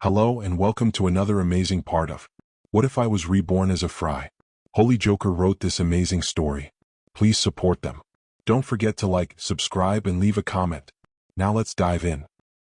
Hello and welcome to another amazing part of What If I Was Reborn as a Fry? HolyJoker wrote this amazing story. Please support them. Don't forget to like, subscribe and leave a comment. Now let's dive in.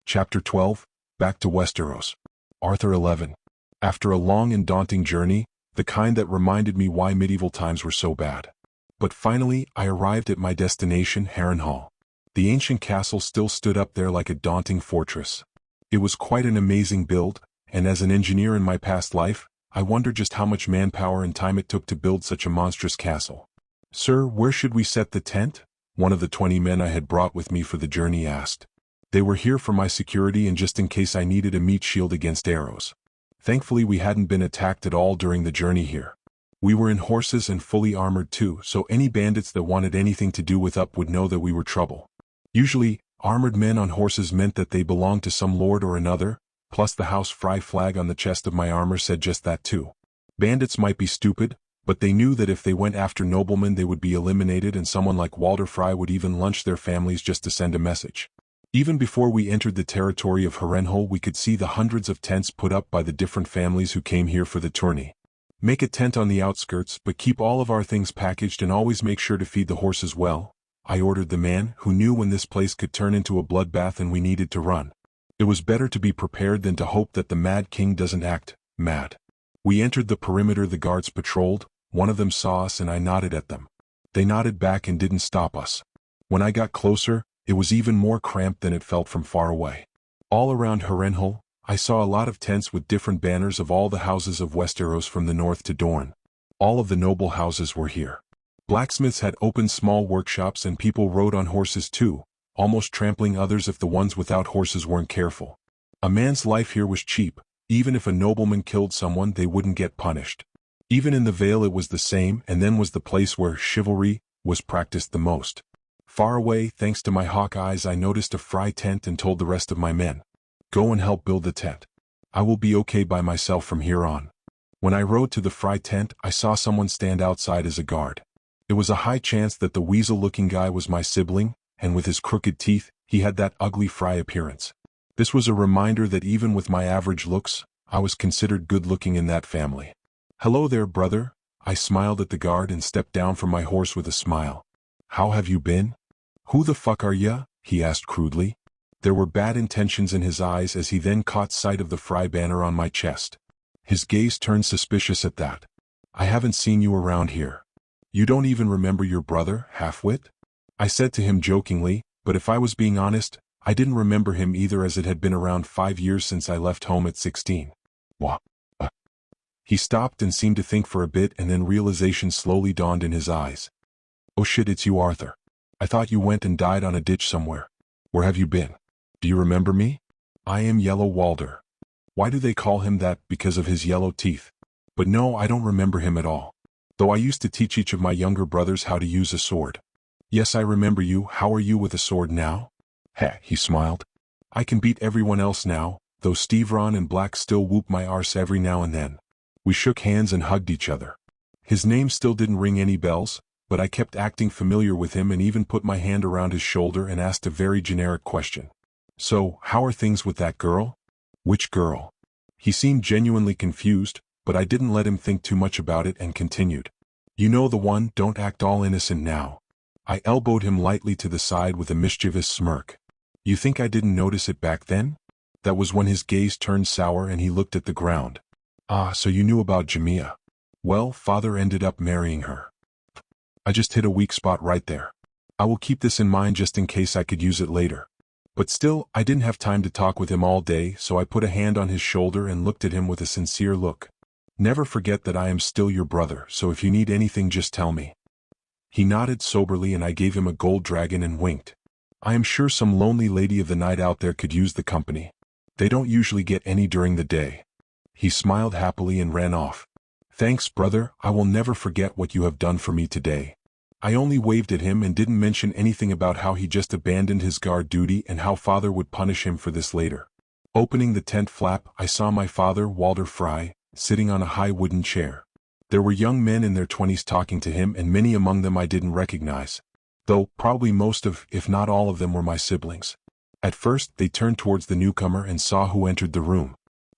Chapter 12, Back to Westros. Arthur 11. After a long and daunting journey, the kind that reminded me why medieval times were so bad. But finally, I arrived at my destination, Harrenhal. The ancient castle still stood up there like a daunting fortress. It was quite an amazing build, and as an engineer in my past life, I wonder just how much manpower and time it took to build such a monstrous castle. "Sir, where should we set the tent?" one of the 20 men I had brought with me for the journey asked. They were here for my security and just in case I needed a meat shield against arrows. Thankfully we hadn't been attacked at all during the journey here. We were in horses and fully armored too, so any bandits that wanted anything to do with us would know that we were trouble. Usually, armored men on horses meant that they belonged to some lord or another, plus the House Frey flag on the chest of my armor said just that too. Bandits might be stupid, but they knew that if they went after noblemen they would be eliminated and someone like Walter Frey would even lunch their families just to send a message. Even before we entered the territory of Harrenhal we could see the hundreds of tents put up by the different families who came here for the tourney. "Make a tent on the outskirts, but keep all of our things packaged and always make sure to feed the horses well," I ordered the man, who knew when this place could turn into a bloodbath and we needed to run. It was better to be prepared than to hope that the Mad King doesn't act mad. We entered the perimeter the guards patrolled. One of them saw us and I nodded at them. They nodded back and didn't stop us. When I got closer, it was even more cramped than it felt from far away. All around Harrenhal, I saw a lot of tents with different banners of all the houses of Westeros from the north to Dorne. All of the noble houses were here. Blacksmiths had opened small workshops and people rode on horses too, almost trampling others if the ones without horses weren't careful. A man's life here was cheap. Even if a nobleman killed someone they wouldn't get punished. Even in the Vale it was the same, and then was the place where chivalry was practiced the most. Far away, thanks to my hawk eyes, I noticed a Frey tent and told the rest of my men, "Go and help build the tent. I will be okay by myself from here on." When I rode to the Frey tent I saw someone stand outside as a guard. It was a high chance that the weasel-looking guy was my sibling, and with his crooked teeth, he had that ugly Frey appearance. This was a reminder that even with my average looks, I was considered good-looking in that family. "Hello there, brother." I smiled at the guard and stepped down from my horse with a smile. "How have you been?" "Who the fuck are ya?" he asked crudely. There were bad intentions in his eyes as he then caught sight of the Frey banner on my chest. His gaze turned suspicious at that. "I haven't seen you around here. You don't even remember your brother, half-wit?" I said to him jokingly, but if I was being honest, I didn't remember him either as it had been around 5 years since I left home at 16. "What?" He stopped and seemed to think for a bit and then realization slowly dawned in his eyes. "Oh shit, it's you, Arthur. I thought you went and died on a ditch somewhere. Where have you been? Do you remember me? I am Yellow Walder." Why do they call him that? Because of his yellow teeth? But no, I don't remember him at all. Though I used to teach each of my younger brothers how to use a sword. "Yes, I remember you. How are you with a sword now?" "Heh," he smiled. "I can beat everyone else now, though Steveron and Black still whoop my arse every now and then." We shook hands and hugged each other. His name still didn't ring any bells, but I kept acting familiar with him and even put my hand around his shoulder and asked a very generic question. "So, how are things with that girl?" "Which girl?" He seemed genuinely confused, but I didn't let him think too much about it and continued. "You know the one, don't act all innocent now." I elbowed him lightly to the side with a mischievous smirk. "You think I didn't notice it back then?" That was when his gaze turned sour and he looked at the ground. "Ah, so you knew about Jamia. Well, father ended up marrying her." I just hit a weak spot right there. I will keep this in mind just in case I could use it later. But still, I didn't have time to talk with him all day, so I put a hand on his shoulder and looked at him with a sincere look. "Never forget that I am still your brother, so if you need anything just tell me." He nodded soberly and I gave him a gold dragon and winked. I am sure some lonely lady of the night out there could use the company. They don't usually get any during the day. He smiled happily and ran off. "Thanks, brother, I will never forget what you have done for me today." I only waved at him and didn't mention anything about how he just abandoned his guard duty and how father would punish him for this later. Opening the tent flap, I saw my father, Walter Frey, sitting on a high wooden chair. There were young men in their 20s talking to him and many among them I didn't recognize. Though, probably most of, if not all of them were my siblings. At first, they turned towards the newcomer and saw who entered the room.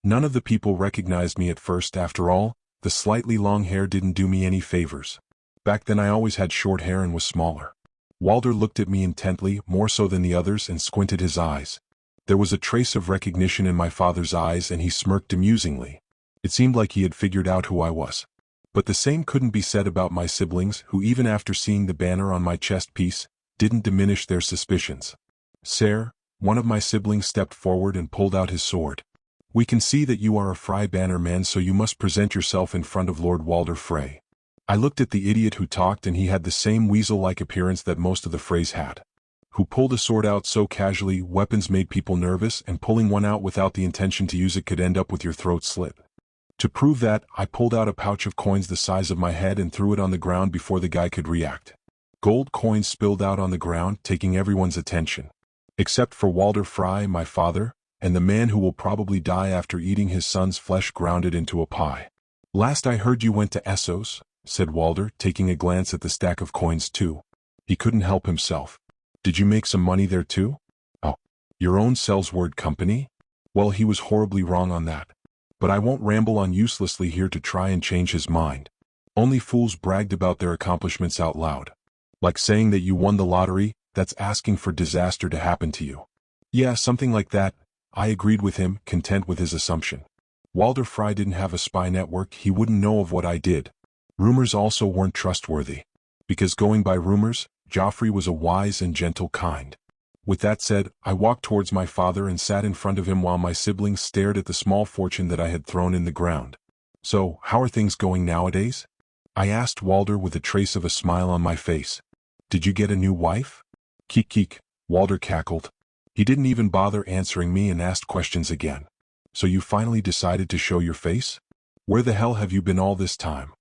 None of the people recognized me at first. After all, the slightly long hair didn't do me any favors. Back then I always had short hair and was smaller. Walter looked at me intently, more so than the others, and squinted his eyes. There was a trace of recognition in my father's eyes, and he smirked amusingly. It seemed like he had figured out who I was. But the same couldn't be said about my siblings, who even after seeing the banner on my chest piece, didn't diminish their suspicions. Sir, one of my siblings stepped forward and pulled out his sword. We can see that you are a frey banner man, so you must present yourself in front of Lord Walder Frey. I looked at the idiot who talked, and he had the same weasel-like appearance that most of the Freys had. Who pulled a sword out so casually, weapons made people nervous, and pulling one out without the intention to use it could end up with your throat slit. To prove that, I pulled out a pouch of coins the size of my head and threw it on the ground before the guy could react. Gold coins spilled out on the ground, taking everyone's attention. Except for Walder Frey, my father, and the man who will probably die after eating his son's flesh ground it into a pie. Last I heard you went to Westros, said Walder, taking a glance at the stack of coins too. He couldn't help himself. Did you make some money there too? Oh, your own Sellsword company? Well, he was horribly wrong on that. But I won't ramble on uselessly here to try and change his mind. Only fools bragged about their accomplishments out loud. Like saying that you won the lottery, that's asking for disaster to happen to you. Yeah, something like that, I agreed with him, content with his assumption. Walder Frey didn't have a spy network, he wouldn't know of what I did. Rumors also weren't trustworthy. Because going by rumors, Joffrey was a wise and gentle kind. With that said, I walked towards my father and sat in front of him while my siblings stared at the small fortune that I had thrown in the ground. So, how are things going nowadays? I asked Walder with a trace of a smile on my face. Did you get a new wife? Keek keek, Walder cackled. He didn't even bother answering me and asked questions again. So you finally decided to show your face? Where the hell have you been all this time?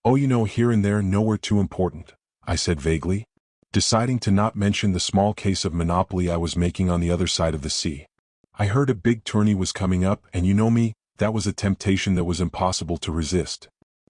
Oh, you know, here and there, nowhere too important, I said vaguely, deciding to not mention the small case of Monopoly I was making on the other side of the sea. I heard a big tourney was coming up, and you know me, that was a temptation that was impossible to resist.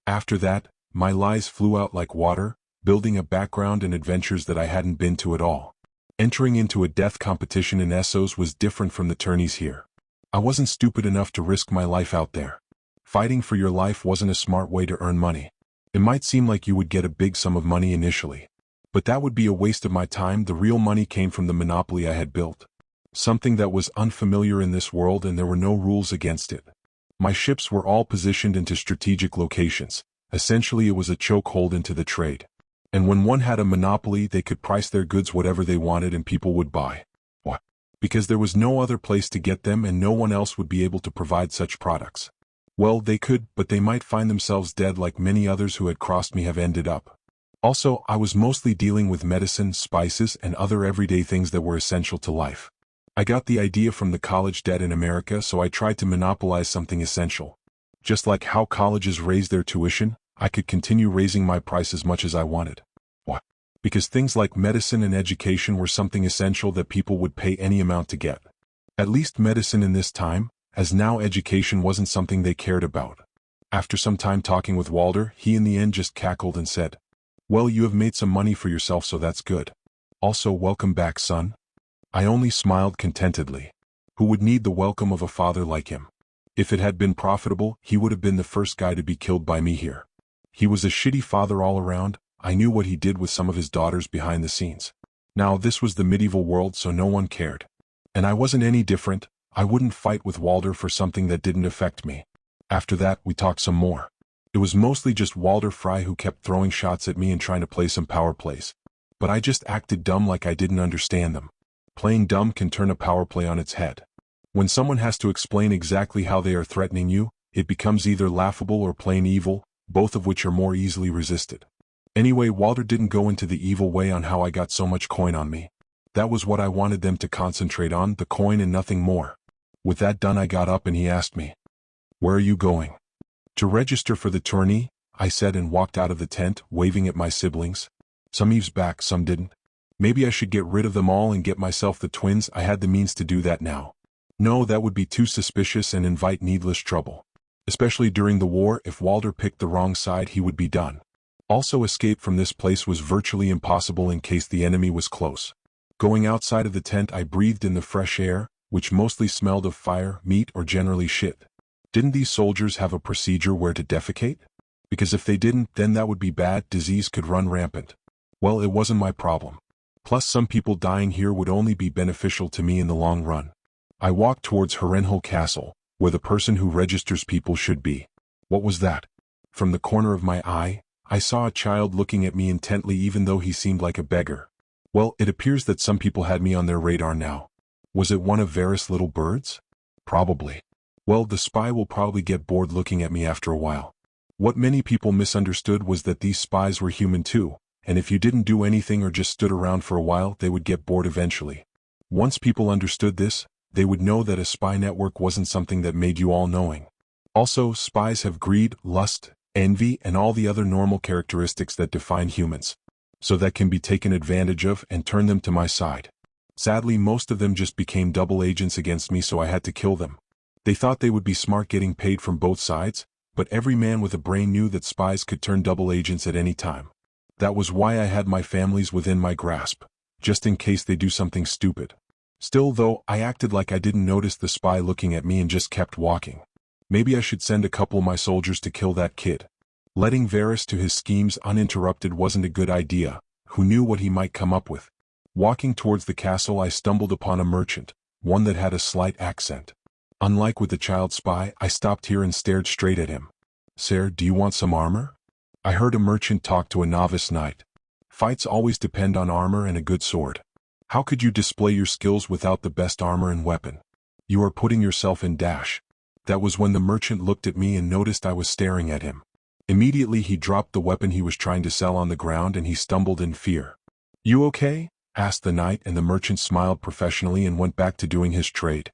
After that, my lies flew out like water, building a background and adventures that I hadn't been to at all. Entering into a death competition in Westros was different from the tourneys here. I wasn't stupid enough to risk my life out there. Fighting for your life wasn't a smart way to earn money. It might seem like you would get a big sum of money initially. But that would be a waste of my time. The real money came from the monopoly I had built. Something that was unfamiliar in this world, and there were no rules against it. My ships were all positioned into strategic locations. Essentially it was a chokehold into the trade. And when one had a monopoly, they could price their goods whatever they wanted and people would buy. What? Because there was no other place to get them and no one else would be able to provide such products. Well, they could, but they might find themselves dead like many others who had crossed me have ended up. Also, I was mostly dealing with medicine, spices, and other everyday things that were essential to life. I got the idea from the college debt in America, so I tried to monopolize something essential. Just like how colleges raise their tuition, I could continue raising my price as much as I wanted. What? Because things like medicine and education were something essential that people would pay any amount to get. At least medicine in this time, as now education wasn't something they cared about. After some time talking with Walder, he in the end just cackled and said, "Well, you have made some money for yourself, so that's good. Also, welcome back, son." I only smiled contentedly. Who would need the welcome of a father like him? If it had been profitable, he would have been the first guy to be killed by me here. He was a shitty father all around. I knew what he did with some of his daughters behind the scenes. Now, this was the medieval world, so no one cared. And I wasn't any different. I wouldn't fight with Walder for something that didn't affect me. After that, we talked some more. It was mostly just Walder Frey who kept throwing shots at me and trying to play some power plays. But I just acted dumb like I didn't understand them. Playing dumb can turn a power play on its head. When someone has to explain exactly how they are threatening you, it becomes either laughable or plain evil, both of which are more easily resisted. Anyway, Walder didn't go into the evil way on how I got so much coin on me. That was what I wanted them to concentrate on, the coin and nothing more. With that done, I got up and he asked me, "Where are you going?" "To register for the tourney," I said, and walked out of the tent, waving at my siblings. Some eavesdropped back, some didn't. Maybe I should get rid of them all and get myself the twins. I had the means to do that now. No, that would be too suspicious and invite needless trouble. Especially during the war, if Walder picked the wrong side, he would be done. Also, escape from this place was virtually impossible in case the enemy was close. Going outside of the tent, I breathed in the fresh air, which mostly smelled of fire, meat, or generally shit. Didn't these soldiers have a procedure where to defecate? Because if they didn't, then that would be bad, disease could run rampant. Well, it wasn't my problem. Plus some people dying here would only be beneficial to me in the long run. I walked towards Harrenhal Castle, where the person who registers people should be. What was that? From the corner of my eye, I saw a child looking at me intently even though he seemed like a beggar. Well, it appears that some people had me on their radar now. Was it one of Varys' little birds? Probably. Well, the spy will probably get bored looking at me after a while. What many people misunderstood was that these spies were human too, and if you didn't do anything or just stood around for a while, they would get bored eventually. Once people understood this, they would know that a spy network wasn't something that made you all-knowing. Also, spies have greed, lust, envy, and all the other normal characteristics that define humans. So that can be taken advantage of and turn them to my side. Sadly, most of them just became double agents against me, so I had to kill them. They thought they would be smart getting paid from both sides, but every man with a brain knew that spies could turn double agents at any time. That was why I had my families within my grasp, just in case they do something stupid. Still though, I acted like I didn't notice the spy looking at me and just kept walking. Maybe I should send a couple of my soldiers to kill that kid. Letting Varys to his schemes uninterrupted wasn't a good idea. Who knew what he might come up with? Walking towards the castle, I stumbled upon a merchant, one that had a slight accent. Unlike with the child spy, I stopped here and stared straight at him. "Sir, do you want some armor?" I heard a merchant talk to a novice knight. Fights always depend on armor and a good sword. How could you display your skills without the best armor and weapon? You are putting yourself in dash. That was when the merchant looked at me and noticed I was staring at him. Immediately he dropped the weapon he was trying to sell on the ground and he stumbled in fear. "You okay?" asked the knight, and the merchant smiled professionally and went back to doing his trade.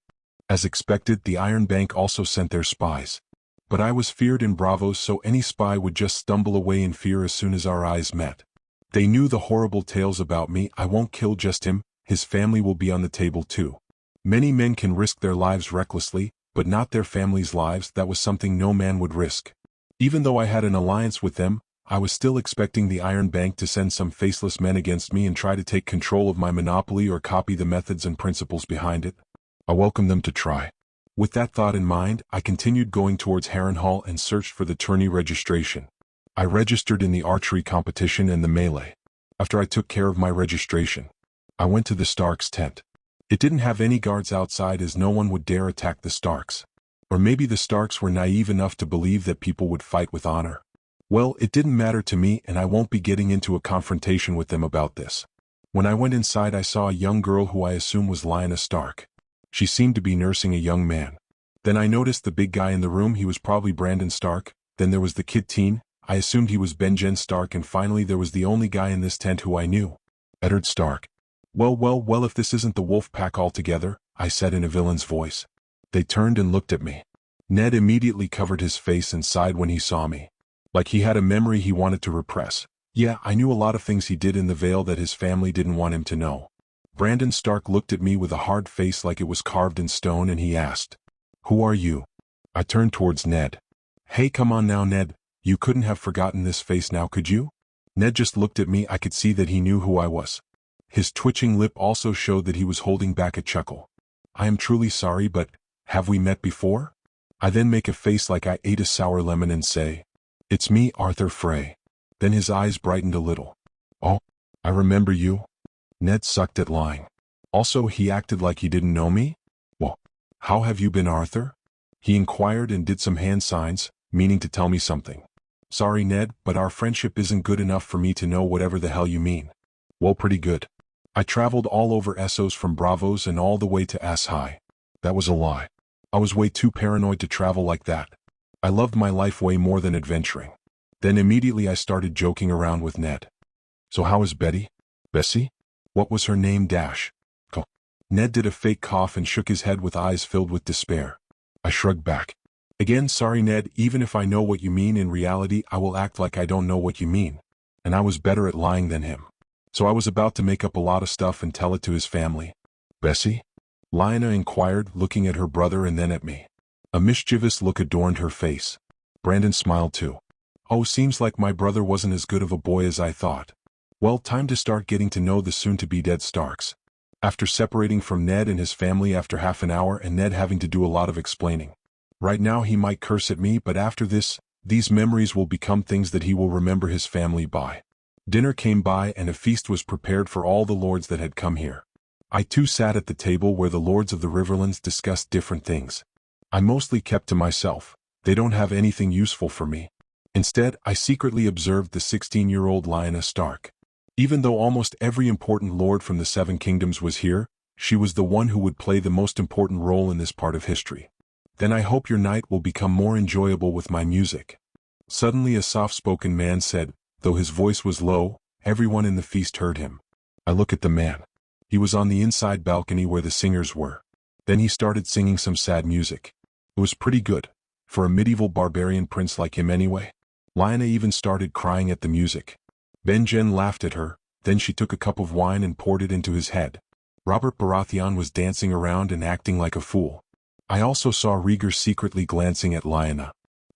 As expected, the Iron Bank also sent their spies. But I was feared in Bravos, so any spy would just stumble away in fear as soon as our eyes met. They knew the horrible tales about me. I won't kill just him, his family will be on the table too. Many men can risk their lives recklessly, but not their family's lives. That was something no man would risk. Even though I had an alliance with them, I was still expecting the Iron Bank to send some faceless men against me and try to take control of my monopoly or copy the methods and principles behind it. I welcomed them to try. With that thought in mind, I continued going towards Harrenhal and searched for the tourney registration. I registered in the archery competition and the melee. After I took care of my registration, I went to the Starks' tent. It didn't have any guards outside as no one would dare attack the Starks. Or maybe the Starks were naive enough to believe that people would fight with honor. Well, it didn't matter to me, and I won't be getting into a confrontation with them about this. When I went inside, I saw a young girl who I assume was Lyanna Stark. She seemed to be nursing a young man. Then I noticed the big guy in the room. He was probably Brandon Stark. Then there was the kid teen. I assumed he was Benjen Stark, and finally there was the only guy in this tent who I knew. Eddard Stark. Well, if this isn't the wolf pack altogether," I said in a villain's voice. They turned and looked at me. Ned immediately covered his face and sighed when he saw me. Like he had a memory he wanted to repress. Yeah, I knew a lot of things he did in the Vale that his family didn't want him to know. Brandon Stark looked at me with a hard face like it was carved in stone, and he asked, "Who are you?" I turned towards Ned. "Hey, come on now, Ned. You couldn't have forgotten this face now, could you?" Ned just looked at me. I could see that he knew who I was. His twitching lip also showed that he was holding back a chuckle. "I am truly sorry, but have we met before?" I then make a face like I ate a sour lemon and say, "It's me, Arthur Frey." Then his eyes brightened a little. "Oh, I remember you." Ned sucked at lying. Also, he acted like he didn't know me. "Well, how have you been, Arthur?" he inquired and did some hand signs, meaning to tell me something. "Sorry, Ned, but our friendship isn't good enough for me to know whatever the hell you mean." "Well, pretty good. I traveled all over Essos from Bravos and all the way to Ass High." That was a lie. I was way too paranoid to travel like that. I loved my life way more than adventuring. Then immediately I started joking around with Ned. "So how is Betty?" "Bessie? What was her name dash?" "Oh." Ned did a fake cough and shook his head with eyes filled with despair. I shrugged back. "Again, sorry, Ned, even if I know what you mean, in reality I will act like I don't know what you mean." And I was better at lying than him. So I was about to make up a lot of stuff and tell it to his family. "Bessie?" Lyanna inquired, looking at her brother and then at me. A mischievous look adorned her face. Brandon smiled too. "Oh, seems like my brother wasn't as good of a boy as I thought." Well, time to start getting to know the soon-to-be-dead Starks. After separating from Ned and his family after half an hour and Ned having to do a lot of explaining, Right now he might curse at me, but after this, these memories will become things that he will remember his family by. Dinner came by and a feast was prepared for all the lords that had come here. I too sat at the table where the lords of the Riverlands discussed different things. I mostly kept to myself. They don't have anything useful for me. Instead, I secretly observed the 16-year-old Lyanna Stark. Even though almost every important lord from the Seven Kingdoms was here, she was the one who would play the most important role in this part of history. Then I hope your night will become more enjoyable with my music. Suddenly a soft-spoken man said, though his voice was low, everyone in the feast heard him. I look at the man. He was on the inside balcony where the singers were. Then he started singing some sad music. It was pretty good, for a medieval barbarian prince like him anyway. Lyanna even started crying at the music. Benjen laughed at her, then she took a cup of wine and poured it into his head. Robert Baratheon was dancing around and acting like a fool. I also saw Rhaegar secretly glancing at Lyanna.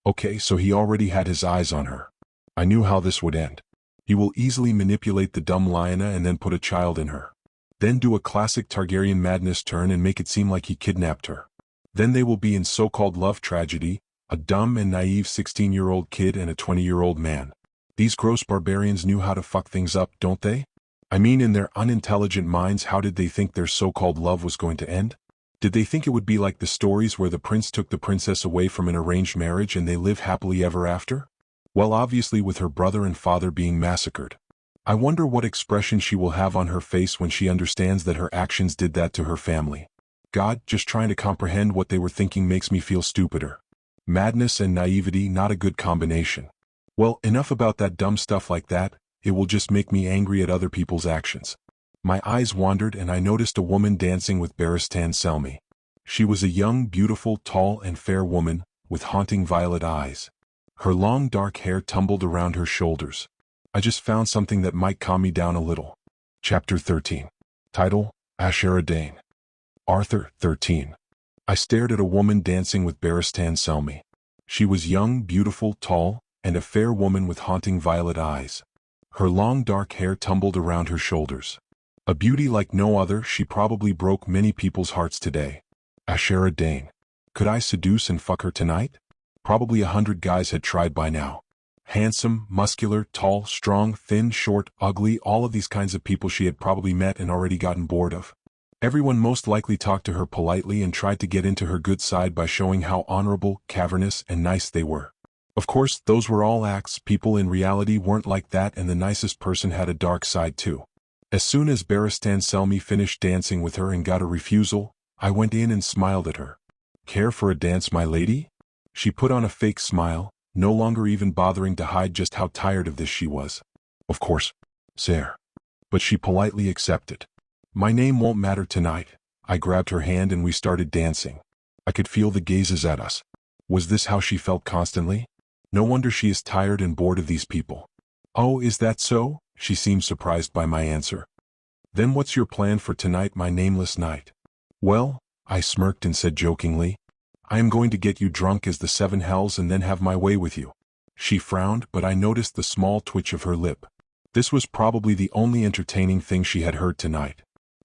Okay, so he already had his eyes on her. I knew how this would end. He will easily manipulate the dumb Lyanna and then put a child in her. Then do a classic Targaryen madness turn and make it seem like he kidnapped her. Then they will be in so-called love tragedy, a dumb and naive 16-year-old kid and a 20-year-old man. These gross barbarians knew how to fuck things up, don't they? I mean, in their unintelligent minds, how did they think their so-called love was going to end? Did they think it would be like the stories where the prince took the princess away from an arranged marriage and they live happily ever after? Well, obviously with her brother and father being massacred. I wonder what expression she will have on her face when she understands that her actions did that to her family. God, just trying to comprehend what they were thinking makes me feel stupider. Madness and naivety, not a good combination. Well, enough about that dumb stuff like that, it will just make me angry at other people's actions. My eyes wandered and I noticed a woman dancing with Barristan Selmy. She was a young, beautiful, tall and fair woman, with haunting violet eyes. Her long dark hair tumbled around her shoulders. I just found something that might calm me down a little. Chapter 13. Title, Ashera Dane. Arthur, 13. I stared at a woman dancing with Barristan Selmy. She was young, beautiful, tall, and a fair woman with haunting violet eyes. Her long dark hair tumbled around her shoulders. A beauty like no other, she probably broke many people's hearts today. Ashera Dane. Could I seduce and fuck her tonight? Probably 100 guys had tried by now. Handsome, muscular, tall, strong, thin, short, ugly, all of these kinds of people she had probably met and already gotten bored of. Everyone most likely talked to her politely and tried to get into her good side by showing how honorable, cavernous, and nice they were. Of course, those were all acts. People in reality weren't like that, and the nicest person had a dark side too. As soon as Barristan Selmy finished dancing with her and got a refusal, I went in and smiled at her. Care for a dance, my lady? She put on a fake smile, no longer even bothering to hide just how tired of this she was. Of course, sir. But she politely accepted. My name won't matter tonight. I grabbed her hand and we started dancing. I could feel the gazes at us. Was this how she felt constantly? No wonder she is tired and bored of these people. Oh, is that so? She seemed surprised by my answer. Then what's your plan for tonight, my nameless knight? Well, I smirked and said jokingly, I am going to get you drunk as the seven hells and then have my way with you. She frowned, but I noticed the small twitch of her lip. This was probably the only entertaining thing she had heard tonight.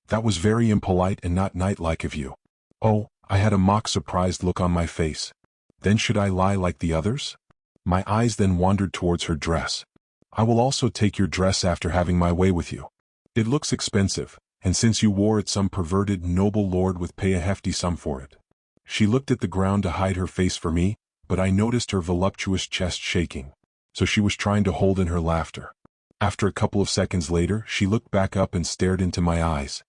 That was very impolite and not knight-like of you. Oh, I had a mock surprised look on my face. Then should I lie like the others? My eyes then wandered towards her dress. I will also take your dress after having my way with you. It looks expensive, and since you wore it, some perverted noble lord would pay a hefty sum for it. She looked at the ground to hide her face for me, but I noticed her voluptuous chest shaking, so she was trying to hold in her laughter. After a couple of seconds later, she looked back up and stared into my eyes.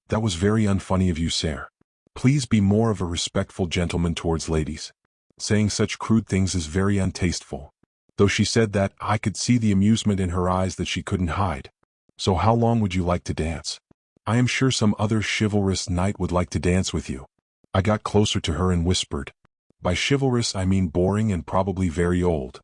That was very unfunny of you, sir. Please be more of a respectful gentleman towards ladies. Saying such crude things is very untasteful. Though she said that, I could see the amusement in her eyes that she couldn't hide. So how long would you like to dance? I am sure some other chivalrous knight would like to dance with you. I got closer to her and whispered. By chivalrous I mean boring and probably very old.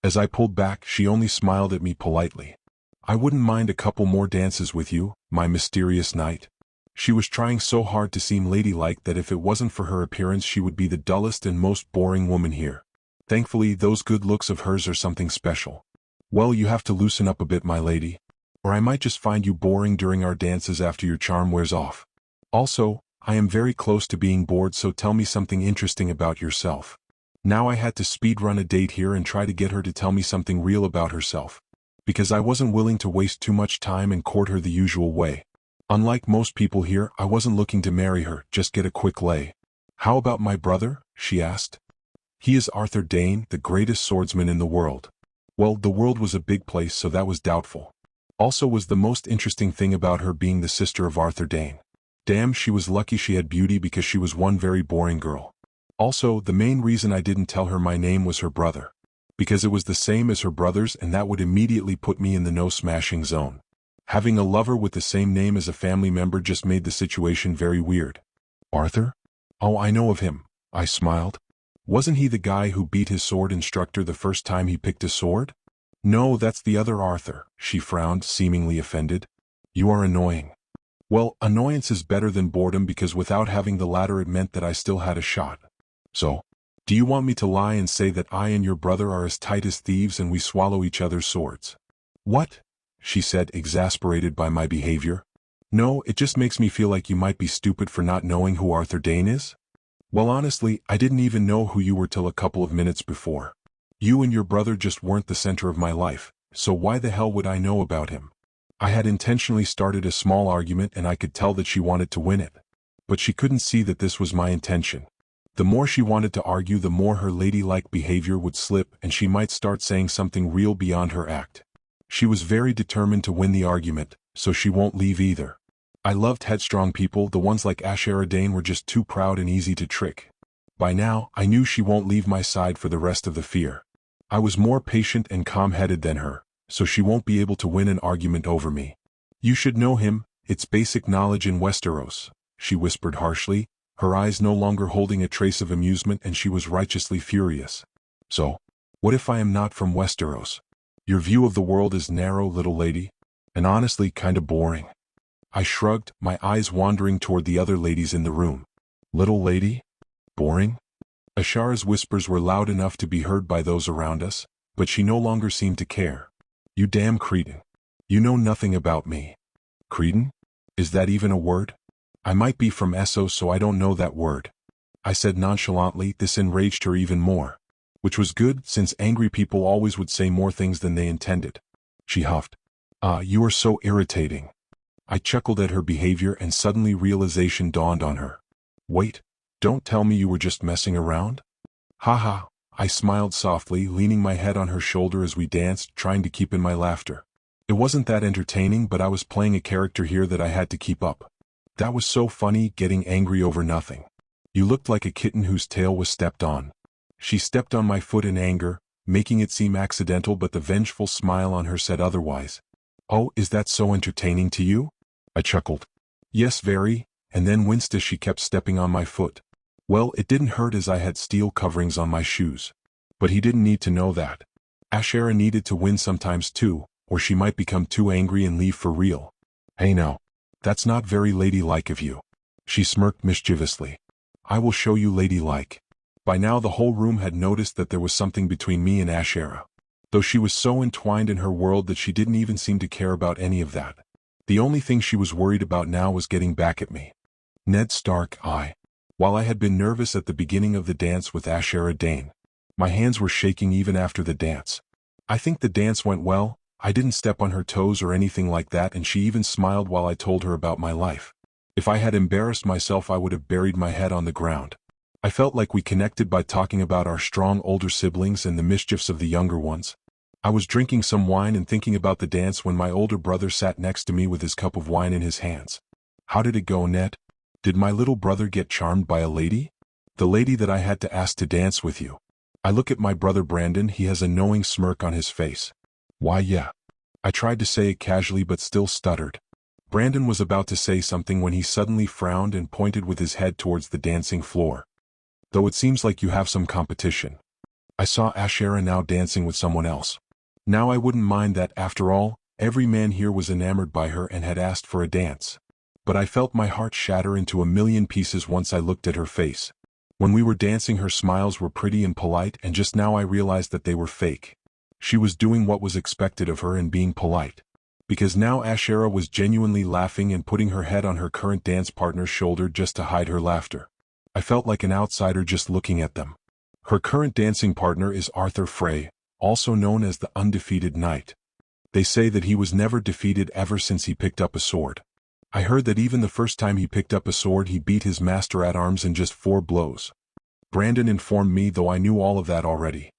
As I pulled back, she only smiled at me politely. I wouldn't mind a couple more dances with you, my mysterious knight. She was trying so hard to seem ladylike that if it wasn't for her appearance she would be the dullest and most boring woman here. Thankfully, those good looks of hers are something special. Well, you have to loosen up a bit, my lady, or I might just find you boring during our dances after your charm wears off. Also, I am very close to being bored, so tell me something interesting about yourself. Now I had to speed run a date here and try to get her to tell me something real about herself, because I wasn't willing to waste too much time and court her the usual way. Unlike most people here, I wasn't looking to marry her, just get a quick lay. "How about my brother?" she asked. "He is Arthur Dane, the greatest swordsman in the world." Well, the world was a big place, so that was doubtful. Also was the most interesting thing about her being the sister of Arthur Dane. Damn, she was lucky she had beauty, because she was one very boring girl. Also, the main reason I didn't tell her my name was her brother, because it was the same as her brother's, and that would immediately put me in the no-smashing zone. Having a lover with the same name as a family member just made the situation very weird. "Arthur? Oh, I know of him," I smiled. "Wasn't he the guy who beat his sword instructor the first time he picked a sword?" "No, that's the other Arthur," she frowned, seemingly offended. "You are annoying." Well, annoyance is better than boredom, because without having the latter it meant that I still had a shot. "So, do you want me to lie and say that I and your brother are as tight as thieves and we swallow each other's swords?" "What?" she said, exasperated by my behavior. "No, it just makes me feel like you might be stupid for not knowing who Arthur Dane is." "Well, honestly, I didn't even know who you were till a couple of minutes before. You and your brother just weren't the center of my life, so why the hell would I know about him?" I had intentionally started a small argument, and I could tell that she wanted to win it. But she couldn't see that this was my intention. The more she wanted to argue, the more her ladylike behavior would slip, and she might start saying something real beyond her act. She was very determined to win the argument, so she won't leave either. I loved headstrong people. The ones like Ashara Dane were just too proud and easy to trick. By now, I knew she won't leave my side for the rest of the fear. I was more patient and calm-headed than her, so she won't be able to win an argument over me. "You should know him, it's basic knowledge in Westeros," she whispered harshly, her eyes no longer holding a trace of amusement, and she was righteously furious. "So, what if I am not from Westeros? Your view of the world is narrow, little lady, and honestly kinda boring." I shrugged, my eyes wandering toward the other ladies in the room. "Little lady? Boring?" Ashara's whispers were loud enough to be heard by those around us, but she no longer seemed to care. "You damn cretin. You know nothing about me." "Cretin? Is that even a word?" "I might be from Essos, so I don't know that word," I said nonchalantly. This enraged her even more, which was good, since angry people always would say more things than they intended. She huffed. You are so irritating." I chuckled at her behavior, and suddenly realization dawned on her. "Wait, don't tell me you were just messing around?" "Haha," I smiled softly, leaning my head on her shoulder as we danced, trying to keep in my laughter. It wasn't that entertaining, but I was playing a character here that I had to keep up. "That was so funny, getting angry over nothing. You looked like a kitten whose tail was stepped on." She stepped on my foot in anger, making it seem accidental, but the vengeful smile on her said otherwise. "Oh, is that so entertaining to you?" I chuckled. "Yes, very," and then winced as she kept stepping on my foot. Well, it didn't hurt, as I had steel coverings on my shoes. But he didn't need to know that. Ashara needed to win sometimes too, or she might become too angry and leave for real. "Hey now. That's not very ladylike of you." She smirked mischievously. "I will show you ladylike." By now the whole room had noticed that there was something between me and Ashara, though she was so entwined in her world that she didn't even seem to care about any of that. The only thing she was worried about now was getting back at me. Ned Stark, While I had been nervous at the beginning of the dance with Ashara Dane, my hands were shaking even after the dance. I think the dance went well. I didn't step on her toes or anything like that, and she even smiled while I told her about my life. If I had embarrassed myself, I would have buried my head on the ground. I felt like we connected by talking about our strong older siblings and the mischiefs of the younger ones. I was drinking some wine and thinking about the dance when my older brother sat next to me with his cup of wine in his hands. "How did it go, Ned? Did my little brother get charmed by a lady? The lady that I had to ask to dance with you?" I look at my brother Brandon. He has a knowing smirk on his face. "Why, yeah." I tried to say it casually but still stuttered. Brandon was about to say something when he suddenly frowned and pointed with his head towards the dancing floor. "Though it seems like you have some competition." I saw Ashara now dancing with someone else. Now I wouldn't mind that. After all, every man here was enamored by her and had asked for a dance. But I felt my heart shatter into a million pieces once I looked at her face. When we were dancing, her smiles were pretty and polite, and just now I realized that they were fake. She was doing what was expected of her and being polite. Because now Ashara was genuinely laughing and putting her head on her current dance partner's shoulder just to hide her laughter. I felt like an outsider just looking at them. Her current dancing partner is Arthur Frey, also known as the Undefeated Knight. They say that he was never defeated ever since he picked up a sword. I heard that even the first time he picked up a sword he beat his master at arms in just 4 blows. Brandon informed me, though I knew all of that already.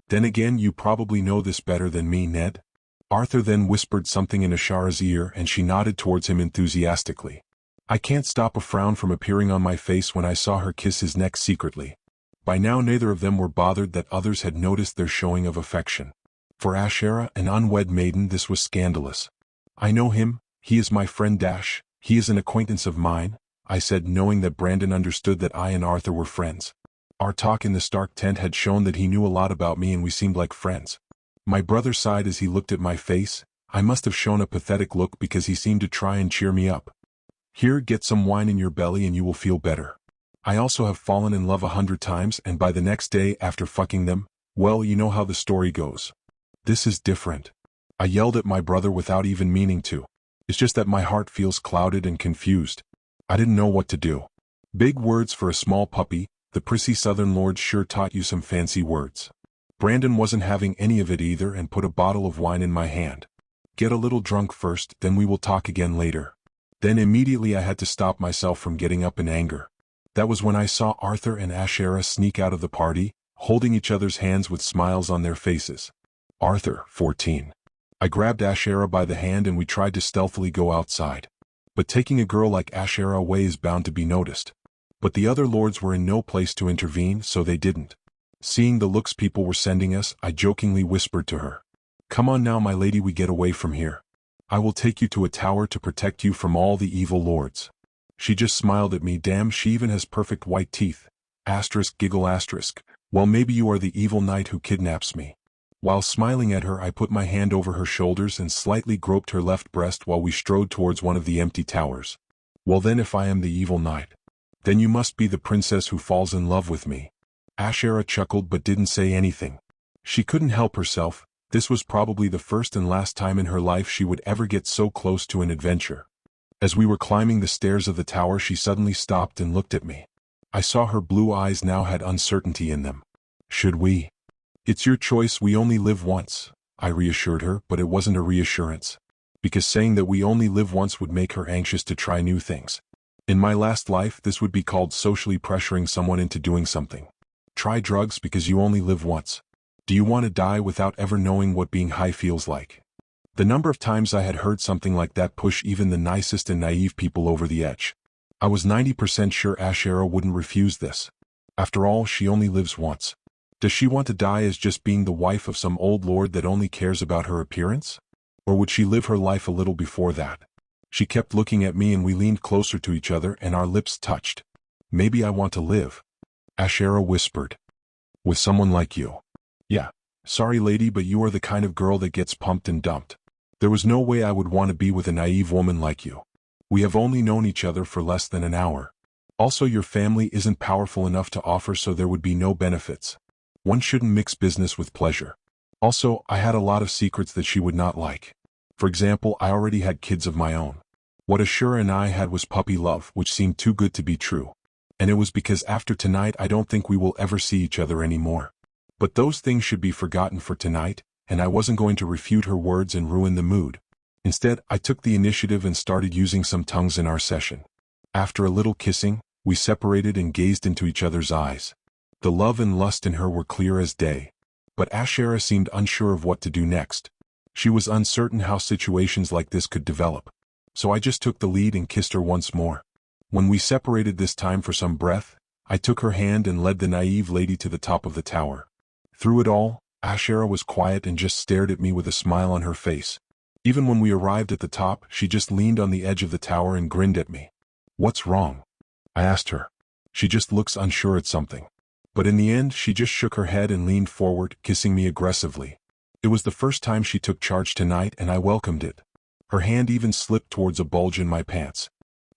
Then again, you probably know this better than me, Ned. Arthur then whispered something in Ashara's ear and she nodded towards him enthusiastically. I can't stop a frown from appearing on my face when I saw her kiss his neck secretly. By now neither of them were bothered that others had noticed their showing of affection. For Ashara, an unwed maiden, this was scandalous. I know him, he is my friend Dash, he is an acquaintance of mine, I said, knowing that Brandon understood that I and Arthur were friends. Our talk in the Stark tent had shown that he knew a lot about me and we seemed like friends. My brother sighed as he looked at my face. I must have shown a pathetic look because he seemed to try and cheer me up. Here, get some wine in your belly and you will feel better. I also have fallen in love 100 times and by the next day after fucking them, well, you know how the story goes. This is different. I yelled at my brother without even meaning to. It's just that my heart feels clouded and confused. I didn't know what to do. Big words for a small puppy, the prissy southern lords sure taught you some fancy words. Brandon wasn't having any of it either and put a bottle of wine in my hand. Get a little drunk first, then we will talk again later. Then immediately I had to stop myself from getting up in anger. That was when I saw Arthur and Ashara sneak out of the party, holding each other's hands with smiles on their faces. Arthur, 14. I grabbed Ashara by the hand and we tried to stealthily go outside. But taking a girl like Ashara away is bound to be noticed. But the other lords were in no place to intervene, so they didn't. Seeing the looks people were sending us, I jokingly whispered to her. Come on now, my lady, we get away from here. I will take you to a tower to protect you from all the evil lords. She just smiled at me. Damn, she even has perfect white teeth. Asterisk giggle asterisk. Well, maybe you are the evil knight who kidnaps me. While smiling at her, I put my hand over her shoulders and slightly groped her left breast while we strode towards one of the empty towers. Well then, if I am the evil knight, then you must be the princess who falls in love with me. Ashara chuckled but didn't say anything. She couldn't help herself. This was probably the first and last time in her life she would ever get so close to an adventure. As we were climbing the stairs of the tower, she suddenly stopped and looked at me. I saw her blue eyes now had uncertainty in them. Should we? It's your choice, we only live once, I reassured her, but it wasn't a reassurance. Because saying that we only live once would make her anxious to try new things. In my last life, this would be called socially pressuring someone into doing something. Try drugs because you only live once. Do you want to die without ever knowing what being high feels like? The number of times I had heard something like that push even the nicest and naive people over the edge. I was 90% sure Ashara wouldn't refuse this. After all, she only lives once. Does she want to die as just being the wife of some old lord that only cares about her appearance? Or would she live her life a little before that? She kept looking at me and we leaned closer to each other and our lips touched. Maybe I want to live, Ashara whispered. With someone like you. Yeah. Sorry lady, but you are the kind of girl that gets pumped and dumped. There was no way I would want to be with a naive woman like you. We have only known each other for less than an hour. Also, your family isn't powerful enough to offer, so there would be no benefits. One shouldn't mix business with pleasure. Also, I had a lot of secrets that she would not like. For example, I already had kids of my own. What Ashura and I had was puppy love, which seemed too good to be true. And it was because after tonight I don't think we will ever see each other anymore. But those things should be forgotten for tonight, and I wasn't going to refute her words and ruin the mood. Instead, I took the initiative and started using some tongues in our session. After a little kissing, we separated and gazed into each other's eyes. The love and lust in her were clear as day. But Ashara seemed unsure of what to do next. She was uncertain how situations like this could develop. So I just took the lead and kissed her once more. When we separated this time for some breath, I took her hand and led the naive lady to the top of the tower. Through it all, Ashara was quiet and just stared at me with a smile on her face. Even when we arrived at the top, she just leaned on the edge of the tower and grinned at me. What's wrong? I asked her. She just looks unsure at something. But in the end, she just shook her head and leaned forward, kissing me aggressively. It was the first time she took charge tonight and I welcomed it. Her hand even slipped towards a bulge in my pants.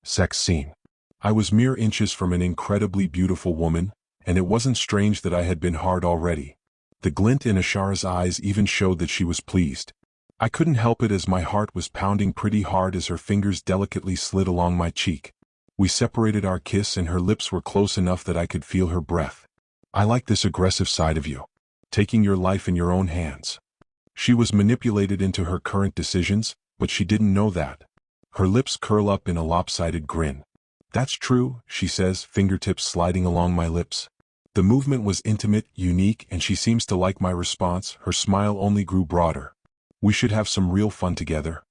Sex scene. I was mere inches from an incredibly beautiful woman, and it wasn't strange that I had been hard already. The glint in Ashara's eyes even showed that she was pleased. I couldn't help it as my heart was pounding pretty hard as her fingers delicately slid along my cheek. We separated our kiss and her lips were close enough that I could feel her breath. I like this aggressive side of you. Taking your life in your own hands. She was manipulated into her current decisions, but she didn't know that. Her lips curl up in a lopsided grin. That's true, she says, fingertips sliding along my lips. The movement was intimate, unique, and she seems to like my response. Her smile only grew broader. We should have some real fun together.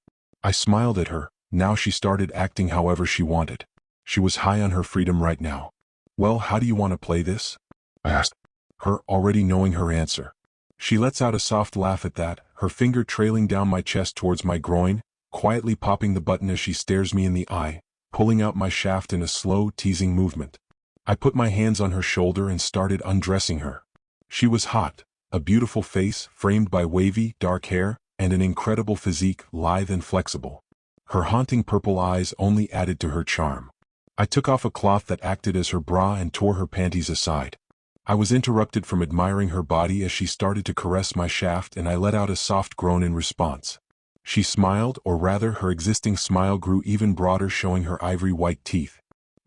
I smiled at her. Now she started acting however she wanted. She was high on her freedom right now. Well, how do you want to play this? I asked her, already knowing her answer. She lets out a soft laugh at that, her finger trailing down my chest towards my groin, quietly popping the button as she stares me in the eye, pulling out my shaft in a slow, teasing movement. I put my hands on her shoulder and started undressing her. She was hot, a beautiful face framed by wavy, dark hair, and an incredible physique, lithe and flexible. Her haunting purple eyes only added to her charm. I took off a cloth that acted as her bra and tore her panties aside. I was interrupted from admiring her body as she started to caress my shaft, and I let out a soft groan in response. She smiled, or rather her existing smile grew even broader, showing her ivory white teeth.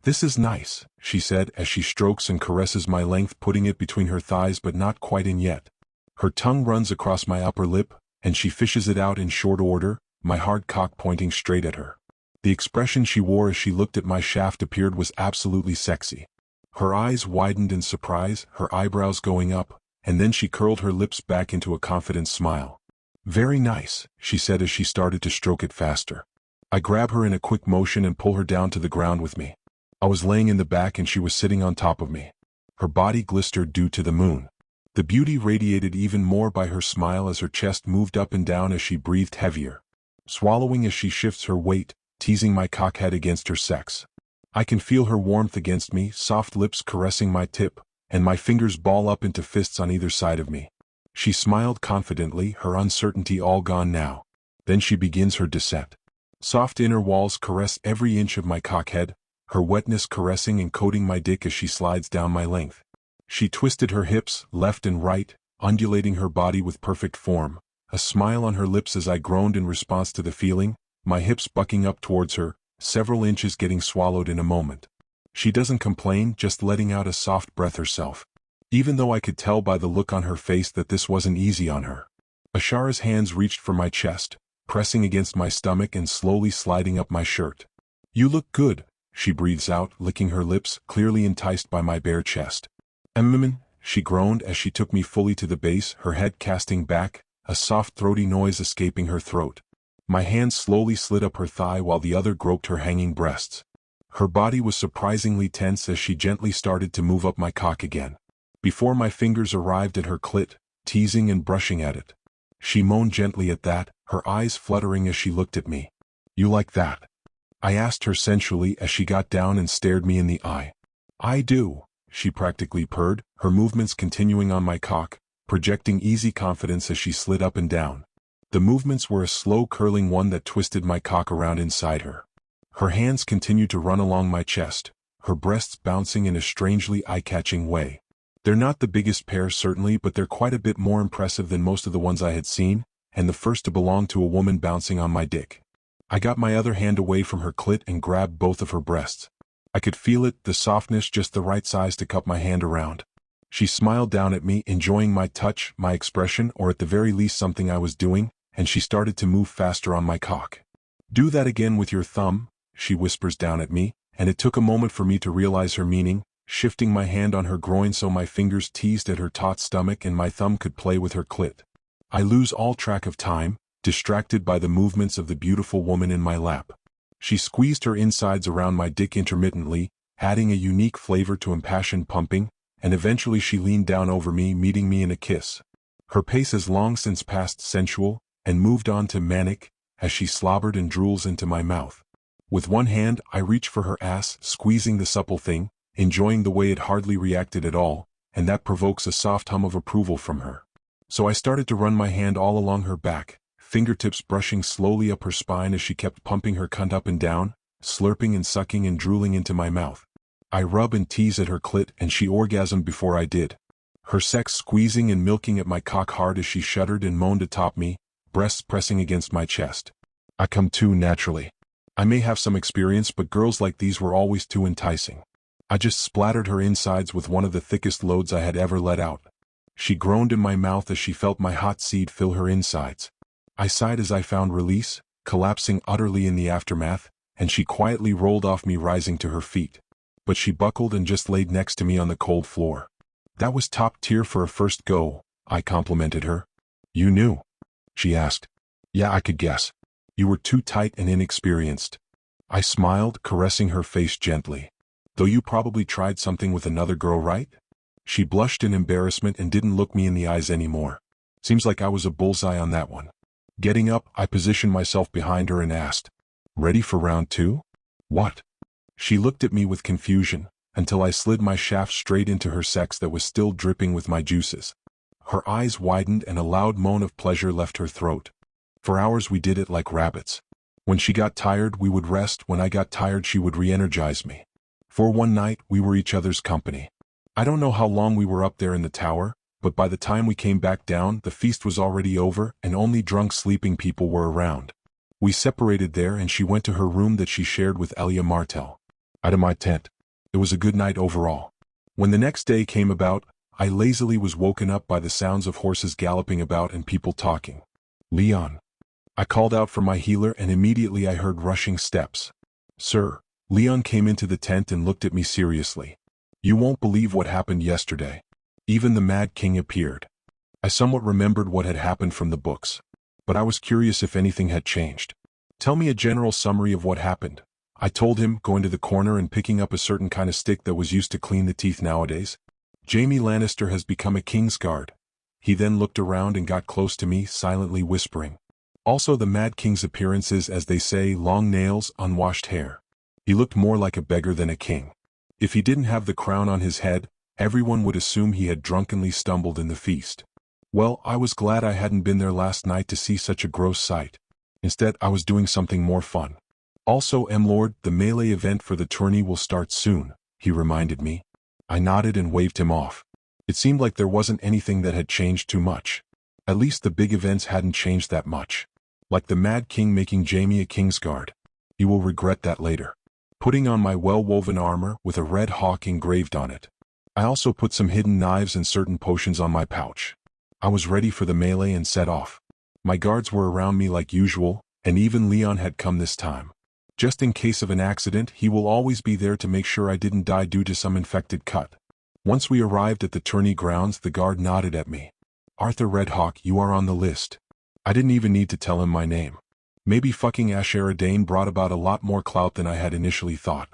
This is nice, she said as she strokes and caresses my length, putting it between her thighs but not quite in yet. Her tongue runs across my upper lip, and she fishes it out in short order, my hard cock pointing straight at her. The expression she wore as she looked at my shaft appeared was absolutely sexy. Her eyes widened in surprise, her eyebrows going up, and then she curled her lips back into a confident smile. Very nice, she said as she started to stroke it faster. I grab her in a quick motion and pull her down to the ground with me. I was laying in the back and she was sitting on top of me. Her body glistered due to the moon. The beauty radiated even more by her smile as her chest moved up and down as she breathed heavier, swallowing as she shifts her weight, teasing my cockhead against her sex. I can feel her warmth against me, soft lips caressing my tip, and my fingers ball up into fists on either side of me. She smiled confidently, her uncertainty all gone now. Then she begins her descent. Soft inner walls caress every inch of my cockhead, her wetness caressing and coating my dick as she slides down my length. She twisted her hips, left and right, undulating her body with perfect form, a smile on her lips as I groaned in response to the feeling, my hips bucking up towards her, several inches getting swallowed in a moment. She doesn't complain, just letting out a soft breath herself. Even though I could tell by the look on her face that this wasn't easy on her. Ashara's hands reached for my chest, pressing against my stomach and slowly sliding up my shirt. You look good, she breathes out, licking her lips, clearly enticed by my bare chest. She groaned as she took me fully to the base, her head casting back, a soft throaty noise escaping her throat. My hand slowly slid up her thigh while the other groped her hanging breasts. Her body was surprisingly tense as she gently started to move up my cock again. Before my fingers arrived at her clit, teasing and brushing at it. She moaned gently at that, her eyes fluttering as she looked at me. You like that? I asked her sensually as she got down and stared me in the eye. I do, she practically purred, her movements continuing on my cock, projecting easy confidence as she slid up and down. The movements were a slow curling one that twisted my cock around inside her. Her hands continued to run along my chest, her breasts bouncing in a strangely eye-catching way. They're not the biggest pair certainly, but they're quite a bit more impressive than most of the ones I had seen, and the first to belong to a woman bouncing on my dick. I got my other hand away from her clit and grabbed both of her breasts. I could feel it, the softness just the right size to cup my hand around. She smiled down at me, enjoying my touch, my expression, or at the very least something I was doing, and she started to move faster on my cock. Do that again with your thumb, she whispers down at me, and it took a moment for me to realize her meaning, shifting my hand on her groin so my fingers teased at her taut stomach and my thumb could play with her clit. I lose all track of time, distracted by the movements of the beautiful woman in my lap. She squeezed her insides around my dick intermittently, adding a unique flavor to impassioned pumping, and eventually she leaned down over me, meeting me in a kiss. Her pace has long since passed sensual, and moved on to manic, as she slobbered and drools into my mouth. With one hand, I reach for her ass, squeezing the supple thing, enjoying the way it hardly reacted at all, and that provokes a soft hum of approval from her. So I started to run my hand all along her back, fingertips brushing slowly up her spine as she kept pumping her cunt up and down, slurping and sucking and drooling into my mouth. I rub and tease at her clit and she orgasmed before I did. Her sex squeezing and milking at my cock hard as she shuddered and moaned atop me, breasts pressing against my chest. I come too naturally. I may have some experience, but girls like these were always too enticing. I just splattered her insides with one of the thickest loads I had ever let out. She groaned in my mouth as she felt my hot seed fill her insides. I sighed as I found release, collapsing utterly in the aftermath, and she quietly rolled off me, rising to her feet. But she buckled and just laid next to me on the cold floor. That was top tier for a first go, I complimented her. You knew? She asked. Yeah, I could guess. You were too tight and inexperienced. I smiled, caressing her face gently. Though you probably tried something with another girl, right? She blushed in embarrassment and didn't look me in the eyes anymore. Seems like I was a bullseye on that one. Getting up, I positioned myself behind her and asked, "Ready for round 2? What?" She looked at me with confusion, until I slid my shaft straight into her sex that was still dripping with my juices. Her eyes widened and a loud moan of pleasure left her throat. For hours we did it like rabbits. When she got tired, we would rest. When I got tired, she would re-energize me. For one night, we were each other's company. I don't know how long we were up there in the tower, but by the time we came back down, the feast was already over and only drunk sleeping people were around. We separated there and she went to her room that she shared with Elia Martel. I to my tent. It was a good night overall. When the next day came about, I lazily was woken up by the sounds of horses galloping about and people talking. Leon. I called out for my healer and immediately I heard rushing steps. Sir. Leon came into the tent and looked at me seriously. You won't believe what happened yesterday. Even the Mad King appeared. I somewhat remembered what had happened from the books, but I was curious if anything had changed. Tell me a general summary of what happened. I told him, going to the corner and picking up a certain kind of stick that was used to clean the teeth nowadays. Jaime Lannister has become a Kingsguard. He then looked around and got close to me, silently whispering. Also the Mad King's appearances, as they say, long nails, unwashed hair. He looked more like a beggar than a king. If he didn't have the crown on his head, everyone would assume he had drunkenly stumbled in the feast. Well, I was glad I hadn't been there last night to see such a gross sight. Instead, I was doing something more fun. Also, Lord, the melee event for the tourney will start soon, he reminded me. I nodded and waved him off. It seemed like there wasn't anything that had changed too much. At least the big events hadn't changed that much. Like the Mad King making Jaime a Kingsguard. He will regret that later. Putting on my well-woven armor with a red hawk engraved on it. I also put some hidden knives and certain potions on my pouch. I was ready for the melee and set off. My guards were around me like usual, and even Leon had come this time. Just in case of an accident, he will always be there to make sure I didn't die due to some infected cut. Once we arrived at the tourney grounds, the guard nodded at me. Arthur Redhawk, you are on the list. I didn't even need to tell him my name. Maybe fucking Ashera Dane brought about a lot more clout than I had initially thought.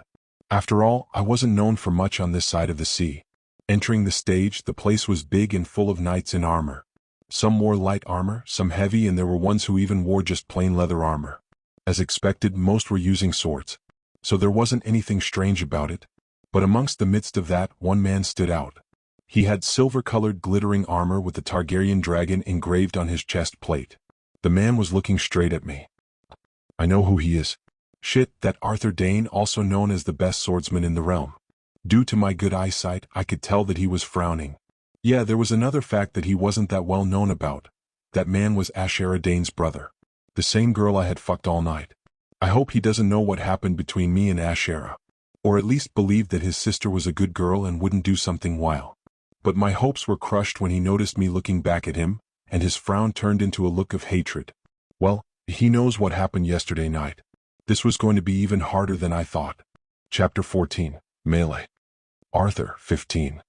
After all, I wasn't known for much on this side of the sea. Entering the stage, the place was big and full of knights in armor. Some wore light armor, some heavy, and there were ones who even wore just plain leather armor. As expected, most were using swords. So there wasn't anything strange about it. But amongst the midst of that, one man stood out. He had silver-colored glittering armor with the Targaryen dragon engraved on his chest plate. The man was looking straight at me. I know who he is. Shit, that Arthur Dane, also known as the best swordsman in the realm. Due to my good eyesight, I could tell that he was frowning. Yeah, there was another fact that he wasn't that well known about. That man was Ashera Dane's brother. The same girl I had fucked all night. I hope he doesn't know what happened between me and Ashera. Or at least believed that his sister was a good girl and wouldn't do something wild. But my hopes were crushed when he noticed me looking back at him, and his frown turned into a look of hatred. Well, he knows what happened yesterday night. This was going to be even harder than I thought. Chapter 14. Melee. Arthur, 15.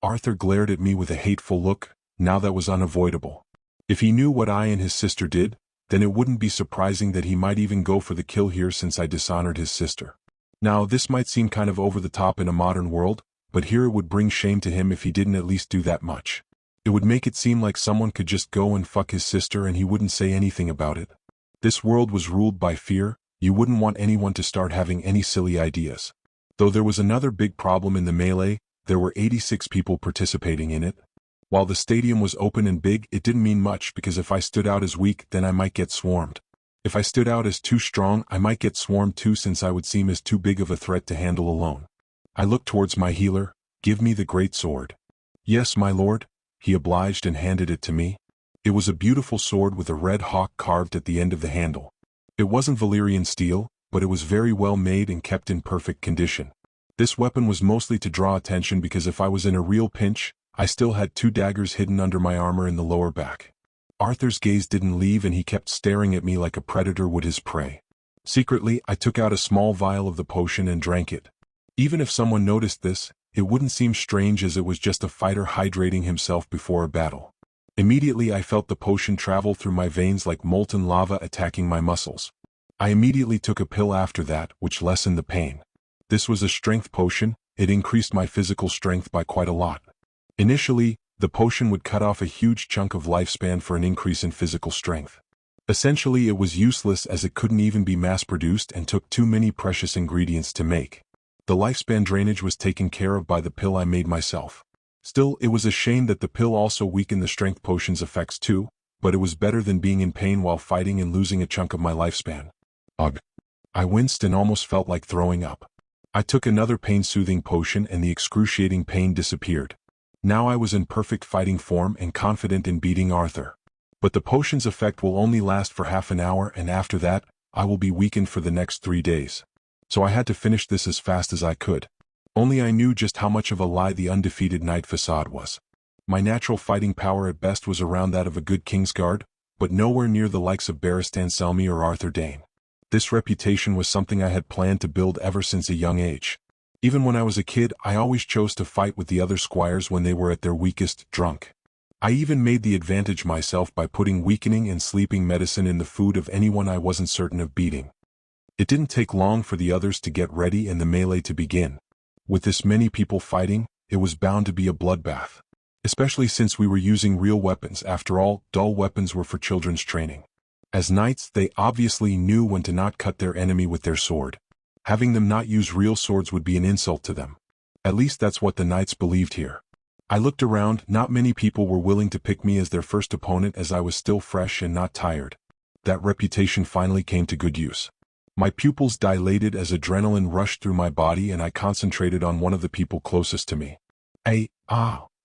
Arthur glared at me with a hateful look. Now that was unavoidable. If he knew what I and his sister did, then it wouldn't be surprising that he might even go for the kill here since I dishonored his sister. Now, this might seem kind of over the top in a modern world, but here it would bring shame to him if he didn't at least do that much. It would make it seem like someone could just go and fuck his sister and he wouldn't say anything about it. This world was ruled by fear. You wouldn't want anyone to start having any silly ideas. Though there was another big problem in the melee, there were 86 people participating in it. While the stadium was open and big, it didn't mean much because if I stood out as weak, then I might get swarmed. If I stood out as too strong, I might get swarmed too since I would seem as too big of a threat to handle alone. I looked towards my healer. Give me the great sword. Yes, my lord. He obliged and handed it to me. It was a beautiful sword with a red hawk carved at the end of the handle. It wasn't Valyrian steel, but it was very well made and kept in perfect condition. This weapon was mostly to draw attention because if I was in a real pinch, I still had 2 daggers hidden under my armor in the lower back. Arthur's gaze didn't leave and he kept staring at me like a predator would his prey. Secretly, I took out a small vial of the potion and drank it. Even if someone noticed this, it wouldn't seem strange as it was just a fighter hydrating himself before a battle. Immediately I felt the potion travel through my veins like molten lava attacking my muscles. I immediately took a pill after that, which lessened the pain. This was a strength potion. It increased my physical strength by quite a lot. Initially, the potion would cut off a huge chunk of lifespan for an increase in physical strength. Essentially, it was useless as it couldn't even be mass-produced and took too many precious ingredients to make. The lifespan drainage was taken care of by the pill I made myself. Still, it was a shame that the pill also weakened the strength potion's effects too, but it was better than being in pain while fighting and losing a chunk of my lifespan. Ugh. I winced and almost felt like throwing up. I took another pain-soothing potion and the excruciating pain disappeared. Now I was in perfect fighting form and confident in beating Arthur. But the potion's effect will only last for half an hour and after that, I will be weakened for the next 3 days. So I had to finish this as fast as I could. Only I knew just how much of a lie the undefeated knight facade was. My natural fighting power at best was around that of a good Kingsguard, but nowhere near the likes of Barristan Selmy or Arthur Dane. This reputation was something I had planned to build ever since a young age. Even when I was a kid, I always chose to fight with the other squires when they were at their weakest, drunk. I even made the advantage myself by putting weakening and sleeping medicine in the food of anyone I wasn't certain of beating. It didn't take long for the others to get ready and the melee to begin. With this many people fighting, it was bound to be a bloodbath. Especially since we were using real weapons. After all, dull weapons were for children's training. As knights, they obviously knew when to not cut their enemy with their sword. Having them not use real swords would be an insult to them. At least that's what the knights believed here. I looked around. Not many people were willing to pick me as their first opponent as I was still fresh and not tired. That reputation finally came to good use. My pupils dilated as adrenaline rushed through my body and I concentrated on one of the people closest to me. He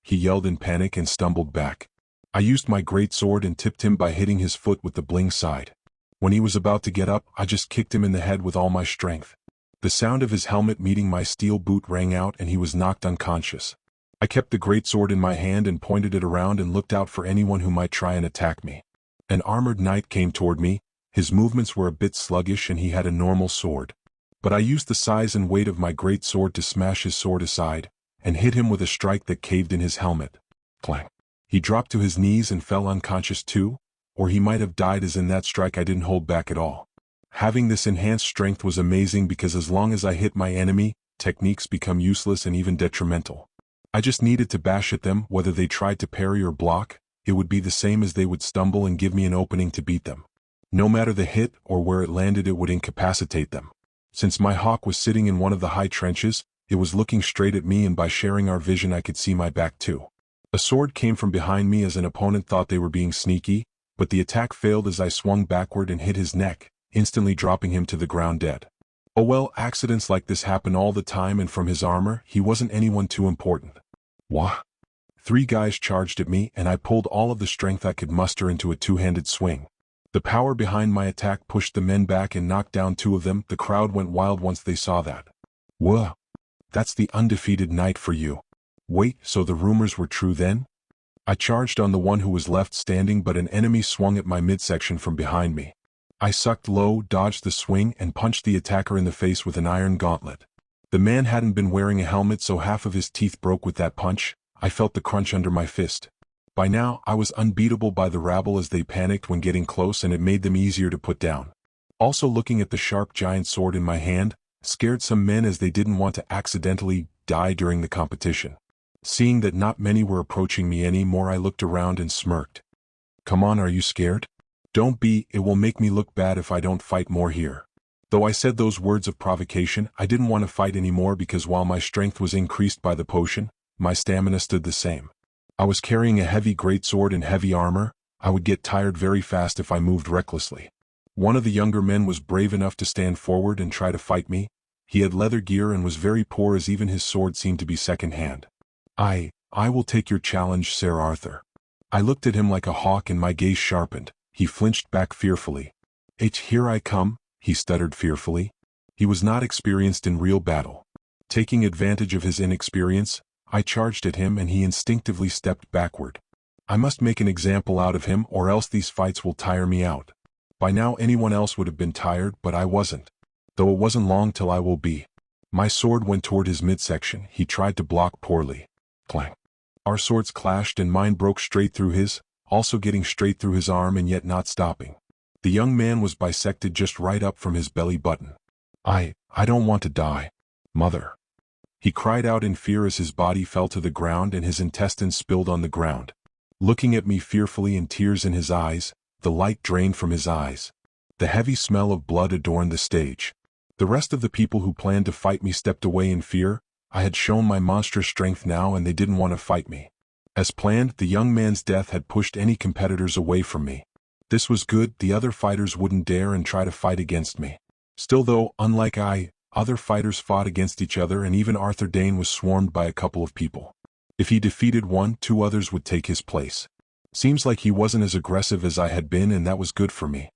yelled in panic and stumbled back. I used my great sword and tipped him by hitting his foot with the bling side. When he was about to get up, I just kicked him in the head with all my strength. The sound of his helmet meeting my steel boot rang out and he was knocked unconscious. I kept the greatsword in my hand and pointed it around and looked out for anyone who might try and attack me. An armored knight came toward me. His movements were a bit sluggish and he had a normal sword. But I used the size and weight of my greatsword to smash his sword aside, and hit him with a strike that caved in his helmet. Clang. He dropped to his knees and fell unconscious too, or he might have died as in that strike I didn't hold back at all. Having this enhanced strength was amazing because as long as I hit my enemy, techniques become useless and even detrimental. I just needed to bash at them. Whether they tried to parry or block, it would be the same as they would stumble and give me an opening to beat them. No matter the hit or where it landed, it would incapacitate them. Since my hawk was sitting in one of the high trenches, it was looking straight at me and by sharing our vision I could see my back too. A sword came from behind me as an opponent thought they were being sneaky, but the attack failed as I swung backward and hit his neck, instantly dropping him to the ground dead. Oh well, accidents like this happen all the time, and from his armor, he wasn't anyone too important. Wah! 3 guys charged at me and I pulled all of the strength I could muster into a two-handed swing. The power behind my attack pushed the men back and knocked down 2 of them. The crowd went wild once they saw that. Whoa! That's the undefeated knight for you. Wait, so the rumors were true then? I charged on the one who was left standing, but an enemy swung at my midsection from behind me. I sucked low, dodged the swing, and punched the attacker in the face with an iron gauntlet. The man hadn't been wearing a helmet, so half of his teeth broke with that punch. I felt the crunch under my fist. By now, I was unbeatable by the rabble as they panicked when getting close, and it made them easier to put down. Also, looking at the sharp giant sword in my hand scared some men as they didn't want to accidentally die during the competition. Seeing that not many were approaching me anymore, I looked around and smirked. Come on, are you scared? Don't be, it will make me look bad if I don't fight more here. Though I said those words of provocation, I didn't want to fight anymore because while my strength was increased by the potion, my stamina stood the same. I was carrying a heavy greatsword and heavy armor. I would get tired very fast if I moved recklessly. One of the younger men was brave enough to stand forward and try to fight me. He had leather gear and was very poor as even his sword seemed to be second-hand. I will take your challenge, Sir Arthur. I looked at him like a hawk and my gaze sharpened. He flinched back fearfully. Here I come, he stuttered fearfully. He was not experienced in real battle. Taking advantage of his inexperience, I charged at him and he instinctively stepped backward. I must make an example out of him or else these fights will tire me out. By now anyone else would have been tired, but I wasn't. Though it wasn't long till I will be. My sword went toward his midsection. He tried to block poorly. Clang. Our swords clashed and mine broke straight through his, also getting straight through his arm and yet not stopping. The young man was bisected just right up from his belly button. I don't want to die. Mother. He cried out in fear as his body fell to the ground and his intestines spilled on the ground. Looking at me fearfully and tears in his eyes, the light drained from his eyes. The heavy smell of blood adorned the stage. The rest of the people who planned to fight me stepped away in fear. I had shown my monstrous strength now and they didn't want to fight me. As planned, the young man's death had pushed any competitors away from me. This was good, the other fighters wouldn't dare and try to fight against me. Still though, unlike other fighters fought against each other and even Arthur Dane was swarmed by a couple of people. If he defeated one, 2 others would take his place. Seems like he wasn't as aggressive as I had been and that was good for me.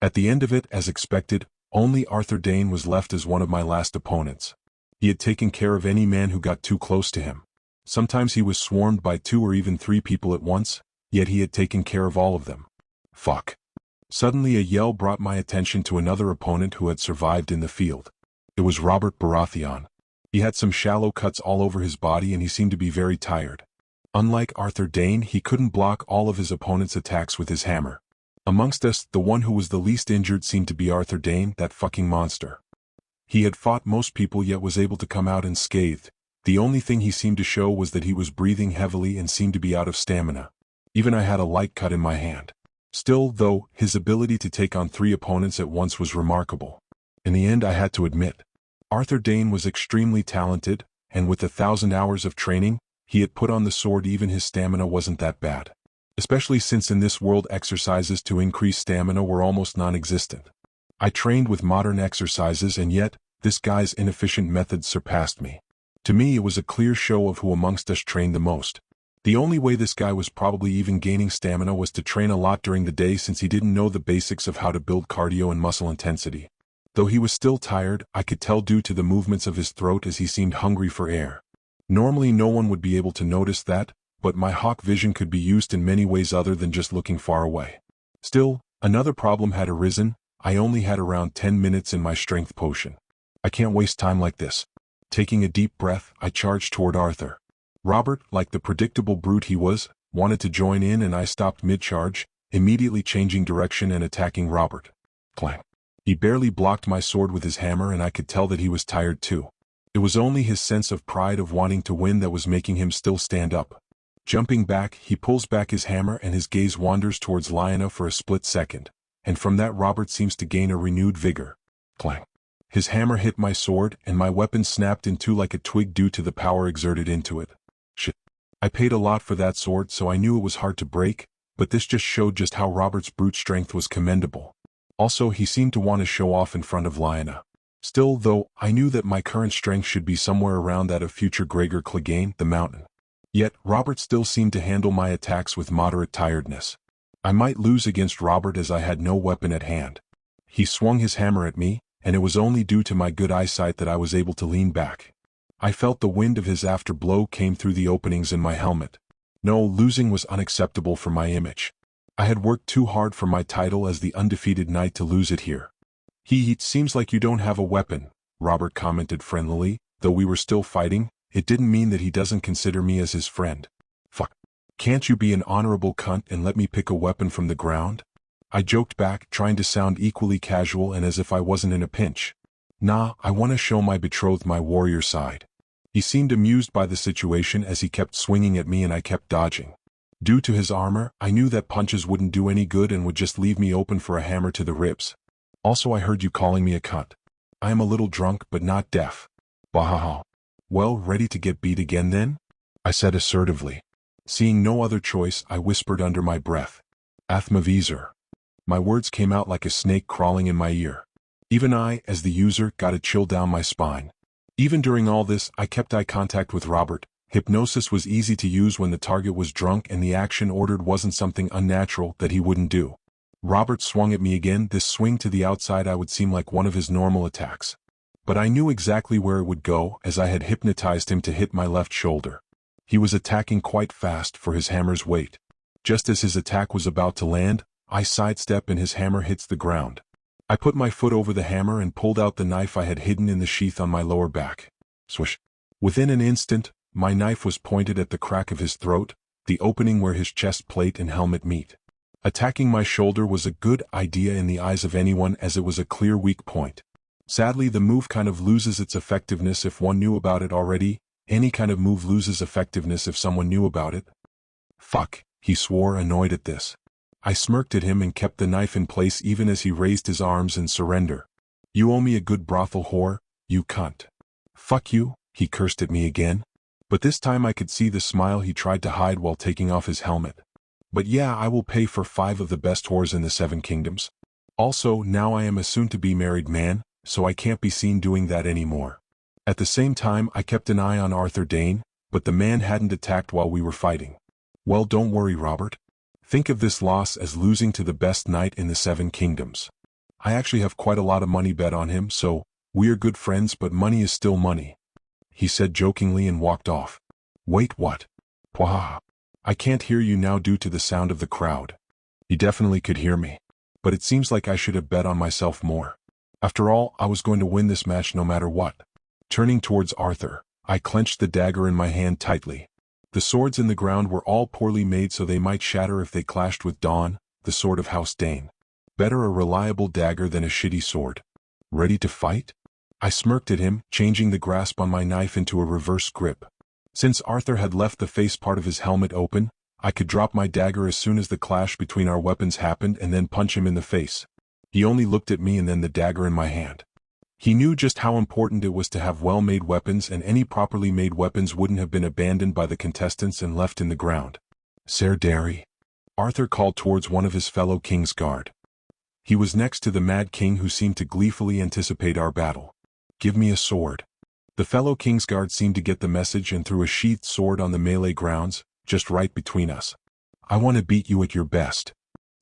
At the end of it, as expected, only Arthur Dane was left as one of my last opponents. He had taken care of any man who got too close to him. Sometimes he was swarmed by 2 or even 3 people at once, yet he had taken care of all of them. Fuck. Suddenly a yell brought my attention to another opponent who had survived in the field. It was Robert Baratheon. He had some shallow cuts all over his body and he seemed to be very tired. Unlike Arthur Dane, he couldn't block all of his opponent's attacks with his hammer. Amongst us, the one who was the least injured seemed to be Arthur Dane, that fucking monster. He had fought most people yet was able to come out unscathed. The only thing he seemed to show was that he was breathing heavily and seemed to be out of stamina. Even I had a light cut in my hand. Still, though, his ability to take on 3 opponents at once was remarkable. In the end, I had to admit, Arthur Dane was extremely talented, and with 1,000 hours of training, he had put on the sword. Even his stamina wasn't that bad. Especially since in this world exercises to increase stamina were almost non-existent. I trained with modern exercises and yet, this guy's inefficient methods surpassed me. To me it was a clear show of who amongst us trained the most. The only way this guy was probably even gaining stamina was to train a lot during the day since he didn't know the basics of how to build cardio and muscle intensity. Though he was still tired, I could tell due to the movements of his throat as he seemed hungry for air. Normally no one would be able to notice that, but my hawk vision could be used in many ways other than just looking far away. Still, another problem had arisen. I only had around 10 minutes in my strength potion. I can't waste time like this. Taking a deep breath, I charged toward Arthur. Robert, like the predictable brute he was, wanted to join in and I stopped mid-charge, immediately changing direction and attacking Robert. Clang. He barely blocked my sword with his hammer and I could tell that he was tired too. It was only his sense of pride of wanting to win that was making him still stand up. Jumping back, he pulls back his hammer and his gaze wanders towards Lyanna for a split second. And from that Robert seems to gain a renewed vigor. Clang. His hammer hit my sword, and my weapon snapped in two like a twig due to the power exerted into it. Shit. I paid a lot for that sword so I knew it was hard to break, but this just showed just how Robert's brute strength was commendable. Also he seemed to want to show off in front of Lyanna. Still though, I knew that my current strength should be somewhere around that of future Gregor Clegane, the mountain. Yet, Robert still seemed to handle my attacks with moderate tiredness. I might lose against Robert as I had no weapon at hand. He swung his hammer at me, and it was only due to my good eyesight that I was able to lean back. I felt the wind of his afterblow came through the openings in my helmet. No, losing was unacceptable for my image. I had worked too hard for my title as the undefeated knight to lose it here. It seems like you don't have a weapon, Robert commented friendlily, though we were still fighting. It didn't mean that he doesn't consider me as his friend. Fuck. Can't you be an honorable cunt and let me pick a weapon from the ground? I joked back, trying to sound equally casual and as if I wasn't in a pinch. Nah, I want to show my betrothed my warrior side. He seemed amused by the situation as he kept swinging at me and I kept dodging. Due to his armor, I knew that punches wouldn't do any good and would just leave me open for a hammer to the ribs. Also I heard you calling me a cunt. I am a little drunk but not deaf. Bahaha. Well, ready to get beat again then? I said assertively. Seeing no other choice, I whispered under my breath. Athmavizer. My words came out like a snake crawling in my ear. Even I, as the user, got a chill down my spine. Even during all this, I kept eye contact with Robert. Hypnosis was easy to use when the target was drunk and the action ordered wasn't something unnatural that he wouldn't do. Robert swung at me again. This swing to the outside I would seem like one of his normal attacks. but I knew exactly where it would go as I had hypnotized him to hit my left shoulder. He was attacking quite fast for his hammer's weight. Just as his attack was about to land, I sidestep and his hammer hits the ground. I put my foot over the hammer and pulled out the knife I had hidden in the sheath on my lower back. Swish. Within an instant, my knife was pointed at the crack of his throat, the opening where his chest plate and helmet meet. Attacking my shoulder was a good idea in the eyes of anyone as it was a clear weak point. Sadly, the move kind of loses its effectiveness if one knew about it already. Any kind of move loses effectiveness if someone knew about it. Fuck, he swore, annoyed at this. I smirked at him and kept the knife in place even as he raised his arms in surrender. You owe me a good brothel whore, you cunt. Fuck you, he cursed at me again. But this time I could see the smile he tried to hide while taking off his helmet. But yeah, I will pay for 5 of the best whores in the 7 kingdoms. Also, now I am a soon-to-be married man, so I can't be seen doing that anymore. At the same time, I kept an eye on Arthur Dane, but the man hadn't attacked while we were fighting. Well, don't worry, Robert. Think of this loss as losing to the best knight in the 7 kingdoms. I actually have quite a lot of money bet on him, so we are good friends, but money is still money, he said jokingly and walked off. Wait, what? Pwah. I can't hear you now due to the sound of the crowd. He definitely could hear me, but it seems like I should have bet on myself more. After all, I was going to win this match no matter what. Turning towards Arthur, I clenched the dagger in my hand tightly. The swords in the ground were all poorly made so they might shatter if they clashed with Dawn, the sword of House Dane. Better a reliable dagger than a shitty sword. Ready to fight? I smirked at him, changing the grasp on my knife into a reverse grip. Since Arthur had left the face part of his helmet open, I could drop my dagger as soon as the clash between our weapons happened and then punch him in the face. He only looked at me and then the dagger in my hand. He knew just how important it was to have well-made weapons, and any properly made weapons wouldn't have been abandoned by the contestants and left in the ground. Sir Derry? Arthur called towards one of his fellow King's Guard. He was next to the Mad King, who seemed to gleefully anticipate our battle. Give me a sword. The fellow Kingsguard seemed to get the message and threw a sheathed sword on the melee grounds, just right between us. I want to beat you at your best,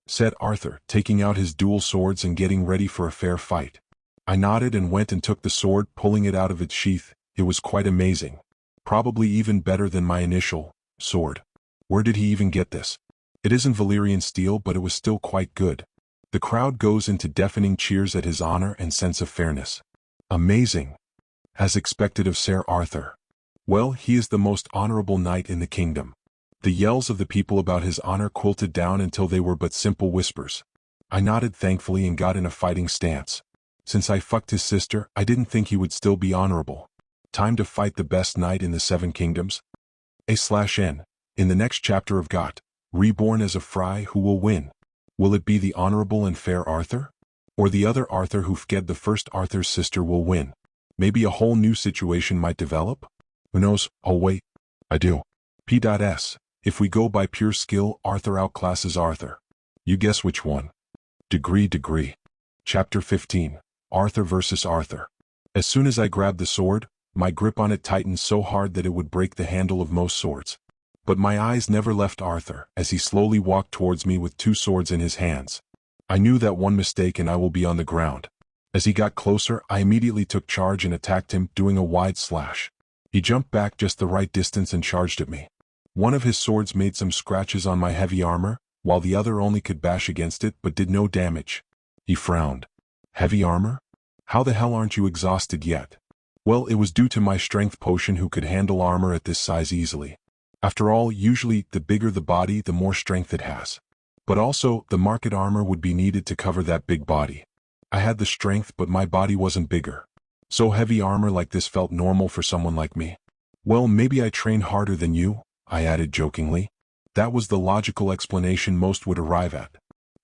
said Arthur, taking out his dual swords and getting ready for a fair fight. I nodded and went and took the sword, pulling it out of its sheath. It was quite amazing. Probably even better than my initial sword. Where did he even get this? It isn't Valyrian steel, but it was still quite good. The crowd goes into deafening cheers at his honor and sense of fairness. Amazing. As expected of Sir Arthur. Well, he is the most honorable knight in the kingdom. The yells of the people about his honor quilted down until they were but simple whispers. I nodded thankfully and got in a fighting stance. Since I fucked his sister, I didn't think he would still be honorable. Time to fight the best knight in the 7 kingdoms. A/N. In the next chapter of GOT, Reborn as a Frey, who will win? Will it be the honorable and fair Arthur? Or the other Arthur who fged the first Arthur's sister will win? Maybe a whole new situation might develop? Who knows? Oh wait. I do. P.S. If we go by pure skill, Arthur outclasses Arthur. You guess which one. Degree. Chapter 15. Arthur versus Arthur. As soon as I grabbed the sword, my grip on it tightened so hard that it would break the handle of most swords. But my eyes never left Arthur as he slowly walked towards me with 2 swords in his hands. I knew that one mistake and I will be on the ground. As he got closer, I immediately took charge and attacked him, doing a wide slash. He jumped back just the right distance and charged at me. One of his swords made some scratches on my heavy armor, while the other only could bash against it but did no damage. He frowned. Heavy armor? How the hell aren't you exhausted yet? Well, it was due to my strength potion, who could handle armor at this size easily. After all, usually the bigger the body, the more strength it has. But also, the market armor would be needed to cover that big body. I had the strength, but my body wasn't bigger. So heavy armor like this felt normal for someone like me. Well, maybe I train harder than you, I added jokingly. That was the logical explanation most would arrive at.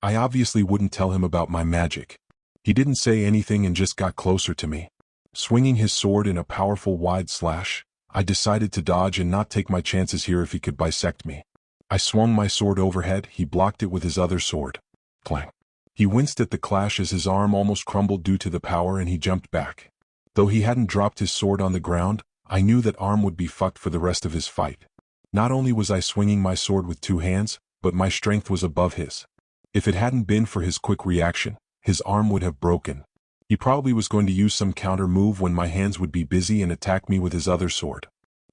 I obviously wouldn't tell him about my magic. He didn't say anything and just got closer to me. Swinging his sword in a powerful wide slash, I decided to dodge and not take my chances here if he could bisect me. I swung my sword overhead, he blocked it with his other sword. Clang. He winced at the clash as his arm almost crumbled due to the power and he jumped back. Though he hadn't dropped his sword on the ground, I knew that arm would be fucked for the rest of his fight. Not only was I swinging my sword with 2 hands, but my strength was above his. If it hadn't been for his quick reaction, his arm would have broken. He probably was going to use some counter move when my hands would be busy and attack me with his other sword.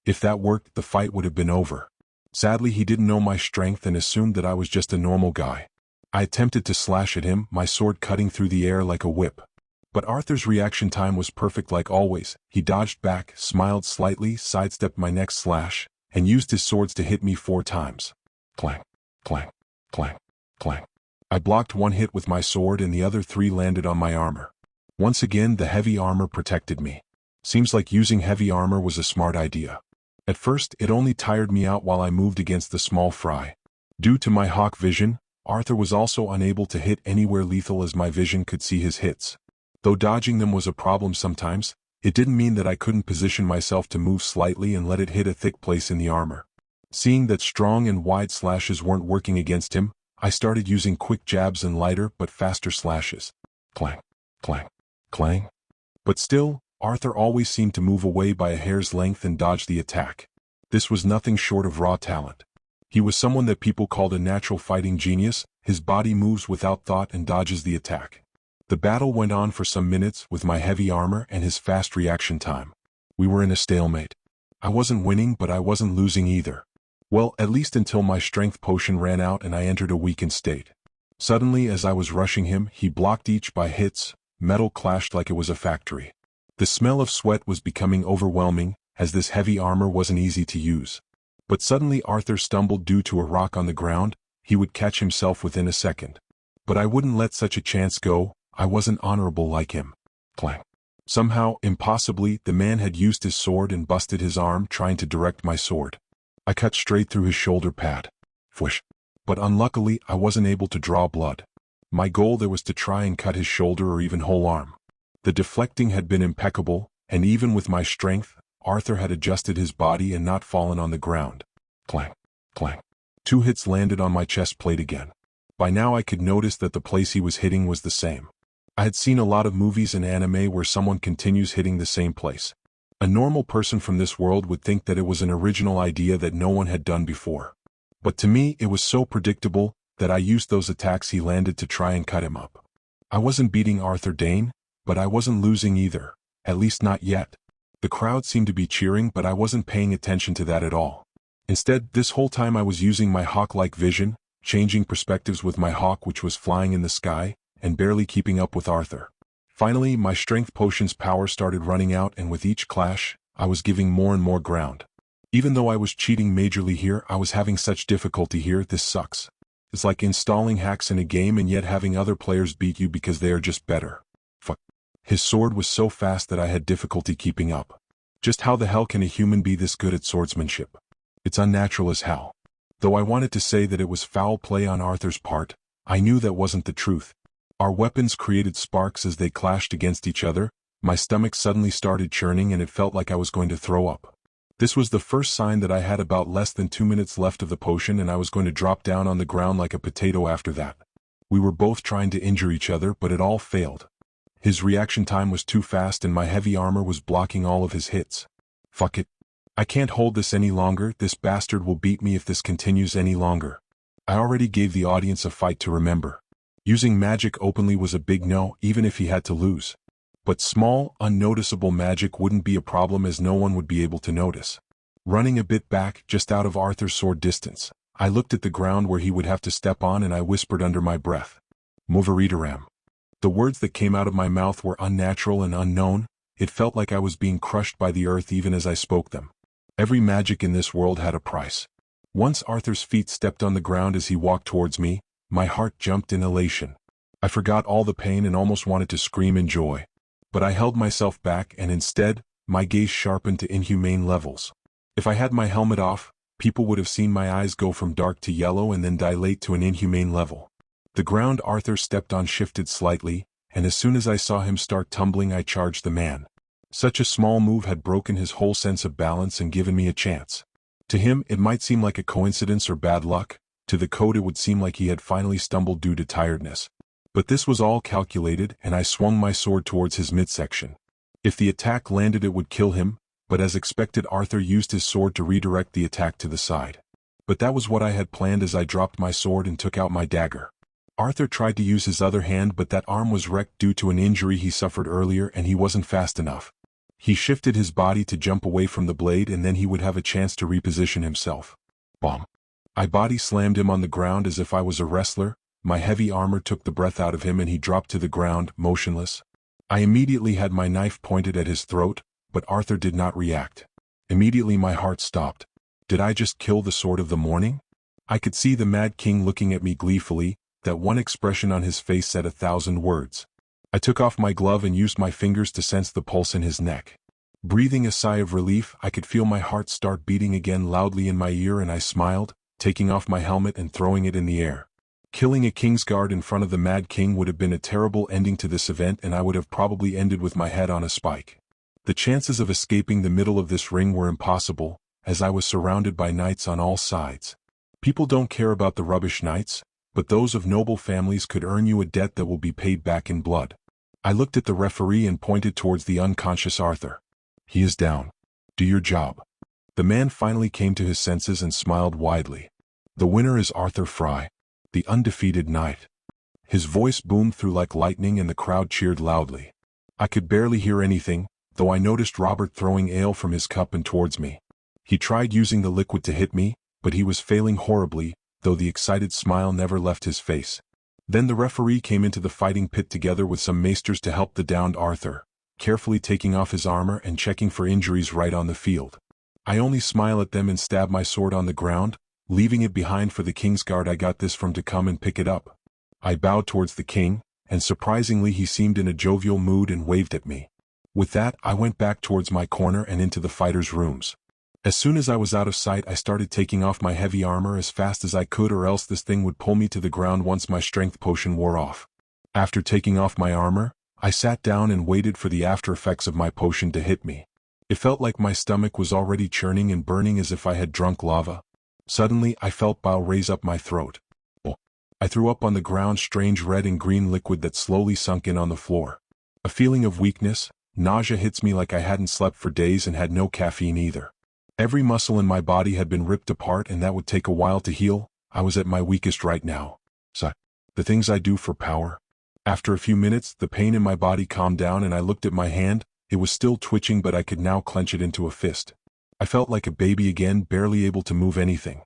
If that worked, the fight would have been over. Sadly, he didn't know my strength and assumed that I was just a normal guy. I attempted to slash at him, my sword cutting through the air like a whip. But Arthur's reaction time was perfect like always. He dodged back, smiled slightly, sidestepped my next slash, and used his swords to hit me 4 times. Clang, clang, clang, clang. I blocked one hit with my sword and the other 3 landed on my armor. Once again, the heavy armor protected me. Seems like using heavy armor was a smart idea. At first, it only tired me out while I moved against the small fry. Due to my hawk vision, Arthur was also unable to hit anywhere lethal as my vision could see his hits. Though dodging them was a problem sometimes, it didn't mean that I couldn't position myself to move slightly and let it hit a thick place in the armor. Seeing that strong and wide slashes weren't working against him, I started using quick jabs and lighter but faster slashes. Clang, clang, clang. But still, Arthur always seemed to move away by a hair's length and dodge the attack. This was nothing short of raw talent. He was someone that people called a natural fighting genius. His body moves without thought and dodges the attack. The battle went on for some minutes with my heavy armor and his fast reaction time. We were in a stalemate. I wasn't winning, but I wasn't losing either. Well, at least until my strength potion ran out and I entered a weakened state. Suddenly, as I was rushing him, he blocked each by hits. Metal clashed like it was a factory. The smell of sweat was becoming overwhelming, as this heavy armor wasn't easy to use. But suddenly Arthur stumbled due to a rock on the ground. He would catch himself within a second. But I wouldn't let such a chance go. I wasn't honorable like him. Clang. Somehow, impossibly, the man had used his sword and busted his arm trying to direct my sword. I cut straight through his shoulder pad. Whoosh. But unluckily, I wasn't able to draw blood. My goal there was to try and cut his shoulder or even whole arm. The deflecting had been impeccable, and even with my strength, Arthur had adjusted his body and not fallen on the ground. Clang, clang. 2 hits landed on my chest plate again. By now I could notice that the place he was hitting was the same. I had seen a lot of movies and anime where someone continues hitting the same place. A normal person from this world would think that it was an original idea that no one had done before. But to me, it was so predictable that I used those attacks he landed to try and cut him up. I wasn't beating Arthur Dane, but I wasn't losing either, at least not yet. The crowd seemed to be cheering, but I wasn't paying attention to that at all. Instead, this whole time I was using my hawk-like vision, changing perspectives with my hawk which was flying in the sky, and barely keeping up with Arthur. Finally, my strength potion's power started running out, and with each clash, I was giving more and more ground. Even though I was cheating majorly here, I was having such difficulty here. This sucks. It's like installing hacks in a game and yet having other players beat you because they are just better. Fuck. His sword was so fast that I had difficulty keeping up. Just how the hell can a human be this good at swordsmanship? It's unnatural as hell. Though I wanted to say that it was foul play on Arthur's part, I knew that wasn't the truth. Our weapons created sparks as they clashed against each other. My stomach suddenly started churning and it felt like I was going to throw up. This was the first sign that I had about less than 2 minutes left of the potion and I was going to drop down on the ground like a potato after that. We were both trying to injure each other, but it all failed. His reaction time was too fast and my heavy armor was blocking all of his hits. Fuck it. I can't hold this any longer. This bastard will beat me if this continues any longer. I already gave the audience a fight to remember. Using magic openly was a big no, even if he had to lose. But small, unnoticeable magic wouldn't be a problem as no one would be able to notice. Running a bit back, just out of Arthur's sword distance, I looked at the ground where he would have to step on and I whispered under my breath, "Moveritaram." The words that came out of my mouth were unnatural and unknown. It felt like I was being crushed by the earth even as I spoke them. Every magic in this world had a price. Once Arthur's feet stepped on the ground as he walked towards me, my heart jumped in elation. I forgot all the pain and almost wanted to scream in joy. But I held myself back and instead, my gaze sharpened to inhumane levels. If I had my helmet off, people would have seen my eyes go from dark to yellow and then dilate to an inhumane level. The ground Arthur stepped on shifted slightly, and as soon as I saw him start tumbling I charged the man. Such a small move had broken his whole sense of balance and given me a chance. To him, it might seem like a coincidence or bad luck. To the code it would seem like he had finally stumbled due to tiredness. But this was all calculated and I swung my sword towards his midsection. If the attack landed it would kill him, but as expected Arthur used his sword to redirect the attack to the side. But that was what I had planned as I dropped my sword and took out my dagger. Arthur tried to use his other hand, but that arm was wrecked due to an injury he suffered earlier and he wasn't fast enough. He shifted his body to jump away from the blade and then he would have a chance to reposition himself. Bomb. I body slammed him on the ground as if I was a wrestler. My heavy armor took the breath out of him and he dropped to the ground, motionless. I immediately had my knife pointed at his throat, but Arthur did not react. Immediately my heart stopped. Did I just kill the sword of the morning? I could see the Mad King looking at me gleefully. That one expression on his face said 1,000 words. I took off my glove and used my fingers to sense the pulse in his neck. Breathing a sigh of relief, I could feel my heart start beating again loudly in my ear and I smiled, taking off my helmet and throwing it in the air. Killing a Kingsguard in front of the Mad King would have been a terrible ending to this event and I would have probably ended with my head on a spike. The chances of escaping the middle of this ring were impossible, as I was surrounded by knights on all sides. People don't care about the rubbish knights, but those of noble families could earn you a debt that will be paid back in blood. I looked at the referee and pointed towards the unconscious Arthur. He is down. Do your job. The man finally came to his senses and smiled widely. The winner is Arthur Frey, the undefeated knight. His voice boomed through like lightning and the crowd cheered loudly. I could barely hear anything, though I noticed Robert throwing ale from his cup and towards me. He tried using the liquid to hit me, but he was failing horribly, though the excited smile never left his face. Then the referee came into the fighting pit together with some maesters to help the downed Arthur, carefully taking off his armor and checking for injuries right on the field. I only smile at them and stab my sword on the ground, leaving it behind for the Kingsguard I got this from to come and pick it up. I bowed towards the king, and surprisingly he seemed in a jovial mood and waved at me. With that, I went back towards my corner and into the fighters' rooms. As soon as I was out of sight, I started taking off my heavy armor as fast as I could, or else this thing would pull me to the ground once my strength potion wore off. After taking off my armor, I sat down and waited for the after effects of my potion to hit me. It felt like my stomach was already churning and burning as if I had drunk lava. Suddenly, I felt bile raise up my throat. Oh! I threw up on the ground strange red and green liquid that slowly sunk in on the floor. A feeling of weakness, nausea hits me like I hadn't slept for days and had no caffeine either. Every muscle in my body had been ripped apart and that would take a while to heal. I was at my weakest right now. So, the things I do for power. After a few minutes, the pain in my body calmed down and I looked at my hand. It was still twitching, but I could now clench it into a fist. I felt like a baby again, barely able to move anything.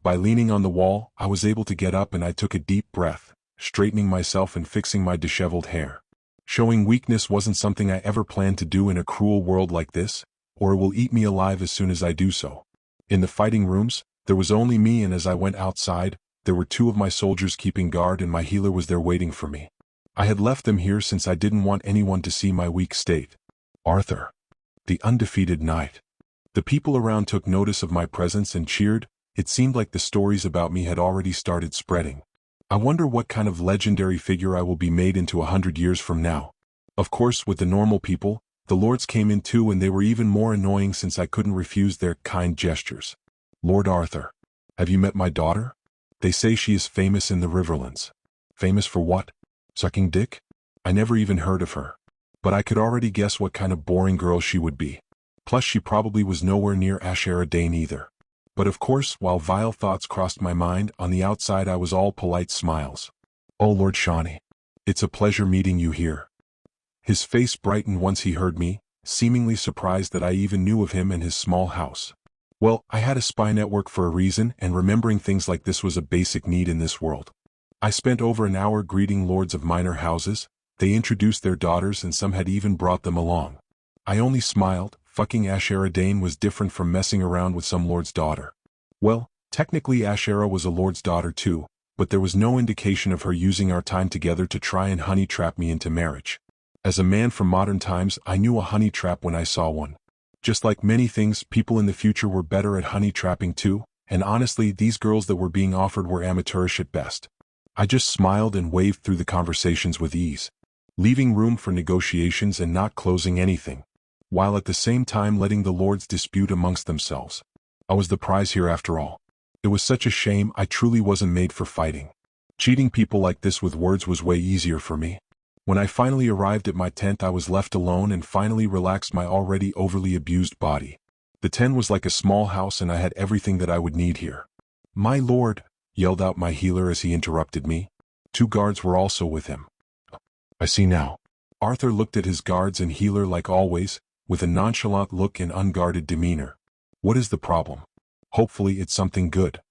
By leaning on the wall, I was able to get up and I took a deep breath, straightening myself and fixing my disheveled hair. Showing weakness wasn't something I ever planned to do in a cruel world like this, or it will eat me alive as soon as I do so. In the fighting rooms, there was only me, and as I went outside, there were 2 of my soldiers keeping guard and my healer was there waiting for me. I had left them here since I didn't want anyone to see my weak state. Arthur, the undefeated knight. The people around took notice of my presence and cheered. It seemed like the stories about me had already started spreading. I wonder what kind of legendary figure I will be made into 100 years from now. Of course, with the normal people, the lords came in too, and they were even more annoying since I couldn't refuse their kind gestures. Lord Arthur, have you met my daughter? They say she is famous in the Riverlands. Famous for what? Sucking dick? I never even heard of her. But I could already guess what kind of boring girl she would be. Plus she probably was nowhere near Ashera Dane either. But of course, while vile thoughts crossed my mind, on the outside I was all polite smiles. Oh Lord Shawnee, it's a pleasure meeting you here. His face brightened once he heard me, seemingly surprised that I even knew of him and his small house. Well, I had a spy network for a reason, and remembering things like this was a basic need in this world. I spent over an hour greeting lords of minor houses. They introduced their daughters and some had even brought them along. I only smiled. Fucking Ashera Dane was different from messing around with some lord's daughter. Well, technically Ashera was a lord's daughter too, but there was no indication of her using our time together to try and honey trap me into marriage. As a man from modern times, I knew a honey trap when I saw one. Just like many things, people in the future were better at honey trapping too, and honestly these girls that were being offered were amateurish at best. I just smiled and waved through the conversations with ease, leaving room for negotiations and not closing anything, while at the same time letting the lords dispute amongst themselves. I was the prize here after all. It was such a shame. I truly wasn't made for fighting. Cheating people like this with words was way easier for me. When I finally arrived at my tent, I was left alone and finally relaxed my already overly abused body. The tent was like a small house and I had everything that I would need here. My lord, yelled out my healer as he interrupted me. 2 guards were also with him. I see now. Arthur looked at his guards and healer like always, with a nonchalant look and unguarded demeanor. What is the problem? Hopefully it's something good.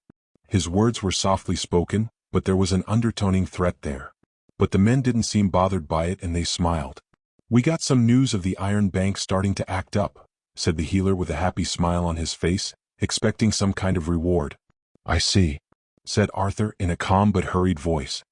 His words were softly spoken, but there was an undertoning threat there. But the men didn't seem bothered by it and they smiled. We got some news of the Iron Bank starting to act up, said the healer with a happy smile on his face, expecting some kind of reward. I see, said Arthur in a calm but hurried voice.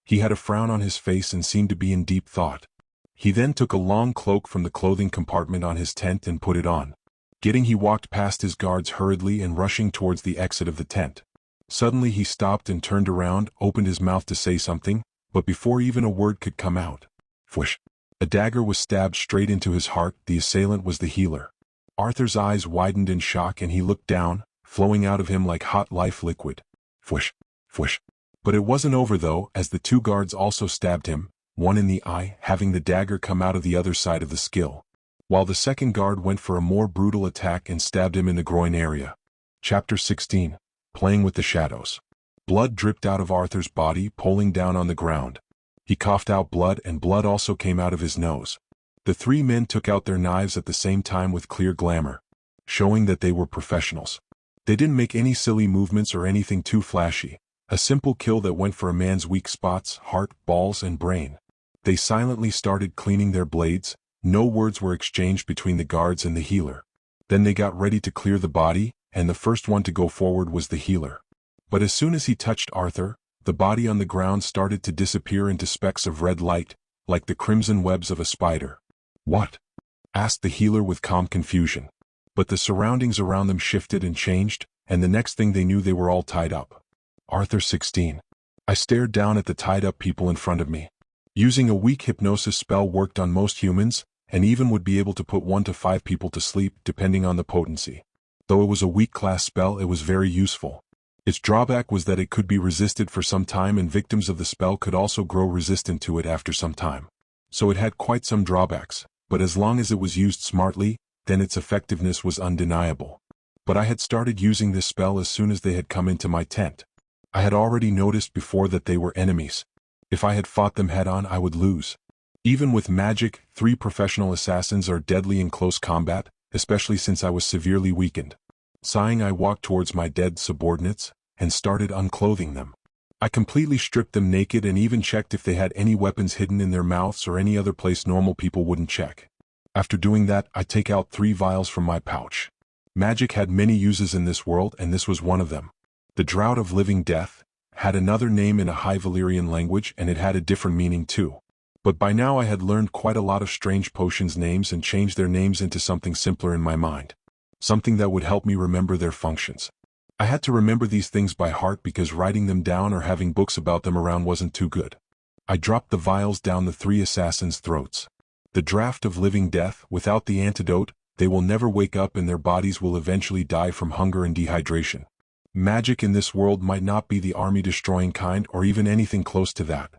He had a frown on his face and seemed to be in deep thought. He then took a long cloak from the clothing compartment on his tent and put it on. He walked past his guards hurriedly and rushing towards the exit of the tent. Suddenly he stopped and turned around, opened his mouth to say something, but before even a word could come out, whoosh! A dagger was stabbed straight into his heart. The assailant was the healer. Arthur's eyes widened in shock and he looked down, flowing out of him like hot life liquid. Whoosh! Whoosh! But it wasn't over though, as the 2 guards also stabbed him, one in the eye, having the dagger come out of the other side of the skill, while the second guard went for a more brutal attack and stabbed him in the groin area. Chapter 16. Playing with the Shadows. Blood dripped out of Arthur's body, pooling down on the ground. He coughed out blood and blood also came out of his nose. The 3 men took out their knives at the same time with clear glamour, showing that they were professionals. They didn't make any silly movements or anything too flashy. A simple kill that went for a man's weak spots, heart, balls, and brain. They silently started cleaning their blades. No words were exchanged between the guards and the healer. Then they got ready to clear the body, and the first one to go forward was the healer. But as soon as he touched Arthur, the body on the ground started to disappear into specks of red light, like the crimson webs of a spider. What? Asked the healer with calm confusion. But the surroundings around them shifted and changed, and the next thing they knew they were all tied up. Arthur 16. I stared down at the tied-up people in front of me. Using a weak hypnosis spell worked on most humans, and even would be able to put 1 to 5 people to sleep depending on the potency. Though it was a weak class spell, it was very useful. Its drawback was that it could be resisted for some time and victims of the spell could also grow resistant to it after some time. So it had quite some drawbacks, but as long as it was used smartly, then its effectiveness was undeniable. But I had started using this spell as soon as they had come into my tent. I had already noticed before that they were enemies. If I had fought them head-on, I would lose. Even with magic, 3 professional assassins are deadly in close combat, especially since I was severely weakened. Sighing, I walked towards my dead subordinates, and started unclothing them. I completely stripped them naked and even checked if they had any weapons hidden in their mouths or any other place normal people wouldn't check. After doing that, I take out 3 vials from my pouch. Magic had many uses in this world and this was one of them. The Drought of Living Death had another name in a High Valyrian language and it had a different meaning too. But by now I had learned quite a lot of strange potions names and changed their names into something simpler in my mind. Something that would help me remember their functions. I had to remember these things by heart because writing them down or having books about them around wasn't too good. I dropped the vials down the 3 assassins' throats. The Draught of Living Death, without the antidote, they will never wake up and their bodies will eventually die from hunger and dehydration. Magic in this world might not be the army-destroying kind or even anything close to that.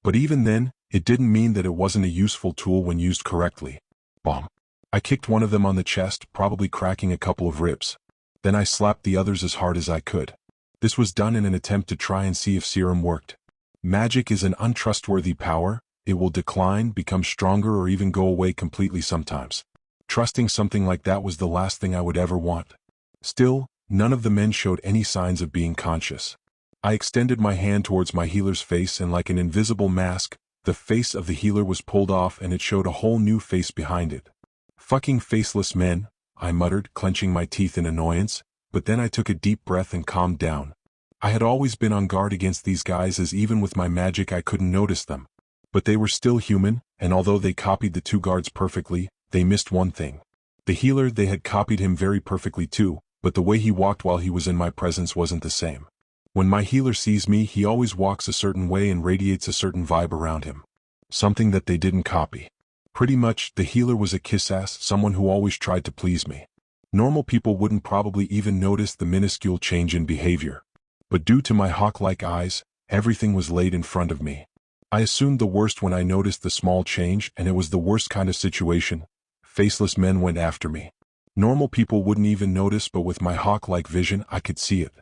But even then, it didn't mean that it wasn't a useful tool when used correctly. Bomb. I kicked one of them on the chest, probably cracking a couple of ribs. Then I slapped the others as hard as I could. This was done in an attempt to try and see if serum worked. Magic is an untrustworthy power. It will decline, become stronger, or even go away completely sometimes. Trusting something like that was the last thing I would ever want. Still, none of the men showed any signs of being conscious. I extended my hand towards my healer's face and like an invisible mask, the face of the healer was pulled off and it showed a whole new face behind it. Fucking faceless men, I muttered, clenching my teeth in annoyance, but then I took a deep breath and calmed down. I had always been on guard against these guys as even with my magic I couldn't notice them. But they were still human, and although they copied the 2 guards perfectly, they missed one thing. The healer, they had copied him very perfectly too, but the way he walked while he was in my presence wasn't the same. When my healer sees me, he always walks a certain way and radiates a certain vibe around him. Something that they didn't copy. Pretty much, the healer was a kiss-ass, someone who always tried to please me. Normal people wouldn't probably even notice the minuscule change in behavior. But due to my hawk-like eyes, everything was laid in front of me. I assumed the worst when I noticed the small change, and it was the worst kind of situation. Faceless men went after me. Normal people wouldn't even notice, but with my hawk-like vision I could see it.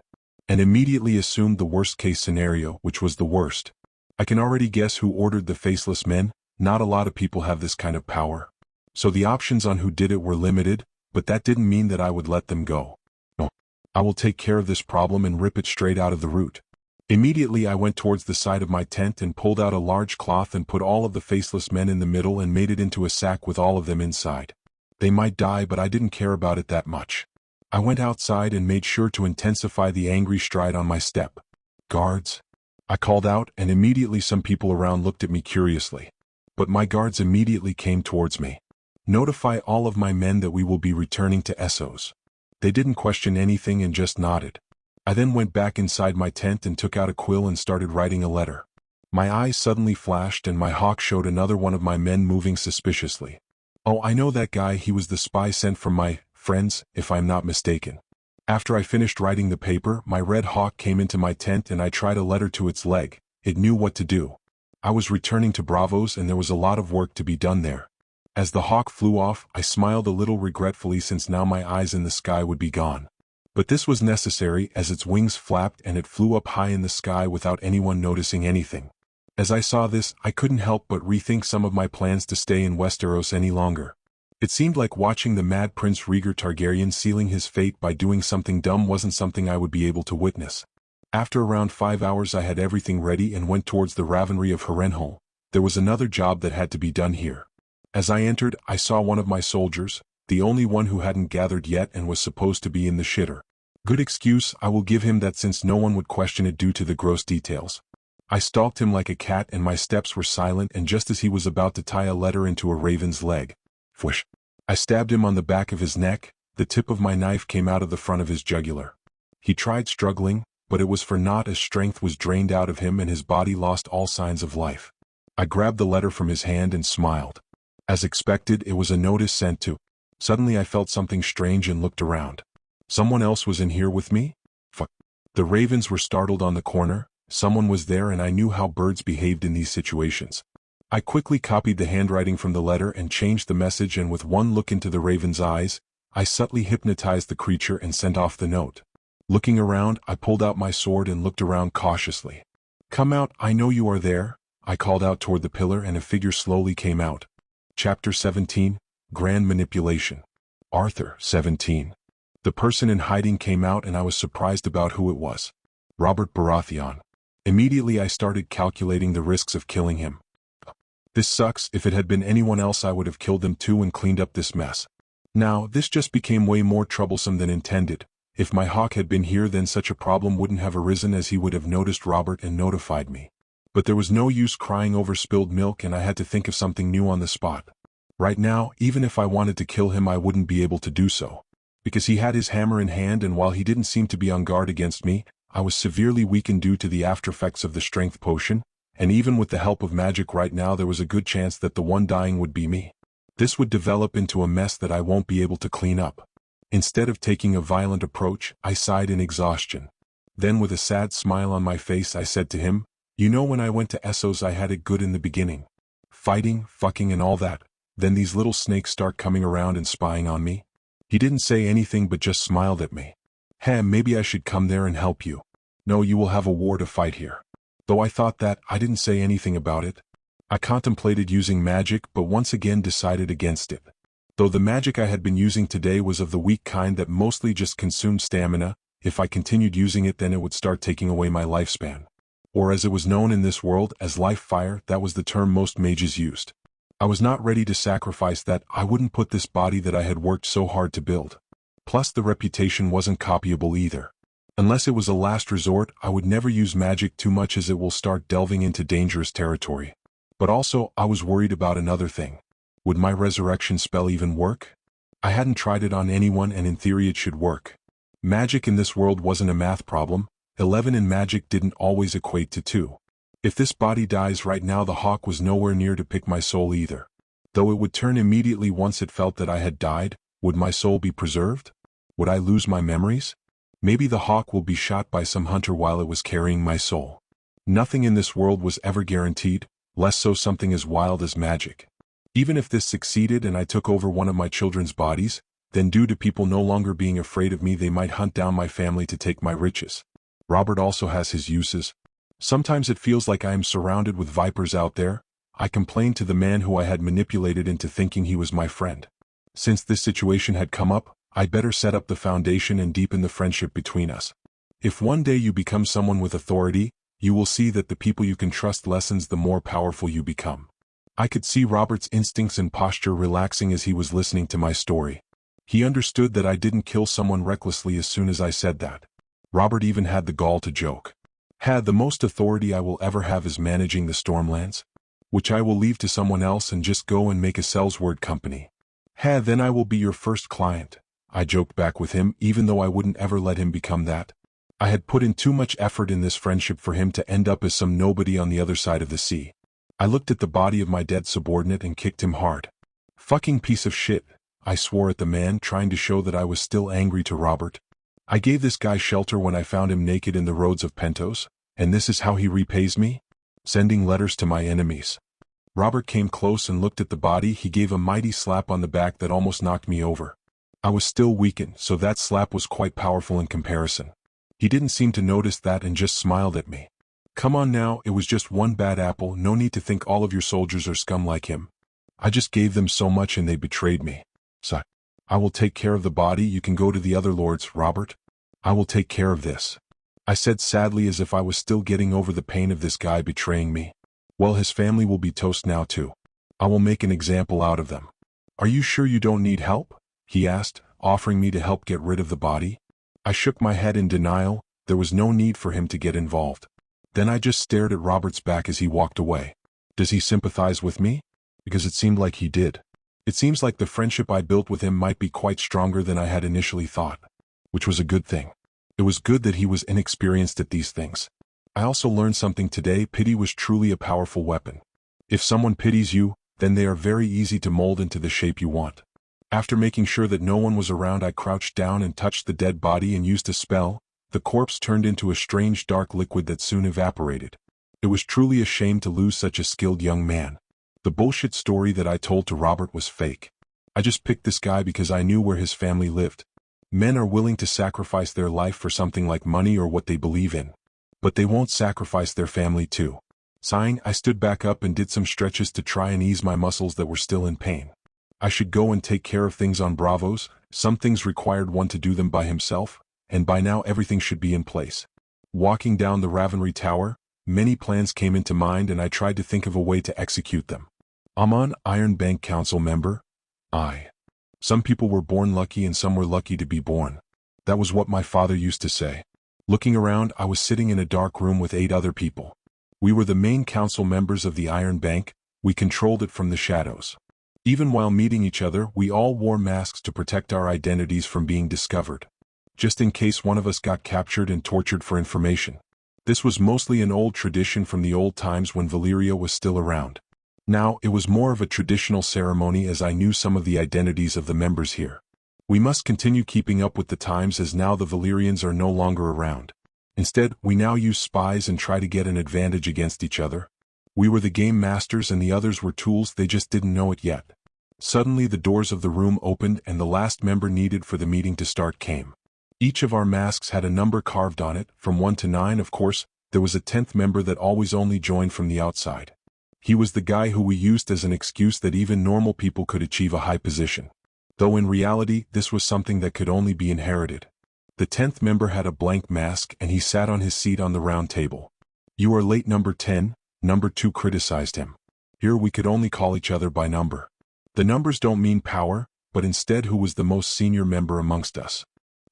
And immediately assumed the worst-case scenario, which was the worst. I can already guess who ordered the faceless men. Not a lot of people have this kind of power. So the options on who did it were limited, but that didn't mean that I would let them go. No. I will take care of this problem and rip it straight out of the root. Immediately I went towards the side of my tent and pulled out a large cloth and put all of the faceless men in the middle and made it into a sack with all of them inside. They might die, but I didn't care about it that much. I went outside and made sure to intensify the angry stride on my step. Guards? I called out, and immediately some people around looked at me curiously. But my guards immediately came towards me. Notify all of my men that we will be returning to Westros. They didn't question anything and just nodded. I then went back inside my tent and took out a quill and started writing a letter. My eyes suddenly flashed and my hawk showed another one of my men moving suspiciously. Oh, I know that guy. He was the spy sent from my friends, if I'm not mistaken. After I finished writing the paper, my red hawk came into my tent and I tried a letter to its leg. It knew what to do. I was returning to Bravos and there was a lot of work to be done there. As the hawk flew off, I smiled a little regretfully since now my eyes in the sky would be gone. But this was necessary as its wings flapped and it flew up high in the sky without anyone noticing anything. As I saw this, I couldn't help but rethink some of my plans to stay in Westeros any longer. It seemed like watching the mad Prince Rhaegar Targaryen sealing his fate by doing something dumb wasn't something I would be able to witness. After around 5 hours I had everything ready and went towards the Ravenry of Harrenhal. There was another job that had to be done here. As I entered, I saw one of my soldiers, the only one who hadn't gathered yet and was supposed to be in the shitter. Good excuse, I will give him that, since no one would question it due to the gross details. I stalked him like a cat and my steps were silent, and just as he was about to tie a letter into a raven's leg, whoosh, I stabbed him on the back of his neck. The tip of my knife came out of the front of his jugular. He tried struggling, but it was for naught as strength was drained out of him and his body lost all signs of life. I grabbed the letter from his hand and smiled. As expected, it was a notice sent to. Suddenly I felt something strange and looked around. Someone else was in here with me? Fuck. The ravens were startled on the corner. Someone was there and I knew how birds behaved in these situations. I quickly copied the handwriting from the letter and changed the message, and with one look into the raven's eyes, I subtly hypnotized the creature and sent off the note. Looking around, I pulled out my sword and looked around cautiously. Come out, I know you are there, I called out toward the pillar, and a figure slowly came out. Chapter 17, Grand Manipulation. Arthur, 17. The person in hiding came out and I was surprised about who it was. Robert Baratheon. Immediately I started calculating the risks of killing him. This sucks. If it had been anyone else I would have killed them too and cleaned up this mess. Now, this just became way more troublesome than intended. If my hawk had been here, then such a problem wouldn't have arisen, as he would have noticed Robert and notified me. But there was no use crying over spilled milk and I had to think of something new on the spot. Right now, even if I wanted to kill him I wouldn't be able to do so. Because he had his hammer in hand, and while he didn't seem to be on guard against me, I was severely weakened due to the aftereffects of the strength potion, and even with the help of magic right now there was a good chance that the one dying would be me. This would develop into a mess that I won't be able to clean up. Instead of taking a violent approach, I sighed in exhaustion. Then with a sad smile on my face I said to him, you know, when I went to Essos I had it good in the beginning. Fighting, fucking and all that. Then these little snakes start coming around and spying on me. He didn't say anything but just smiled at me. Hey, maybe I should come there and help you. No, you will have a war to fight here. Though I thought that, I didn't say anything about it. I contemplated using magic but once again decided against it. Though the magic I had been using today was of the weak kind that mostly just consumed stamina, if I continued using it then it would start taking away my lifespan. Or as it was known in this world as life fire, that was the term most mages used. I was not ready to sacrifice that. I wouldn't put this body that I had worked so hard to build. Plus the reputation wasn't copyable either. Unless it was a last resort, I would never use magic too much as it will start delving into dangerous territory. But also, I was worried about another thing. Would my resurrection spell even work? I hadn't tried it on anyone and in theory it should work. Magic in this world wasn't a math problem. 11 in magic didn't always equate to 2. If this body dies right now, the hawk was nowhere near to pick my soul either. Though it would turn immediately once it felt that I had died, would my soul be preserved? Would I lose my memories? Maybe the hawk will be shot by some hunter while it was carrying my soul. Nothing in this world was ever guaranteed, less so something as wild as magic. Even if this succeeded and I took over one of my children's bodies, then due to people no longer being afraid of me they might hunt down my family to take my riches. Robert also has his uses. Sometimes it feels like I am surrounded with vipers out there, I complained to the man who I had manipulated into thinking he was my friend. Since this situation had come up, I'd better set up the foundation and deepen the friendship between us. If one day you become someone with authority, you will see that the people you can trust lessens the more powerful you become. I could see Robert's instincts and posture relaxing as he was listening to my story. He understood that I didn't kill someone recklessly as soon as I said that. Robert even had the gall to joke. The most authority I will ever have is managing the Stormlands, which I will leave to someone else and just go and make a Sellsword company. Then I will be your first client. I joked back with him, even though I wouldn't ever let him become that. I had put in too much effort in this friendship for him to end up as some nobody on the other side of the sea. I looked at the body of my dead subordinate and kicked him hard. Fucking piece of shit, I swore at the man, trying to show that I was still angry to Robert. I gave this guy shelter when I found him naked in the roads of Pentos, and this is how he repays me? Sending letters to my enemies. Robert came close and looked at the body. He gave a mighty slap on the back that almost knocked me over. I was still weakened, so that slap was quite powerful in comparison. He didn't seem to notice that and just smiled at me. Come on now, it was just one bad apple, no need to think all of your soldiers are scum like him. I just gave them so much and they betrayed me. So, I will take care of the body, you can go to the other lords, Robert. I will take care of this. I said sadly as if I was still getting over the pain of this guy betraying me. Well, his family will be toast now too. I will make an example out of them. Are you sure you don't need help? He asked, offering me to help get rid of the body. I shook my head in denial, there was no need for him to get involved. Then I just stared at Robert's back as he walked away. Does he sympathize with me? Because it seemed like he did. It seems like the friendship I built with him might be quite stronger than I had initially thought. Which was a good thing. It was good that he was inexperienced at these things. I also learned something today. Pity was truly a powerful weapon. If someone pities you, then they are very easy to mold into the shape you want. After making sure that no one was around, I crouched down and touched the dead body and used a spell. The corpse turned into a strange dark liquid that soon evaporated. It was truly a shame to lose such a skilled young man. The bullshit story that I told to Robert was fake. I just picked this guy because I knew where his family lived. Men are willing to sacrifice their life for something like money or what they believe in. But they won't sacrifice their family too. Sighing, I stood back up and did some stretches to try and ease my muscles that were still in pain. I should go and take care of things on Bravos. Some things required one to do them by himself, and by now everything should be in place. Walking down the Ravenry Tower, many plans came into mind and I tried to think of a way to execute them. I'm an Iron Bank Council member. Some people were born lucky and some were lucky to be born. That was what my father used to say. Looking around, I was sitting in a dark room with 8 other people. We were the main council members of the Iron Bank. We controlled it from the shadows. Even while meeting each other, we all wore masks to protect our identities from being discovered, just in case one of us got captured and tortured for information. This was mostly an old tradition from the old times when Valyria was still around. Now, it was more of a traditional ceremony as I knew some of the identities of the members here. We must continue keeping up with the times as now the Valyrians are no longer around. Instead, we now use spies and try to get an advantage against each other. We were the game masters and the others were tools, they just didn't know it yet. Suddenly the doors of the room opened and the last member needed for the meeting to start came. Each of our masks had a number carved on it, from 1 to 9 of course. There was a 10th member that always only joined from the outside. He was the guy who we used as an excuse that even normal people could achieve a high position. Though in reality, this was something that could only be inherited. The 10th member had a blank mask and he sat on his seat on the round table. You are late, number 10, number 2 criticized him. Here we could only call each other by number. The numbers don't mean power, but instead who was the most senior member amongst us.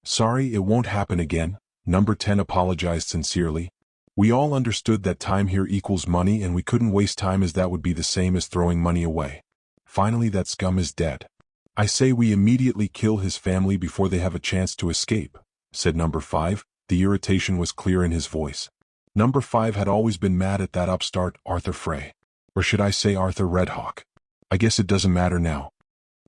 Sorry, it won't happen again, number 10 apologized sincerely. We all understood that time here equals money and we couldn't waste time as that would be the same as throwing money away. Finally, that scum is dead. I say we immediately kill his family before they have a chance to escape, said number 5. The irritation was clear in his voice. Number 5 had always been mad at that upstart, Arthur Frey. Or should I say Arthur Redhawk? I guess it doesn't matter now.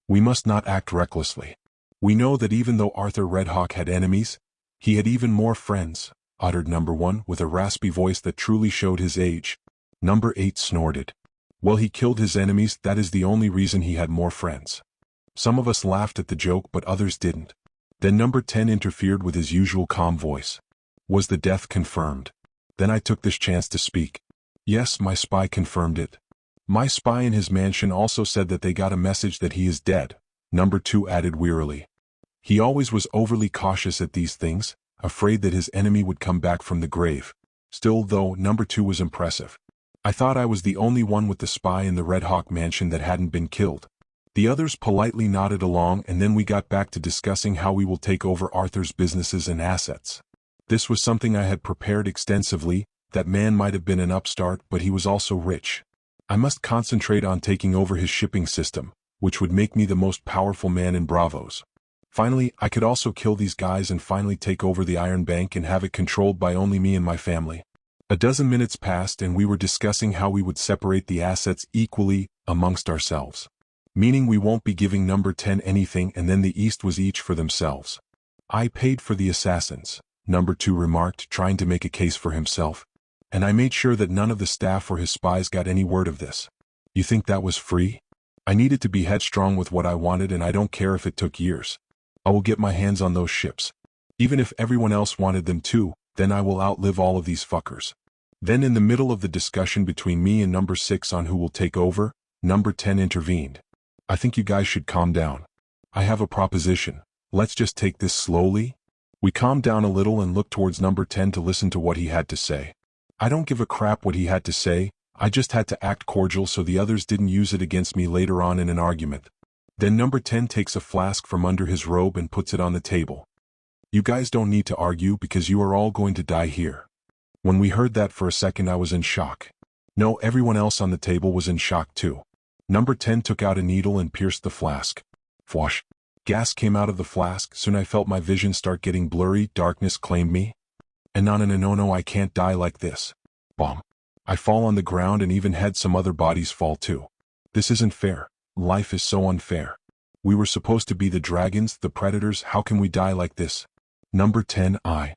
We must not act recklessly. We know that even though Arthur Redhawk had enemies, he had even more friends, uttered number 1 with a raspy voice that truly showed his age. Number 8 snorted. Well, he killed his enemies, that is the only reason he had more friends. Some of us laughed at the joke but others didn't. Then number 10 interfered with his usual calm voice. Was the death confirmed? Then I took this chance to speak. Yes, my spy confirmed it. My spy in his mansion also said that they got a message that he is dead, number 2 added wearily. He always was overly cautious at these things, afraid that his enemy would come back from the grave. Still, though, number 2 was impressive. I thought I was the only one with the spy in the Red Hawk mansion that hadn't been killed. The others politely nodded along, and then we got back to discussing how we will take over Arthur's businesses and assets. This was something I had prepared extensively. That man might have been an upstart, but he was also rich. I must concentrate on taking over his shipping system, which would make me the most powerful man in Bravos. Finally, I could also kill these guys and finally take over the Iron Bank and have it controlled by only me and my family. A dozen minutes passed and we were discussing how we would separate the assets equally amongst ourselves. Meaning we won't be giving number 10 anything and then the East was each for themselves. I paid for the assassins, number 2 remarked, trying to make a case for himself. And I made sure that none of the staff or his spies got any word of this. You think that was free? I needed to be headstrong with what I wanted and I don't care if it took years. I will get my hands on those ships. Even if everyone else wanted them too, then I will outlive all of these fuckers. Then in the middle of the discussion between me and number 6 on who will take over, number 10 intervened. I think you guys should calm down. I have a proposition. Let's just take this slowly. We calmed down a little and looked towards number 10 to listen to what he had to say. I don't give a crap what he had to say, I just had to act cordial so the others didn't use it against me later on in an argument. Then number 10 takes a flask from under his robe and puts it on the table. You guys don't need to argue because you are all going to die here. When we heard that for a second I was in shock. No, everyone else on the table was in shock too. Number 10 took out a needle and pierced the flask. Fwash. Gas came out of the flask, soon I felt my vision start getting blurry, darkness claimed me. And no, I can't die like this. Bomb. I fall on the ground and even had some other bodies fall too. This isn't fair. Life is so unfair. We were supposed to be the dragons, the predators, how can we die like this? Number 10, I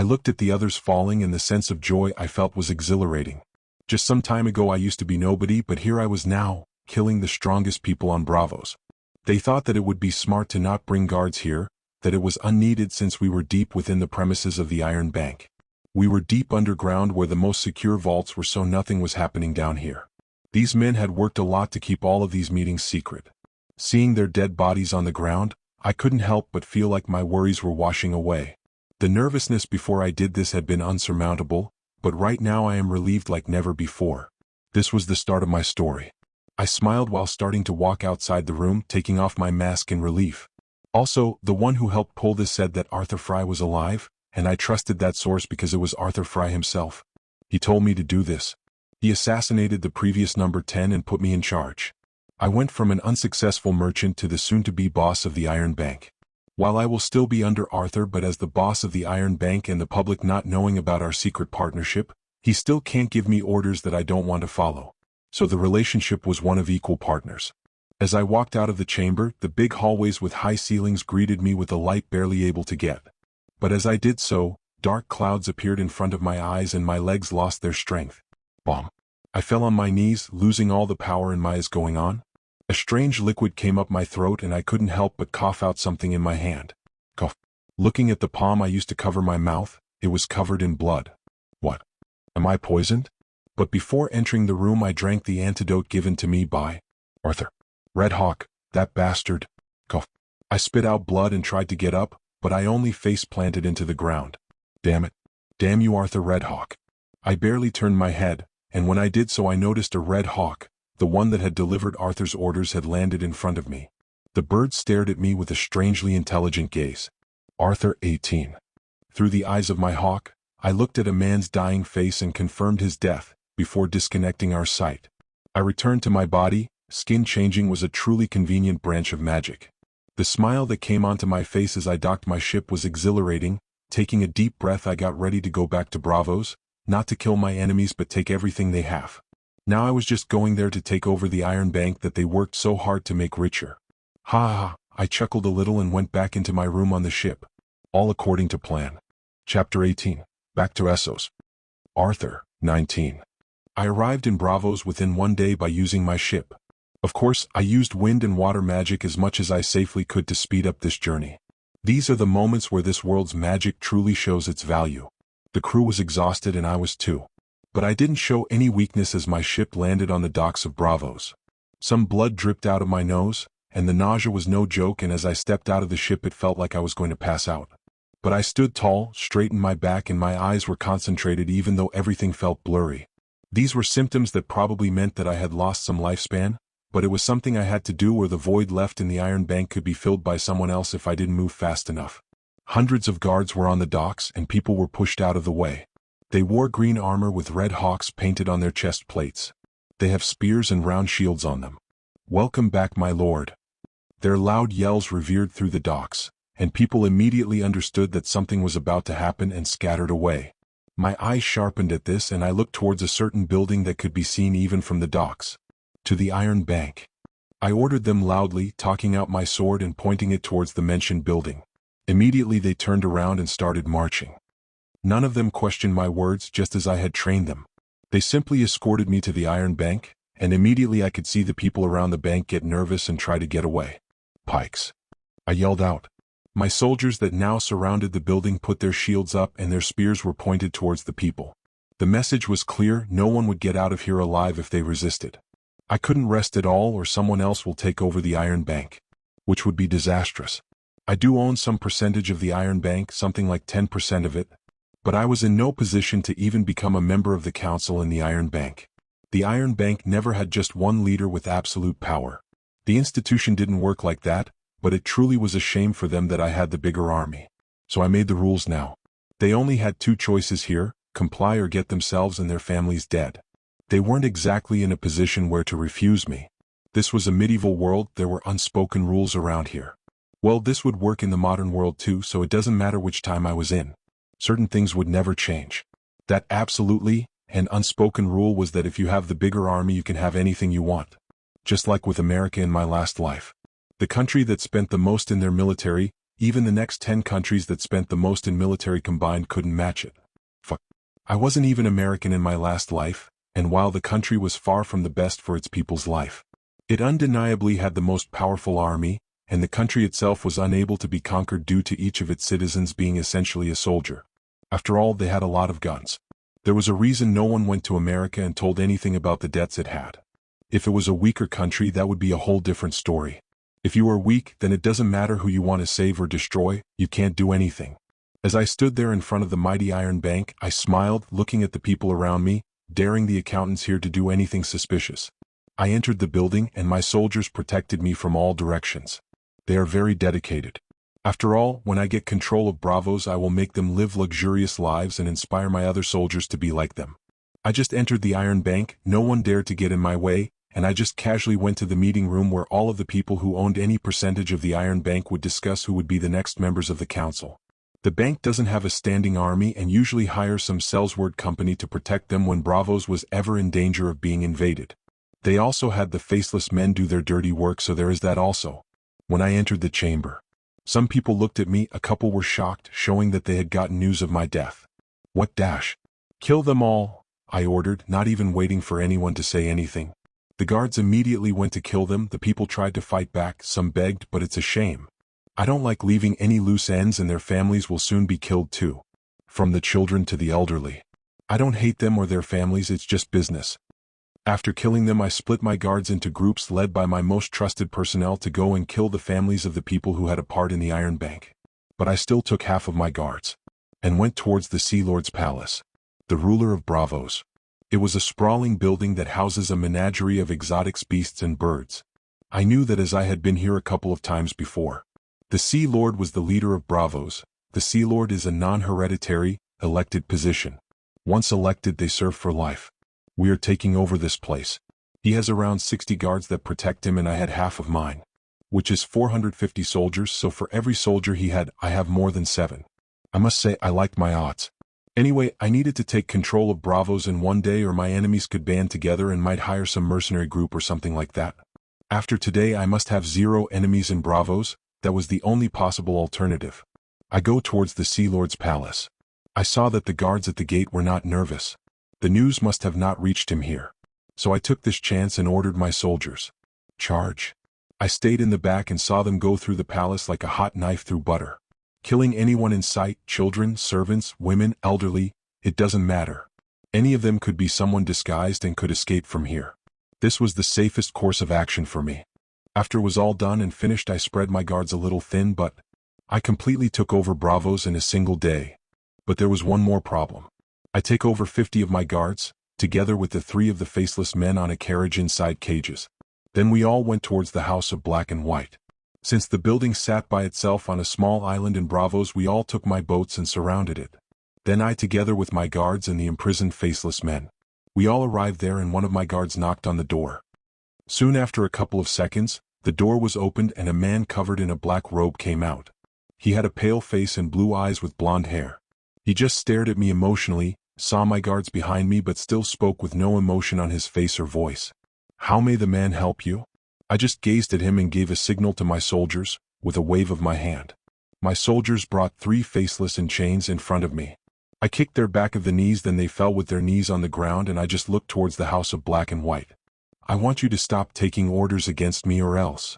looked at the others falling and the sense of joy I felt was exhilarating. Just some time ago I used to be nobody, but here I was now, killing the strongest people on Bravos. They thought that it would be smart to not bring guards here, that it was unneeded since we were deep within the premises of the Iron Bank. We were deep underground where the most secure vaults were, so nothing was happening down here. These men had worked a lot to keep all of these meetings secret. Seeing their dead bodies on the ground, I couldn't help but feel like my worries were washing away. The nervousness before I did this had been unsurmountable, but right now I am relieved like never before. This was the start of my story. I smiled while starting to walk outside the room, taking off my mask in relief. Also, the one who helped pull this said that Arthur Frey was alive, and I trusted that source because it was Arthur Frey himself. He told me to do this. He assassinated the previous number 10 and put me in charge. I went from an unsuccessful merchant to the soon-to-be boss of the Iron Bank. While I will still be under Arthur, but as the boss of the Iron Bank and the public not knowing about our secret partnership, he still can't give me orders that I don't want to follow. So the relationship was one of equal partners. As I walked out of the chamber, the big hallways with high ceilings greeted me with a light barely able to get. But as I did so, dark clouds appeared in front of my eyes and my legs lost their strength. Bomb. I fell on my knees, losing all the power in my eyes going on. A strange liquid came up my throat and I couldn't help but cough out something in my hand. Cough. Looking at the palm I used to cover my mouth, it was covered in blood. What? Am I poisoned? But before entering the room I drank the antidote given to me by Arthur. Red Hawk, that bastard. Cough. I spit out blood and tried to get up, but I only face planted into the ground. Damn it. Damn you, Arthur Red Hawk. I barely turned my head, and when I did so I noticed a red hawk, the one that had delivered Arthur's orders, had landed in front of me. The bird stared at me with a strangely intelligent gaze. Arthur 18. Through the eyes of my hawk, I looked at a man's dying face and confirmed his death, before disconnecting our sight. I returned to my body. Skin changing was a truly convenient branch of magic. The smile that came onto my face as I docked my ship was exhilarating. Taking a deep breath I got ready to go back to Bravos, not to kill my enemies but take everything they have. Now I was just going there to take over the Iron Bank that they worked so hard to make richer. Ha ha, I chuckled a little and went back into my room on the ship. All according to plan. Chapter 18. Back to Essos. Arthur, 19. I arrived in Bravos within 1 day by using my ship. Of course, I used wind and water magic as much as I safely could to speed up this journey. These are the moments where this world's magic truly shows its value. The crew was exhausted and I was too. But I didn't show any weakness as my ship landed on the docks of Bravos. Some blood dripped out of my nose, and the nausea was no joke, and as I stepped out of the ship it felt like I was going to pass out. But I stood tall, straightened my back, and my eyes were concentrated even though everything felt blurry. These were symptoms that probably meant that I had lost some lifespan, but it was something I had to do, or the void left in the Iron Bank could be filled by someone else if I didn't move fast enough. Hundreds of guards were on the docks and people were pushed out of the way. They wore green armor with red hawks painted on their chest plates. They have spears and round shields on them. "Welcome back, my lord." Their loud yells revered through the docks, and people immediately understood that something was about to happen and scattered away. My eyes sharpened at this and I looked towards a certain building that could be seen even from the docks. "To the Iron Bank." I ordered them loudly, talking out my sword and pointing it towards the mentioned building. Immediately they turned around and started marching. None of them questioned my words, just as I had trained them. They simply escorted me to the Iron Bank, and immediately I could see the people around the bank get nervous and try to get away. "Pikes!" I yelled out. My soldiers that now surrounded the building put their shields up and their spears were pointed towards the people. The message was clear: no one would get out of here alive if they resisted. I couldn't rest at all, or someone else will take over the Iron Bank, which would be disastrous. I do own some percentage of the Iron Bank, something like 10% of it, but I was in no position to even become a member of the council in the Iron Bank. The Iron Bank never had just one leader with absolute power. The institution didn't work like that, but it truly was a shame for them that I had the bigger army. So I made the rules now. They only had two choices here: comply or get themselves and their families dead. They weren't exactly in a position where to refuse me. This was a medieval world, there were unspoken rules around here. Well, this would work in the modern world too, so it doesn't matter which time I was in. Certain things would never change. That absolutely an unspoken rule was that if you have the bigger army you can have anything you want. Just like with America in my last life. The country that spent the most in their military, even the next 10 countries that spent the most in military combined couldn't match it. Fuck. I wasn't even American in my last life, and while the country was far from the best for its people's life, it undeniably had the most powerful army, and the country itself was unable to be conquered due to each of its citizens being essentially a soldier. After all, they had a lot of guns. There was a reason no one went to America and told anything about the debts it had. If it was a weaker country, that would be a whole different story. If you are weak, then it doesn't matter who you want to save or destroy, you can't do anything. As I stood there in front of the mighty Iron Bank, I smiled, looking at the people around me, daring the accountants here to do anything suspicious. I entered the building and my soldiers protected me from all directions. They are very dedicated. After all, when I get control of Bravos, I will make them live luxurious lives and inspire my other soldiers to be like them. I just entered the Iron Bank, no one dared to get in my way, and I just casually went to the meeting room where all of the people who owned any percentage of the Iron Bank would discuss who would be the next members of the council. The bank doesn't have a standing army and usually hires some salesword company to protect them when Bravos was ever in danger of being invaded. They also had the faceless men do their dirty work, so there is that also. When I entered the chamber, some people looked at me, a couple were shocked, showing that they had gotten news of my death. "What dash? Kill them all," I ordered, not even waiting for anyone to say anything. The guards immediately went to kill them. The people tried to fight back, some begged, but it's a shame. I don't like leaving any loose ends, and their families will soon be killed too. From the children to the elderly. I don't hate them or their families, it's just business. After killing them, I split my guards into groups led by my most trusted personnel to go and kill the families of the people who had a part in the Iron Bank. But I still took half of my guards and went towards the Sea Lord's palace, the ruler of Bravos. It was a sprawling building that houses a menagerie of exotic beasts and birds. I knew that as I had been here a couple of times before. The Sea Lord was the leader of Bravos. The Sea Lord is a non-hereditary, elected position. Once elected, they serve for life. We are taking over this place. He has around 60 guards that protect him, and I had half of mine, which is 450 soldiers, so for every soldier he had, I have more than 7. I must say I liked my odds. Anyway, I needed to take control of Bravos in one day, or my enemies could band together and might hire some mercenary group or something like that. After today, I must have 0 enemies in Bravos. That was the only possible alternative. I go towards the Sea Lord's palace. I saw that the guards at the gate were not nervous. The news must have not reached him here. So I took this chance and ordered my soldiers. Charge. I stayed in the back and saw them go through the palace like a hot knife through butter, killing anyone in sight: children, servants, women, elderly, It doesn't matter. Any of them could be someone disguised and could escape from here. This was the safest course of action for me. After it was all done and finished, I spread my guards a little thin, but I completely took over Bravos in a single day. But there was one more problem. I take over 50 of my guards, together with the 3 of the faceless men on a carriage inside cages. Then we all went towards the house of black and white. Since the building sat by itself on a small island in Bravos, we all took my boats and surrounded it. Then I, together with my guards and the imprisoned faceless men, we all arrived there, and one of my guards knocked on the door. Soon after, a couple of seconds, the door was opened and a man covered in a black robe came out. He had a pale face and blue eyes with blonde hair. He just stared at me emotionally, saw my guards behind me, but still spoke with no emotion on his face or voice. "How may the man help you?" I just gazed at him and gave a signal to my soldiers, with a wave of my hand. My soldiers brought 3 faceless in chains in front of me. I kicked their back of the knees, then they fell with their knees on the ground, and I just looked towards the house of black and white. "I want you to stop taking orders against me or else."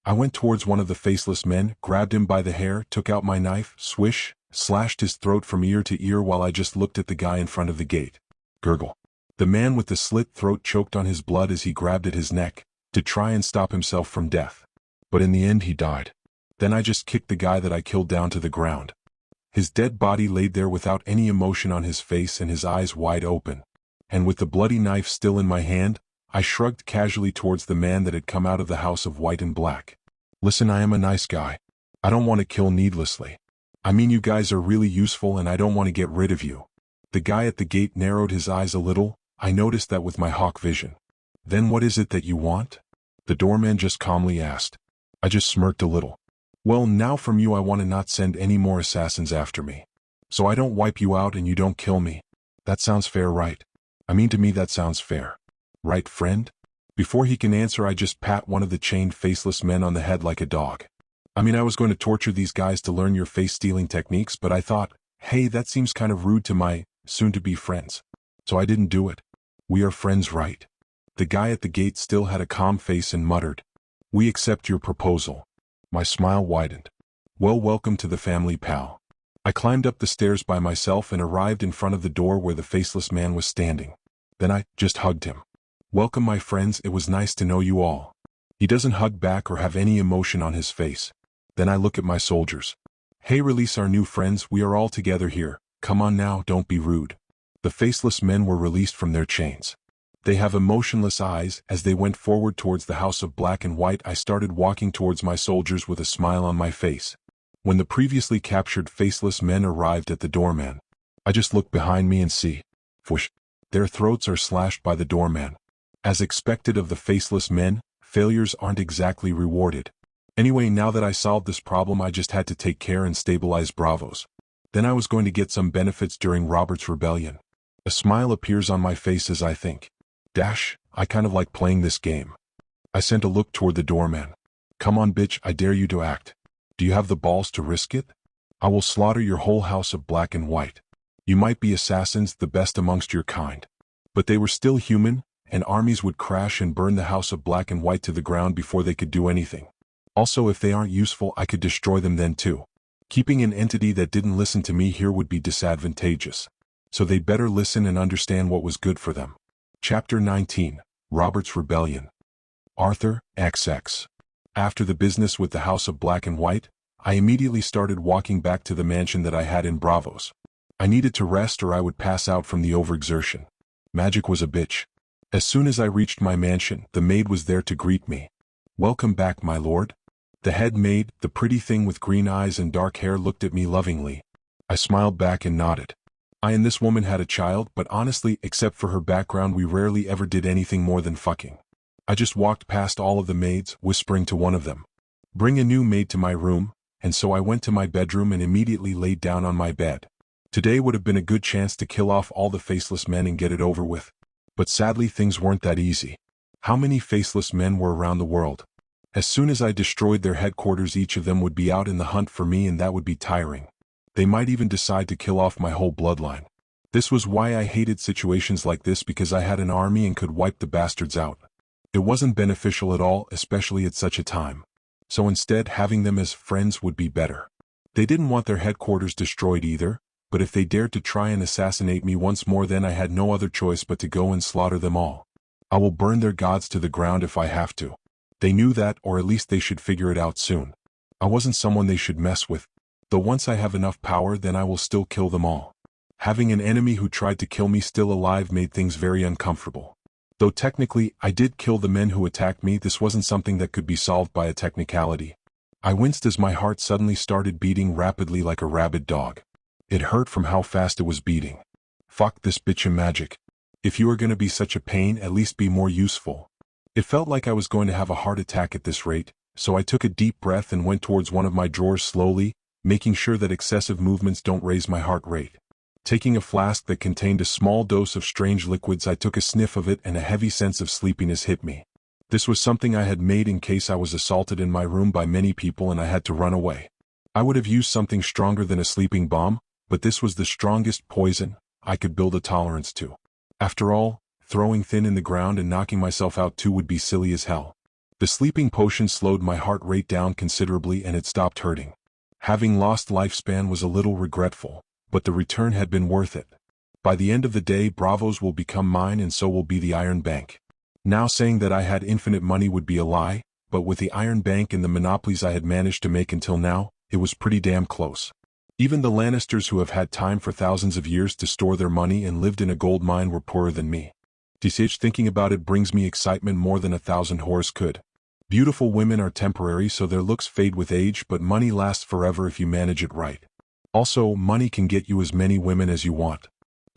I went towards one of the faceless men, grabbed him by the hair, took out my knife, swish, slashed his throat from ear to ear while I just looked at the guy in front of the gate. Gurgle. The man with the slit throat choked on his blood as he grabbed at his neck, to try and stop himself from death. But in the end he died. Then I just kicked the guy that I killed down to the ground. His dead body laid there without any emotion on his face and his eyes wide open. And with the bloody knife still in my hand, I shrugged casually towards the man that had come out of the house of white and black. "Listen, I am a nice guy. I don't want to kill needlessly. I mean, you guys are really useful and I don't want to get rid of you." The guy at the gate narrowed his eyes a little. I noticed that with my hawk vision. "Then what is it that you want?" the doorman just calmly asked. I just smirked a little. "Well, now from you I want to not send any more assassins after me. So I don't wipe you out and you don't kill me. That sounds fair, right? I mean, to me that sounds fair. Right, friend?" Before he can answer, I just pat one of the chained faceless men on the head like a dog. I mean, I was going to torture these guys to learn your face-stealing techniques, but I thought, hey, that seems kind of rude to my soon-to-be friends. So I didn't do it. "We are friends, right?" The guy at the gate still had a calm face and muttered, "We accept your proposal." My smile widened. "Well, welcome to the family, pal." I climbed up the stairs by myself and arrived in front of the door where the faceless man was standing. Then I just hugged him. "Welcome, my friends, it was nice to know you all." He doesn't hug back or have any emotion on his face. Then I look at my soldiers. "Hey, release our new friends, we are all together here. Come on now, don't be rude." The faceless men were released from their chains. They have emotionless eyes. As they went forward towards the house of black and white, I started walking towards my soldiers with a smile on my face. When the previously captured faceless men arrived at the doorman, I just looked behind me and see, whoosh, their throats are slashed by the doorman. As expected of the faceless men, failures aren't exactly rewarded. Anyway, now that I solved this problem, I just had to take care and stabilize Bravos. Then I was going to get some benefits during Robert's rebellion. A smile appears on my face as I think, I kind of like playing this game. I sent a look toward the doorman. "Come on, bitch, I dare you to act. Do you have the balls to risk it? I will slaughter your whole house of black and white. You might be assassins, the best amongst your kind. But they were still human, and armies would crash and burn the house of black and white to the ground before they could do anything. Also, if they aren't useful, I could destroy them then too. Keeping an entity that didn't listen to me here would be disadvantageous. So they better listen and understand what was good for them." Chapter 19, Robert's Rebellion. Arthur, XX. After the business with the house of black and white, I immediately started walking back to the mansion that I had in Bravos. I needed to rest or I would pass out from the overexertion. Magic was a bitch. As soon as I reached my mansion, the maid was there to greet me. "Welcome back, my lord." The head maid, the pretty thing with green eyes and dark hair, looked at me lovingly. I smiled back and nodded. I and this woman had a child, but honestly, except for her background, we rarely ever did anything more than fucking. I just walked past all of the maids, whispering to one of them, "Bring a new maid to my room," and so I went to my bedroom and immediately laid down on my bed. Today would have been a good chance to kill off all the faceless men and get it over with. But sadly, things weren't that easy. How many faceless men were around the world? As soon as I destroyed their headquarters, each of them would be out in the hunt for me, and that would be tiring. They might even decide to kill off my whole bloodline. This was why I hated situations like this, because I had an army and could wipe the bastards out. It wasn't beneficial at all, especially at such a time. So instead, having them as friends would be better. They didn't want their headquarters destroyed either, but if they dared to try and assassinate me once more, then I had no other choice but to go and slaughter them all. I will burn their gods to the ground if I have to. They knew that, or at least they should figure it out soon. I wasn't someone they should mess with. Though once I have enough power, then I will still kill them all. Having an enemy who tried to kill me still alive made things very uncomfortable. Though technically, I did kill the men who attacked me, this wasn't something that could be solved by a technicality. I winced as my heart suddenly started beating rapidly like a rabid dog. It hurt from how fast it was beating. Fuck this bitchin' magic. If you are gonna be such a pain, at least be more useful. It felt like I was going to have a heart attack at this rate, so I took a deep breath and went towards one of my drawers slowly, making sure that excessive movements don't raise my heart rate. Taking a flask that contained a small dose of strange liquids, I took a sniff of it and a heavy sense of sleepiness hit me. This was something I had made in case I was assaulted in my room by many people and I had to run away. I would have used something stronger than a sleeping bomb, but this was the strongest poison I could build a tolerance to. After all, throwing thin in the ground and knocking myself out too would be silly as hell. The sleeping potion slowed my heart rate down considerably and it stopped hurting. Having lost lifespan was a little regretful, but the return had been worth it. By the end of the day, Bravos will become mine and so will be the Iron Bank. Now saying that I had infinite money would be a lie, but with the Iron Bank and the monopolies I had managed to make until now, it was pretty damn close. Even the Lannisters, who have had time for thousands of years to store their money and lived in a gold mine, were poorer than me. Thinking about it brings me excitement more than 1,000 whores could. Beautiful women are temporary, so their looks fade with age, but money lasts forever if you manage it right. Also, money can get you as many women as you want.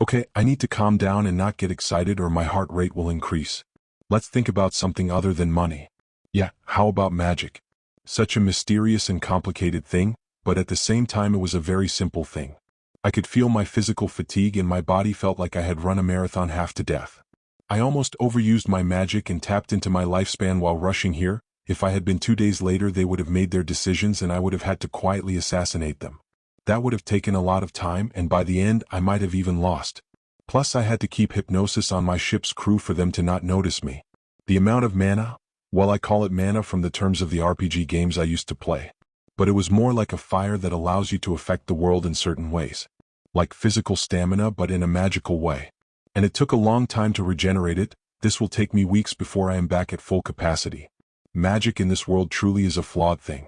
Okay, I need to calm down and not get excited or my heart rate will increase. Let's think about something other than money. Yeah, how about magic? Such a mysterious and complicated thing, but at the same time it was a very simple thing. I could feel my physical fatigue and my body felt like I had run a marathon half to death. I almost overused my magic and tapped into my lifespan while rushing here. If I had been 2 days later, they would have made their decisions and I would have had to quietly assassinate them. That would have taken a lot of time, and by the end I might have even lost. Plus I had to keep hypnosis on my ship's crew for them to not notice me. The amount of mana? Well, I call it mana from the terms of the RPG games I used to play. But it was more like a fire that allows you to affect the world in certain ways. Like physical stamina, but in a magical way. And it took a long time to regenerate it. This will take me weeks before I am back at full capacity. Magic in this world truly is a flawed thing.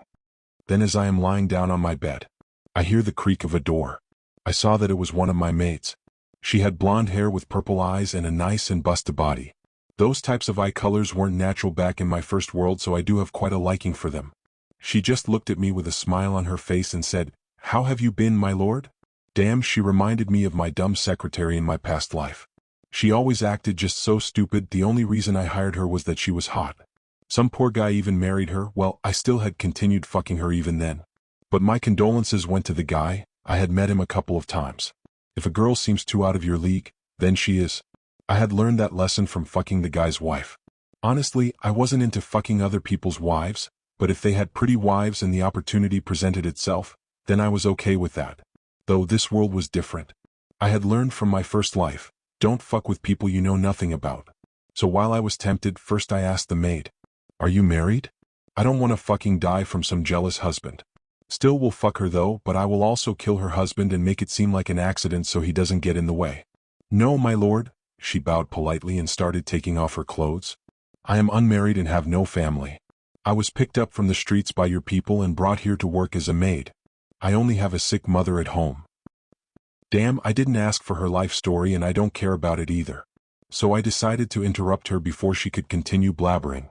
Then as I am lying down on my bed, I hear the creak of a door. I saw that it was one of my maids. She had blonde hair with purple eyes and a nice and busted body. Those types of eye colors weren't natural back in my first world, so I do have quite a liking for them. She just looked at me with a smile on her face and said, "How have you been, my lord?" Damn, she reminded me of my dumb secretary in my past life. She always acted just so stupid. The only reason I hired her was that she was hot. Some poor guy even married her. Well, I still had continued fucking her even then. But my condolences went to the guy. I had met him a couple of times. If a girl seems too out of your league, then she is. I had learned that lesson from fucking the guy's wife. Honestly, I wasn't into fucking other people's wives, but if they had pretty wives and the opportunity presented itself, then I was okay with that. Though this world was different. I had learned from my first life, don't fuck with people you know nothing about. So while I was tempted, first I asked the maid, "Are you married? I don't want to fucking die from some jealous husband." Still will fuck her though, but I will also kill her husband and make it seem like an accident so he doesn't get in the way. "No, my lord." She bowed politely and started taking off her clothes. "I am unmarried and have no family. I was picked up from the streets by your people and brought here to work as a maid. I only have a sick mother at home." Damn, I didn't ask for her life story and I don't care about it either. So I decided to interrupt her before she could continue blabbering.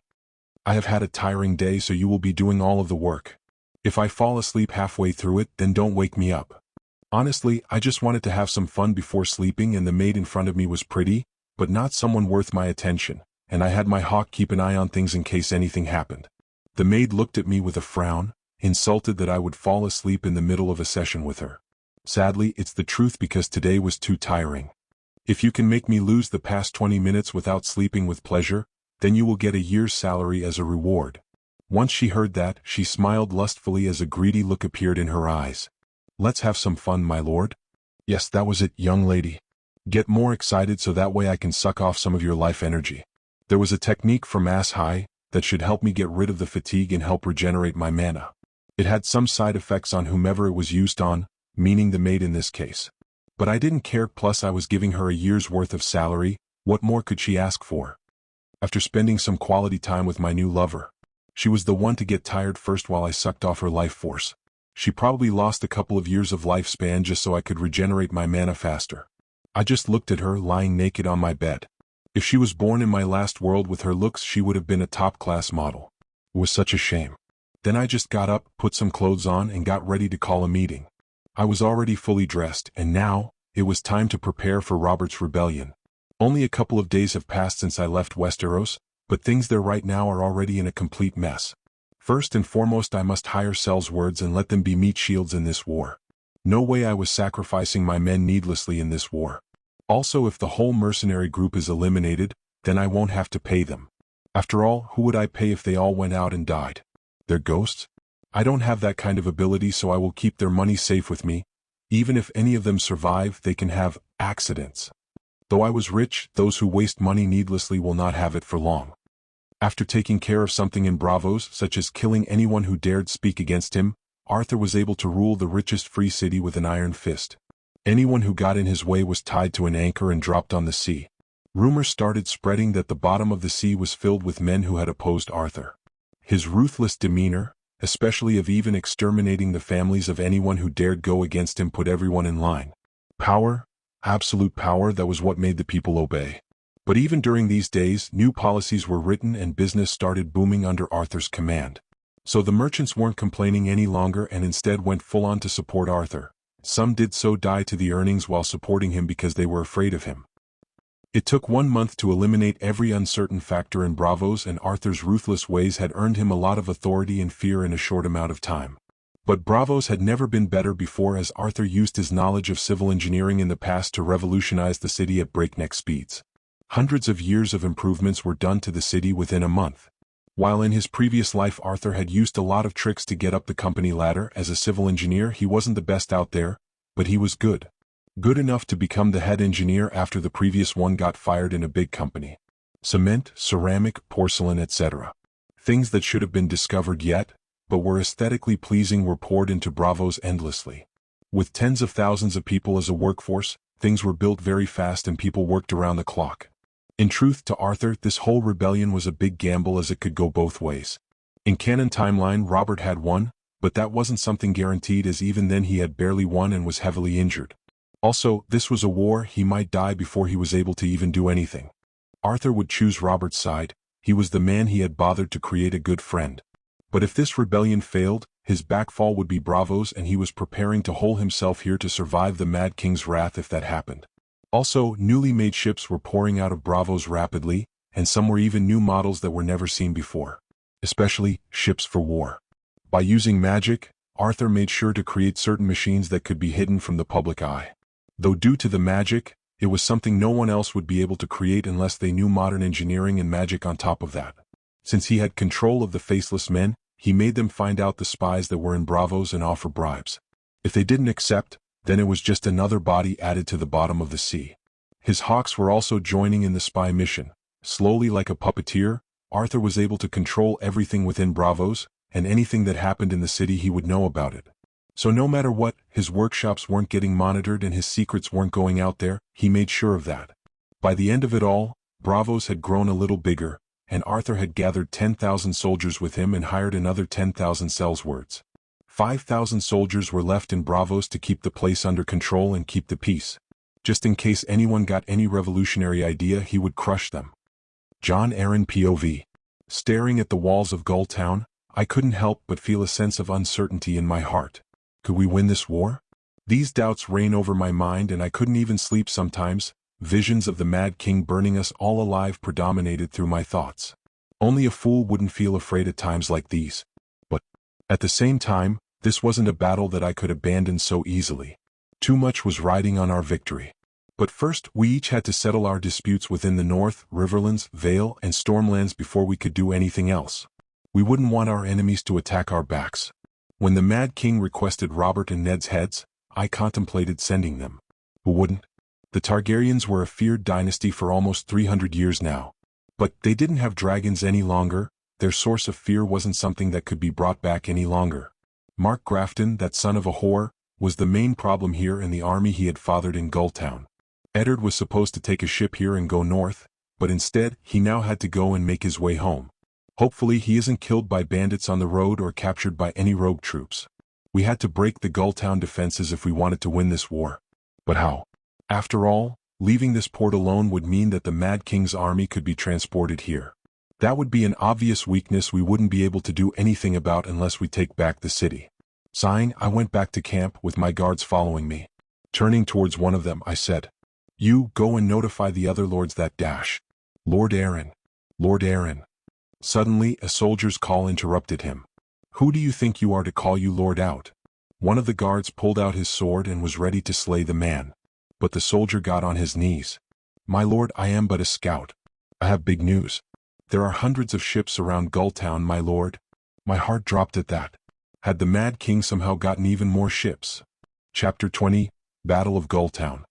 "I have had a tiring day, so you will be doing all of the work. If I fall asleep halfway through it, then don't wake me up. Honestly, I just wanted to have some fun before sleeping, and the maid in front of me was pretty, but not someone worth my attention, and I had my hawk keep an eye on things in case anything happened." The maid looked at me with a frown, insulted that I would fall asleep in the middle of a session with her. Sadly, it's the truth because today was too tiring. "If you can make me lose the past 20 minutes without sleeping with pleasure, then you will get a year's salary as a reward." Once she heard that, she smiled lustfully as a greedy look appeared in her eyes. "Let's have some fun, my lord." "Yes, that was it, young lady. Get more excited so that way I can suck off some of your life energy." There was a technique from Ass High that should help me get rid of the fatigue and help regenerate my mana. It had some side effects on whomever it was used on, meaning the maid in this case. But I didn't care, plus I was giving her a year's worth of salary. What more could she ask for? After spending some quality time with my new lover, she was the one to get tired first while I sucked off her life force. She probably lost a couple of years of lifespan just so I could regenerate my mana faster. I just looked at her lying naked on my bed. If she was born in my last world with her looks, she would have been a top-class model. It was such a shame. Then I just got up, put some clothes on, and got ready to call a meeting. I was already fully dressed, and now, it was time to prepare for Robert's rebellion. Only a couple of days have passed since I left Westeros, but things there right now are already in a complete mess. First and foremost, I must hire Sellswords and let them be meat shields in this war. No way I was sacrificing my men needlessly in this war. Also, if the whole mercenary group is eliminated, then I won't have to pay them. After all, who would I pay if they all went out and died? Their ghosts? I don't have that kind of ability, so I will keep their money safe with me. Even if any of them survive, they can have accidents. Though I was rich, those who waste money needlessly will not have it for long. After taking care of something in Bravos, such as killing anyone who dared speak against him, Arthur was able to rule the richest free city with an iron fist. Anyone who got in his way was tied to an anchor and dropped on the sea. Rumors started spreading that the bottom of the sea was filled with men who had opposed Arthur. His ruthless demeanor, especially of even exterminating the families of anyone who dared go against him, put everyone in line. Power, absolute power, that was what made the people obey. But even during these days, new policies were written and business started booming under Arthur's command. So the merchants weren't complaining any longer and instead went full on to support Arthur. Some did so die to the earnings while supporting him because they were afraid of him. It took 1 month to eliminate every uncertain factor in Bravos, and Arthur's ruthless ways had earned him a lot of authority and fear in a short amount of time. But Bravos had never been better before, as Arthur used his knowledge of civil engineering in the past to revolutionize the city at breakneck speeds. Hundreds of years of improvements were done to the city within a month. While in his previous life Arthur had used a lot of tricks to get up the company ladder as a civil engineer, he wasn't the best out there, but he was good. Good enough to become the head engineer after the previous one got fired in a big company. Cement, ceramic, porcelain, etc. Things that should have been discovered yet, but were aesthetically pleasing, were poured into Bravos endlessly. With tens of thousands of people as a workforce, things were built very fast and people worked around the clock. In truth, to Arthur, this whole rebellion was a big gamble, as it could go both ways. In canon timeline, Robert had won, but that wasn't something guaranteed, as even then he had barely won and was heavily injured. Also, this was a war. He might die before he was able to even do anything. Arthur would choose Robert's side. He was the man he had bothered to create a good friend. But if this rebellion failed, his backfall would be Bravos, and he was preparing to hole himself here to survive the Mad King's wrath if that happened. Also, newly made ships were pouring out of Bravos rapidly, and some were even new models that were never seen before. Especially, ships for war. By using magic, Arthur made sure to create certain machines that could be hidden from the public eye. Though due to the magic, it was something no one else would be able to create unless they knew modern engineering and magic on top of that. Since he had control of the faceless men, he made them find out the spies that were in Bravos and offer bribes. If they didn't accept, then it was just another body added to the bottom of the sea. His hawks were also joining in the spy mission. Slowly, like a puppeteer, Arthur was able to control everything within Bravos, and anything that happened in the city he would know about it. So no matter what, his workshops weren't getting monitored and his secrets weren't going out there. He made sure of that. By the end of it all, Bravos had grown a little bigger, and Arthur had gathered 10,000 soldiers with him and hired another 10,000 Sellswords. 5,000 soldiers were left in Bravos to keep the place under control and keep the peace. Just in case anyone got any revolutionary idea, he would crush them. John Aaron POV. Staring at the walls of Gull Town, I couldn't help but feel a sense of uncertainty in my heart. Could we win this war? These doubts reign over my mind, and I couldn't even sleep sometimes. Visions of the Mad King burning us all alive predominated through my thoughts. Only a fool wouldn't feel afraid at times like these. But, at the same time, this wasn't a battle that I could abandon so easily. Too much was riding on our victory. But first, we each had to settle our disputes within the North, Riverlands, Vale, and Stormlands before we could do anything else. We wouldn't want our enemies to attack our backs. When the Mad King requested Robert and Ned's heads, I contemplated sending them. Who wouldn't? The Targaryens were a feared dynasty for almost 300 years now. But they didn't have dragons any longer. Their source of fear wasn't something that could be brought back any longer. Mark Grafton, that son of a whore, was the main problem here in the army he had fathered in Gulltown. Eddard was supposed to take a ship here and go north, but instead, he now had to go and make his way home. Hopefully he isn't killed by bandits on the road or captured by any rogue troops. We had to break the Gulltown defenses if we wanted to win this war. But how? After all, leaving this port alone would mean that the Mad King's army could be transported here. That would be an obvious weakness we wouldn't be able to do anything about unless we take back the city. Sighing, I went back to camp with my guards following me. Turning towards one of them, I said, "You go and notify the other lords that dash. Lord Aaron. Lord Aaron." Suddenly, a soldier's call interrupted him. "Who do you think you are to call you lord out?" One of the guards pulled out his sword and was ready to slay the man. But the soldier got on his knees. "My lord, I am but a scout. I have big news. There are hundreds of ships around Gulltown, my lord." My heart dropped at that. Had the Mad King somehow gotten even more ships? Chapter 20, Battle of Gulltown.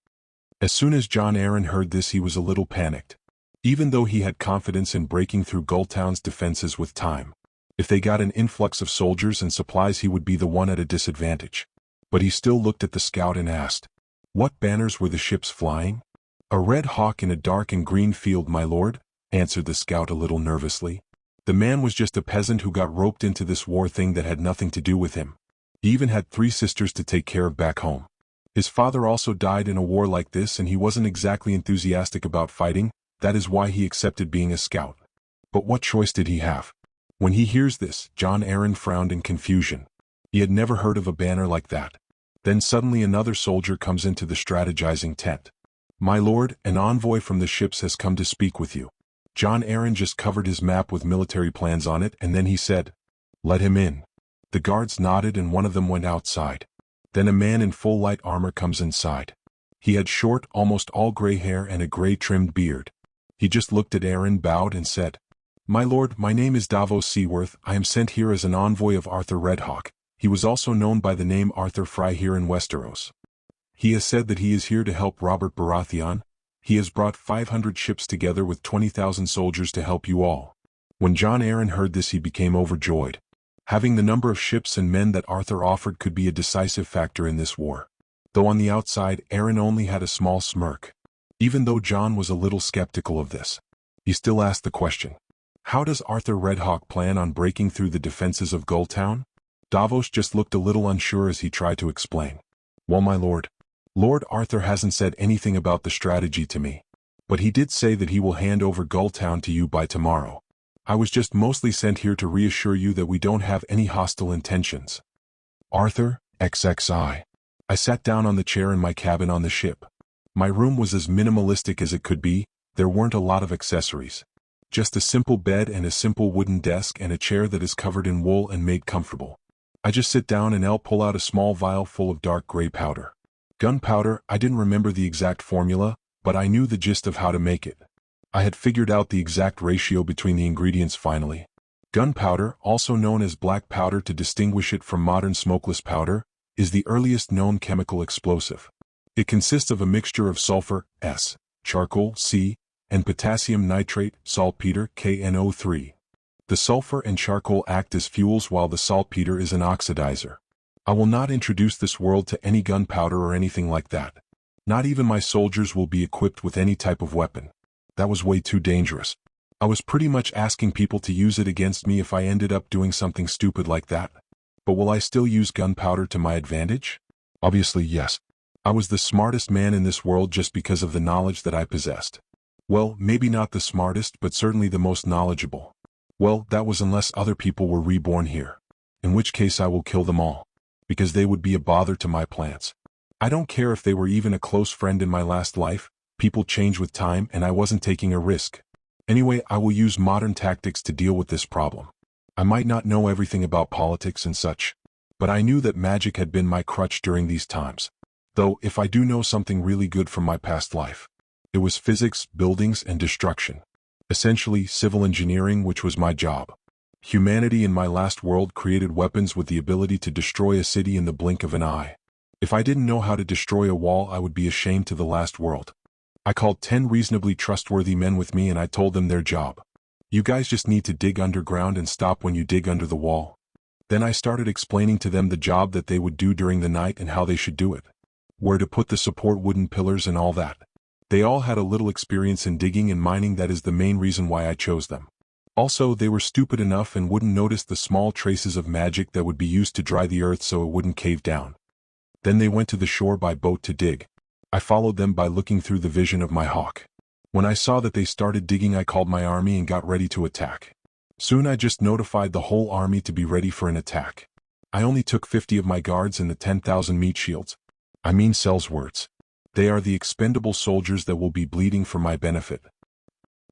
As soon as John Aaron heard this, he was a little panicked. Even though he had confidence in breaking through Gulltown's defenses with time. If they got an influx of soldiers and supplies, he would be the one at a disadvantage. But he still looked at the scout and asked, "What banners were the ships flying?" "A red hawk in a dark and green field, my lord," answered the scout a little nervously. The man was just a peasant who got roped into this war thing that had nothing to do with him. He even had 3 sisters to take care of back home. His father also died in a war like this, and he wasn't exactly enthusiastic about fighting. That is why he accepted being a scout. But what choice did he have? When he hears this, John Aaron frowned in confusion. He had never heard of a banner like that. Then suddenly another soldier comes into the strategizing tent. "My lord, an envoy from the ships has come to speak with you." John Aaron just covered his map with military plans on it, and then he said, "Let him in." The guards nodded and one of them went outside. Then a man in full light armor comes inside. He had short, almost all gray hair and a gray trimmed beard. He just looked at Aaron, bowed, and said, "My lord, my name is Davos Seaworth. I am sent here as an envoy of Arthur Redhawk. He was also known by the name Arthur Frey here in Westeros. He has said that he is here to help Robert Baratheon. He has brought 500 ships together with 20,000 soldiers to help you all." When John Aaron heard this, he became overjoyed. Having the number of ships and men that Arthur offered could be a decisive factor in this war. Though on the outside, Aaron only had a small smirk. Even though John was a little skeptical of this, he still asked the question, "How does Arthur Redhawk plan on breaking through the defenses of Gulltown?" Davos just looked a little unsure as he tried to explain. "Well, my lord, Lord Arthur hasn't said anything about the strategy to me, but he did say that he will hand over Gulltown to you by tomorrow. I was just mostly sent here to reassure you that we don't have any hostile intentions." Arthur, XXI. I sat down on the chair in my cabin on the ship. My room was as minimalistic as it could be. There weren't a lot of accessories. Just a simple bed and a simple wooden desk and a chair that is covered in wool and made comfortable. I just sit down and I'll pull out a small vial full of dark gray powder. Gunpowder. I didn't remember the exact formula, but I knew the gist of how to make it. I had figured out the exact ratio between the ingredients finally. Gunpowder, also known as black powder to distinguish it from modern smokeless powder, is the earliest known chemical explosive. It consists of a mixture of sulfur, S, charcoal, C, and potassium nitrate, saltpeter, KNO3. The sulfur and charcoal act as fuels while the saltpeter is an oxidizer. I will not introduce this world to any gunpowder or anything like that. Not even my soldiers will be equipped with any type of weapon. That was way too dangerous. I was pretty much asking people to use it against me if I ended up doing something stupid like that. But will I still use gunpowder to my advantage? Obviously yes. I was the smartest man in this world just because of the knowledge that I possessed. Well, maybe not the smartest, but certainly the most knowledgeable. Well, that was unless other people were reborn here. In which case I will kill them all. Because they would be a bother to my plans. I don't care if they were even a close friend in my last life. People change with time and I wasn't taking a risk. Anyway, I will use modern tactics to deal with this problem. I might not know everything about politics and such, but I knew that magic had been my crutch during these times. Though, if I do know something really good from my past life, it was physics, buildings, and destruction. Essentially, civil engineering, which was my job. Humanity in my last world created weapons with the ability to destroy a city in the blink of an eye. If I didn't know how to destroy a wall, I would be ashamed to the last world. I called 10 reasonably trustworthy men with me and I told them their job. You guys just need to dig underground and stop when you dig under the wall. Then I started explaining to them the job that they would do during the night and how they should do it. Where to put the support wooden pillars and all that. They all had a little experience in digging and mining. That is the main reason why I chose them. Also, they were stupid enough and wouldn't notice the small traces of magic that would be used to dry the earth so it wouldn't cave down. Then they went to the shore by boat to dig. I followed them by looking through the vision of my hawk. When I saw that they started digging, I called my army and got ready to attack. Soon I just notified the whole army to be ready for an attack. I only took 50 of my guards and the 10,000 meat shields. I mean Sellswords. They are the expendable soldiers that will be bleeding for my benefit.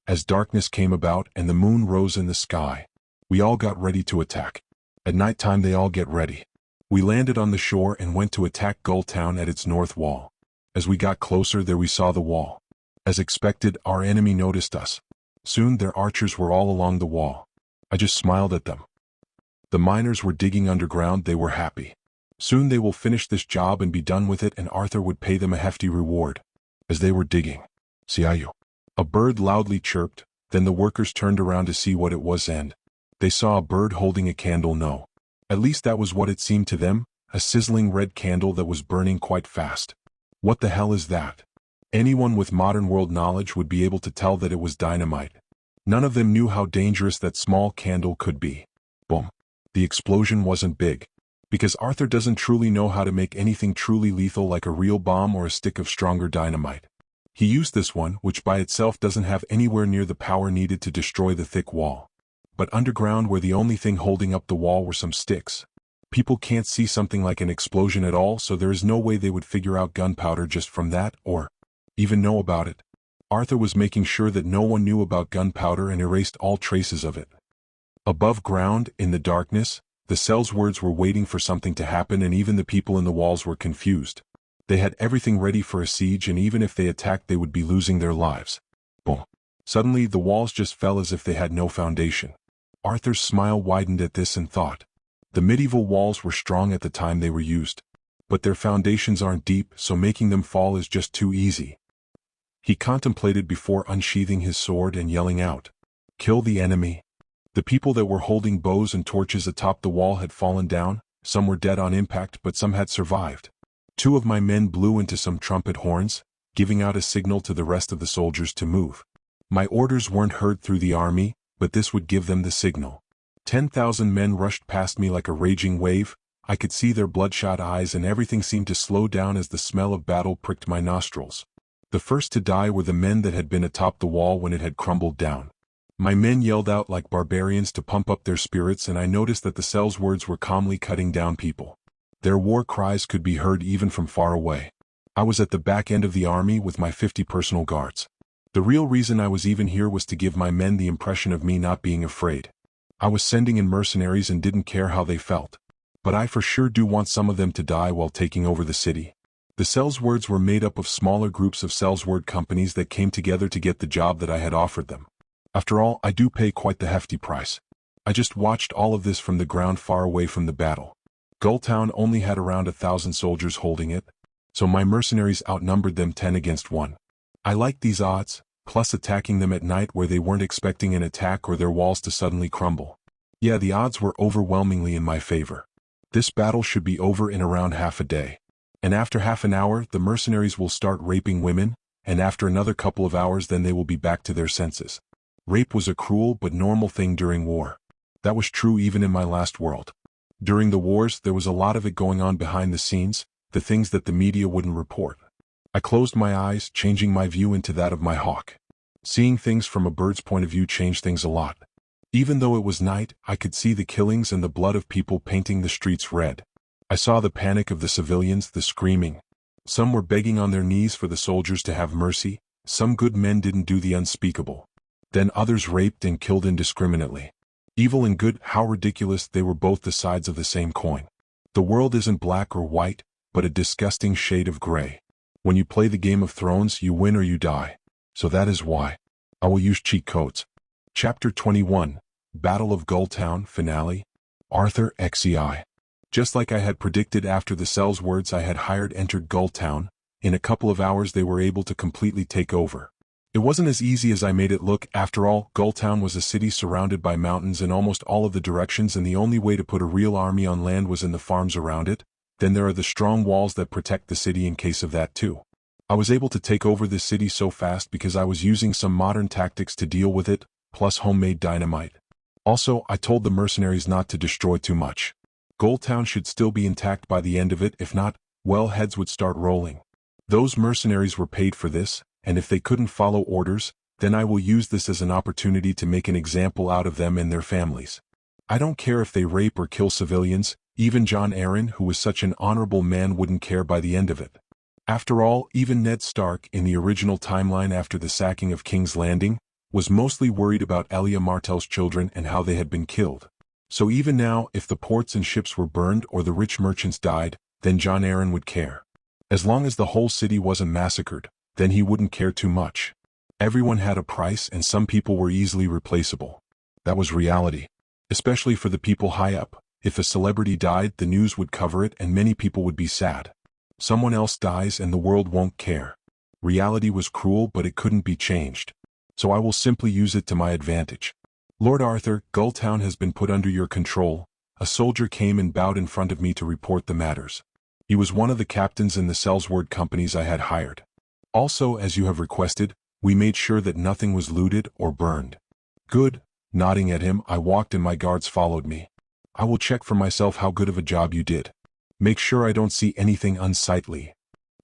As darkness came about and the moon rose in the sky, we all got ready to attack. At night time they all get ready. We landed on the shore and went to attack Gull Town at its north wall. As we got closer there we saw the wall. As expected, our enemy noticed us. Soon their archers were all along the wall. I just smiled at them. The miners were digging underground. They were happy. Soon they will finish this job and be done with it, and Arthur would pay them a hefty reward. As they were digging, "Siayu." A bird loudly chirped. Then the workers turned around to see what it was and they saw a bird holding a candle. No. At least that was what it seemed to them, a sizzling red candle that was burning quite fast. What the hell is that? Anyone with modern world knowledge would be able to tell that it was dynamite. None of them knew how dangerous that small candle could be. Boom. The explosion wasn't big. Because Arthur doesn't truly know how to make anything truly lethal like a real bomb or a stick of stronger dynamite. He used this one, which by itself doesn't have anywhere near the power needed to destroy the thick wall. But underground, where the only thing holding up the wall were some sticks, people can't see something like an explosion at all, so there is no way they would figure out gunpowder just from that, or even know about it. Arthur was making sure that no one knew about gunpowder and erased all traces of it. Above ground, in the darkness, the Sellswords were waiting for something to happen, and even the people in the walls were confused. They had everything ready for a siege, and even if they attacked they would be losing their lives. Boom. Suddenly the walls just fell as if they had no foundation. Arthur's smile widened at this and thought. The medieval walls were strong at the time they were used. But their foundations aren't deep, so making them fall is just too easy. He contemplated before unsheathing his sword and yelling out, "Kill the enemy." The people that were holding bows and torches atop the wall had fallen down. Some were dead on impact, but some had survived. 2 of my men blew into some trumpet horns, giving out a signal to the rest of the soldiers to move. My orders weren't heard through the army, but this would give them the signal. 10,000 men rushed past me like a raging wave. I could see their bloodshot eyes, and everything seemed to slow down as the smell of battle pricked my nostrils. The first to die were the men that had been atop the wall when it had crumbled down. My men yelled out like barbarians to pump up their spirits, and I noticed that the Sellswords were calmly cutting down people. Their war cries could be heard even from far away. I was at the back end of the army with my 50 personal guards. The real reason I was even here was to give my men the impression of me not being afraid. I was sending in mercenaries and didn't care how they felt. But I for sure do want some of them to die while taking over the city. The Sellswords were made up of smaller groups of Sellsword companies that came together to get the job that I had offered them. After all, I do pay quite the hefty price. I just watched all of this from the ground far away from the battle. Gulltown only had around 1,000 soldiers holding it, so my mercenaries outnumbered them 10 against 1. I liked these odds, plus attacking them at night where they weren't expecting an attack or their walls to suddenly crumble. Yeah, the odds were overwhelmingly in my favor. This battle should be over in around half a day. And after half an hour, the mercenaries will start raping women, and after another couple of hours then they will be back to their senses. Rape was a cruel but normal thing during war. That was true even in my last world. During the wars, there was a lot of it going on behind the scenes, the things that the media wouldn't report. I closed my eyes, changing my view into that of my hawk. Seeing things from a bird's point of view changed things a lot. Even though it was night, I could see the killings and the blood of people painting the streets red. I saw the panic of the civilians, the screaming. Some were begging on their knees for the soldiers to have mercy. Some good men didn't do the unspeakable. Then others raped and killed indiscriminately. Evil and good, how ridiculous, they were both the sides of the same coin. The world isn't black or white, but a disgusting shade of gray. When you play the Game of Thrones, you win or you die. So that is why I will use cheat codes. Chapter 21, Battle of Gulltown, Finale. Arthur XEI. Just like I had predicted, after the Sellswords I had hired entered Gulltown, in a couple of hours they were able to completely take over. It wasn't as easy as I made it look. After all, Gulltown was a city surrounded by mountains in almost all of the directions, and the only way to put a real army on land was in the farms around it. Then there are the strong walls that protect the city in case of that too. I was able to take over this city so fast because I was using some modern tactics to deal with it, plus homemade dynamite. Also, I told the mercenaries not to destroy too much. Gulltown should still be intact by the end of it. If not, well, heads would start rolling. Those mercenaries were paid for this, and if they couldn't follow orders, then I will use this as an opportunity to make an example out of them and their families. I don't care if they rape or kill civilians. Even John Arryn, who was such an honorable man, wouldn't care by the end of it. After all, even Ned Stark, in the original timeline after the sacking of King's Landing, was mostly worried about Elia Martell's children and how they had been killed. So even now, if the ports and ships were burned or the rich merchants died, then John Arryn would care. As long as the whole city wasn't massacred, then he wouldn't care too much. Everyone had a price, and some people were easily replaceable. That was reality. Especially for the people high up. If a celebrity died, the news would cover it and many people would be sad. Someone else dies and the world won't care. Reality was cruel, but it couldn't be changed. So I will simply use it to my advantage. Lord Arthur, Gulltown has been put under your control. A soldier came and bowed in front of me to report the matters. He was one of the captains in the Sellsword companies I had hired. Also, as you have requested, we made sure that nothing was looted or burned. Good. Nodding at him, I walked and my guards followed me. I will check for myself how good of a job you did. Make sure I don't see anything unsightly.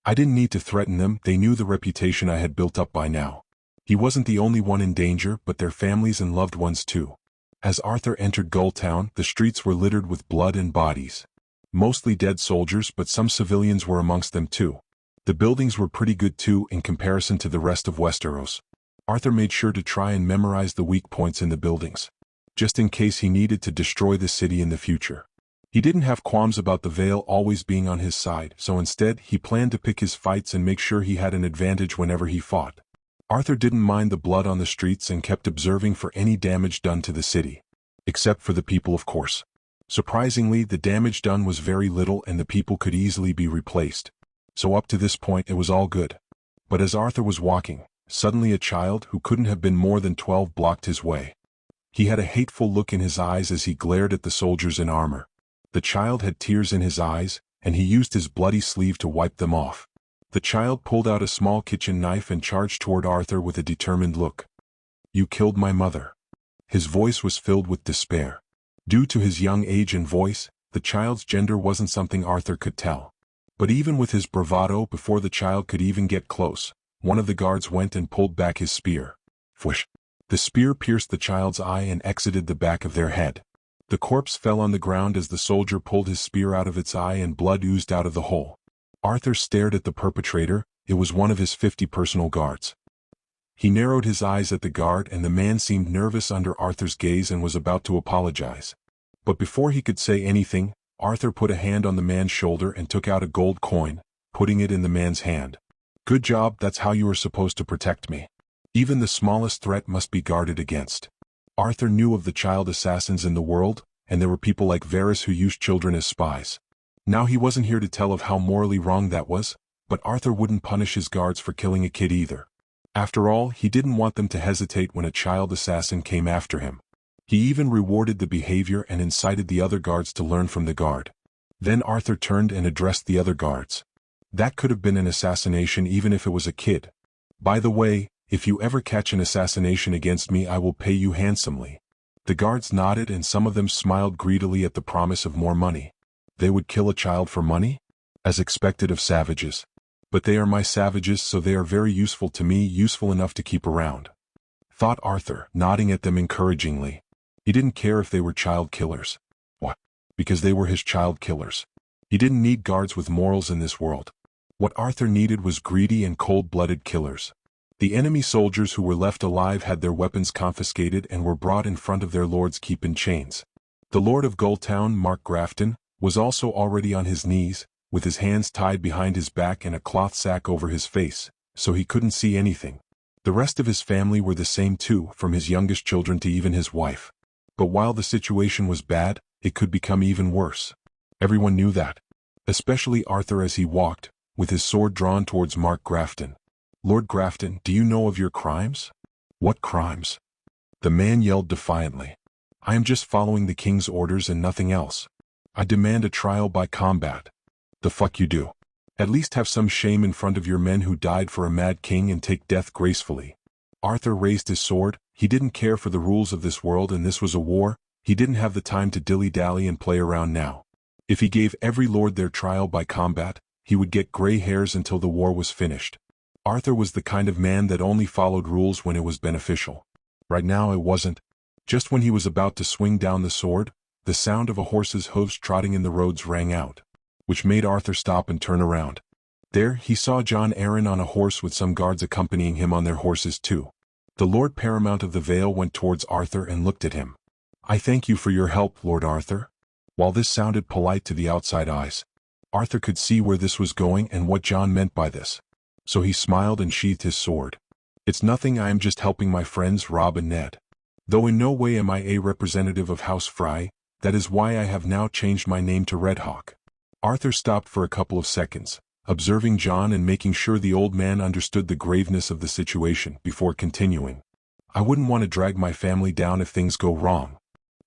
I didn't need to threaten them. They knew the reputation I had built up by now. He wasn't the only one in danger, but their families and loved ones too. As Arthur entered Gulltown, the streets were littered with blood and bodies. Mostly dead soldiers, but some civilians were amongst them too. The buildings were pretty good too in comparison to the rest of Westeros. Arthur made sure to try and memorize the weak points in the buildings, just in case he needed to destroy the city in the future. He didn't have qualms about the Vale always being on his side, so instead he planned to pick his fights and make sure he had an advantage whenever he fought. Arthur didn't mind the blood on the streets and kept observing for any damage done to the city. Except for the people, of course. Surprisingly, the damage done was very little and the people could easily be replaced. So up to this point it was all good. But as Arthur was walking, suddenly a child who couldn't have been more than 12 blocked his way. He had a hateful look in his eyes as he glared at the soldiers in armor. The child had tears in his eyes, and he used his bloody sleeve to wipe them off. The child pulled out a small kitchen knife and charged toward Arthur with a determined look. You killed my mother. His voice was filled with despair. Due to his young age and voice, the child's gender wasn't something Arthur could tell. But even with his bravado, before the child could even get close, one of the guards went and pulled back his spear. Whoosh! The spear pierced the child's eye and exited the back of their head. The corpse fell on the ground as the soldier pulled his spear out of its eye and blood oozed out of the hole. Arthur stared at the perpetrator. It was one of his 50 personal guards. He narrowed his eyes at the guard, and the man seemed nervous under Arthur's gaze and was about to apologize. But before he could say anything, Arthur put a hand on the man's shoulder and took out a gold coin, putting it in the man's hand. Good job, that's how you are supposed to protect me. Even the smallest threat must be guarded against. Arthur knew of the child assassins in the world, and there were people like Varys who used children as spies. Now he wasn't here to tell of how morally wrong that was, but Arthur wouldn't punish his guards for killing a kid either. After all, he didn't want them to hesitate when a child assassin came after him. He even rewarded the behavior and incited the other guards to learn from the guard. Then Arthur turned and addressed the other guards. That could have been an assassination even if it was a kid. By the way, if you ever catch an assassination against me, I will pay you handsomely. The guards nodded and some of them smiled greedily at the promise of more money. They would kill a child for money? As expected of savages. But they are my savages, so they are very useful to me, useful enough to keep around. Thought Arthur, nodding at them encouragingly. He didn't care if they were child killers. What? Because they were his child killers. He didn't need guards with morals in this world. What Arthur needed was greedy and cold-blooded killers. The enemy soldiers who were left alive had their weapons confiscated and were brought in front of their lords keep in chains. The Lord of Gulltown, Mark Grafton, was also already on his knees, with his hands tied behind his back and a cloth sack over his face, so he couldn't see anything. The rest of his family were the same too, from his youngest children to even his wife. But while the situation was bad, it could become even worse. Everyone knew that. Especially Arthur as he walked, with his sword drawn towards Mark Grafton. Lord Grafton, do you know of your crimes? What crimes? The man yelled defiantly. I am just following the king's orders and nothing else. I demand a trial by combat. The fuck you do? At least have some shame in front of your men who died for a mad king and take death gracefully. Arthur raised his sword. He didn't care for the rules of this world, and this was a war. He didn't have the time to dilly-dally and play around now. If he gave every lord their trial by combat, he would get gray hairs until the war was finished. Arthur was the kind of man that only followed rules when it was beneficial. Right now it wasn't. Just when he was about to swing down the sword, the sound of a horse's hooves trotting in the roads rang out, which made Arthur stop and turn around. There he saw Jon Arryn on a horse with some guards accompanying him on their horses too. The Lord Paramount of the Vale went towards Arthur and looked at him. I thank you for your help, Lord Arthur. While this sounded polite to the outside eyes, Arthur could see where this was going and what Jon meant by this. So he smiled and sheathed his sword. It's nothing, I am just helping my friends Robb and Ned. Though in no way am I a representative of House Frey, that is why I have now changed my name to Redhawk. Arthur stopped for a couple of seconds, observing Jon and making sure the old man understood the graveness of the situation before continuing. I wouldn't want to drag my family down if things go wrong.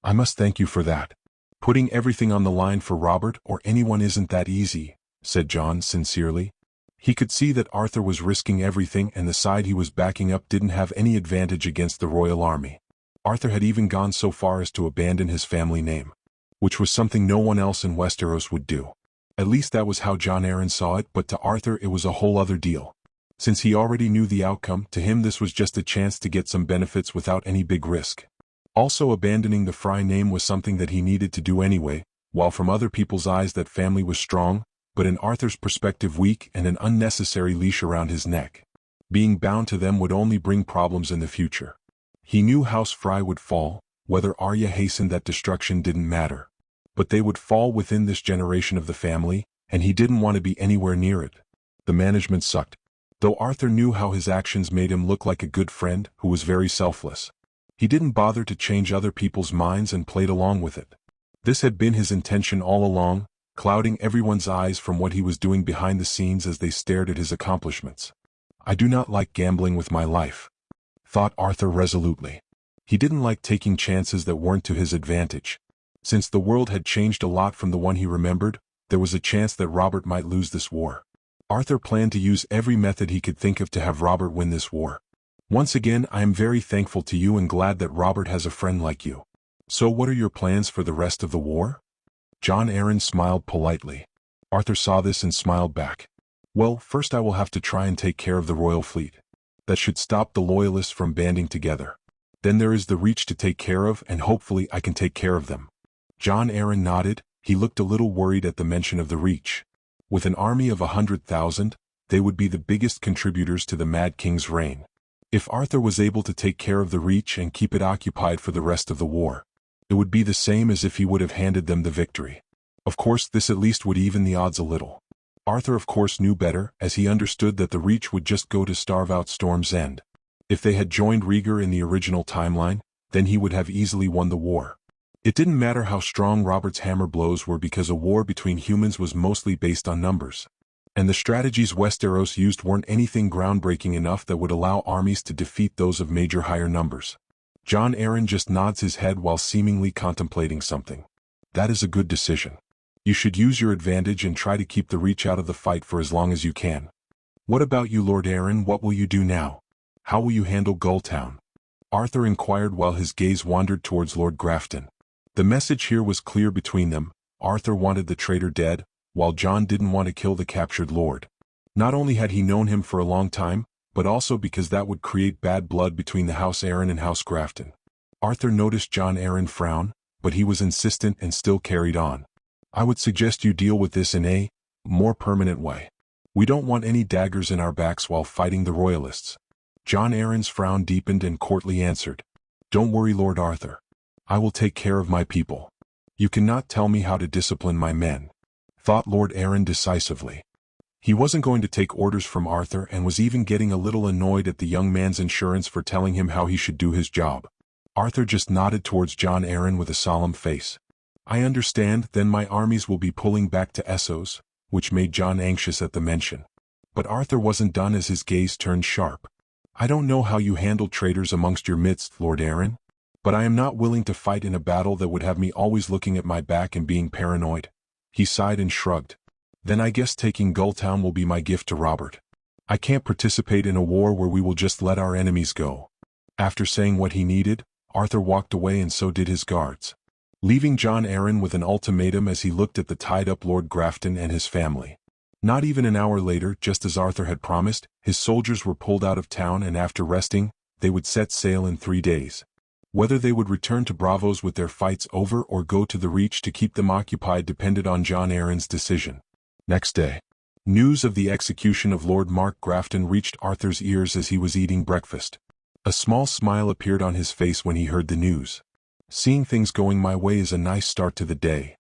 I must thank you for that. Putting everything on the line for Robert or anyone isn't that easy, said Jon sincerely. He could see that Arthur was risking everything and the side he was backing up didn't have any advantage against the royal army. Arthur had even gone so far as to abandon his family name, which was something no one else in Westeros would do. At least that was how Jon Arryn saw it, but to Arthur it was a whole other deal. Since he already knew the outcome, to him this was just a chance to get some benefits without any big risk. Also, abandoning the Frey name was something that he needed to do anyway, while from other people's eyes that family was strong, but in Arthur's perspective weak and an unnecessary leash around his neck. Being bound to them would only bring problems in the future. He knew House Frey would fall. Whether Arya hastened that destruction didn't matter. But they would fall within this generation of the family, and he didn't want to be anywhere near it. The management sucked. Though Arthur knew how his actions made him look like a good friend who was very selfless. He didn't bother to change other people's minds and played along with it. This had been his intention all along, clouding everyone's eyes from what he was doing behind the scenes as they stared at his accomplishments. I do not like gambling with my life, thought Arthur resolutely. He didn't like taking chances that weren't to his advantage. Since the world had changed a lot from the one he remembered, there was a chance that Robert might lose this war. Arthur planned to use every method he could think of to have Robert win this war. Once again, I am very thankful to you and glad that Robert has a friend like you. So what are your plans for the rest of the war? Jon Arryn smiled politely. Arthur saw this and smiled back. Well, first I will have to try and take care of the royal fleet. That should stop the loyalists from banding together. Then there is the Reach to take care of, and hopefully I can take care of them. Jon Arryn nodded. He looked a little worried at the mention of the Reach. With an army of 100,000, they would be the biggest contributors to the Mad King's reign. If Arthur was able to take care of the Reach and keep it occupied for the rest of the war, it would be the same as if he would have handed them the victory. Of course, this at least would even the odds a little. Arthur of course knew better, as he understood that the Reach would just go to starve out Storm's End. If they had joined Rhaegar in the original timeline, then he would have easily won the war. It didn't matter how strong Robert's hammer blows were because a war between humans was mostly based on numbers. And the strategies Westeros used weren't anything groundbreaking enough that would allow armies to defeat those of major higher numbers. Jon Arryn just nods his head while seemingly contemplating something. That is a good decision. You should use your advantage and try to keep the Reach out of the fight for as long as you can. What about you, Lord Arryn? What will you do now? How will you handle Gulltown? Arthur inquired while his gaze wandered towards Lord Grafton. The message here was clear between them. Arthur wanted the traitor dead, while Jon didn't want to kill the captured lord. Not only had he known him for a long time, but also because that would create bad blood between the House Arryn and House Grafton. Arthur noticed Jon Arryn frown, but he was insistent and still carried on. I would suggest you deal with this in a more permanent way. We don't want any daggers in our backs while fighting the royalists. Jon Arryn's frown deepened and courtly answered. Don't worry, Lord Arthur. I will take care of my people. You cannot tell me how to discipline my men, thought Lord Arryn decisively. He wasn't going to take orders from Arthur and was even getting a little annoyed at the young man's insurance for telling him how he should do his job. Arthur just nodded towards Jon Arryn with a solemn face. I understand, then my armies will be pulling back to Essos, which made Jon anxious at the mention. But Arthur wasn't done as his gaze turned sharp. "I don't know how you handle traitors amongst your midst, Lord Aaron, but I am not willing to fight in a battle that would have me always looking at my back and being paranoid." He sighed and shrugged. "Then I guess taking Gulltown will be my gift to Robert. I can't participate in a war where we will just let our enemies go." After saying what he needed, Arthur walked away and so did his guards, leaving John Aaron with an ultimatum as he looked at the tied-up Lord Grafton and his family. Not even an hour later, just as Arthur had promised, his soldiers were pulled out of town, and after resting, they would set sail in 3 days. Whether they would return to Bravos with their fights over or go to the Reach to keep them occupied depended on John Aaron's decision. Next day, news of the execution of Lord Mark Grafton reached Arthur's ears as he was eating breakfast. A small smile appeared on his face when he heard the news. "Seeing things going my way is a nice start to the day,"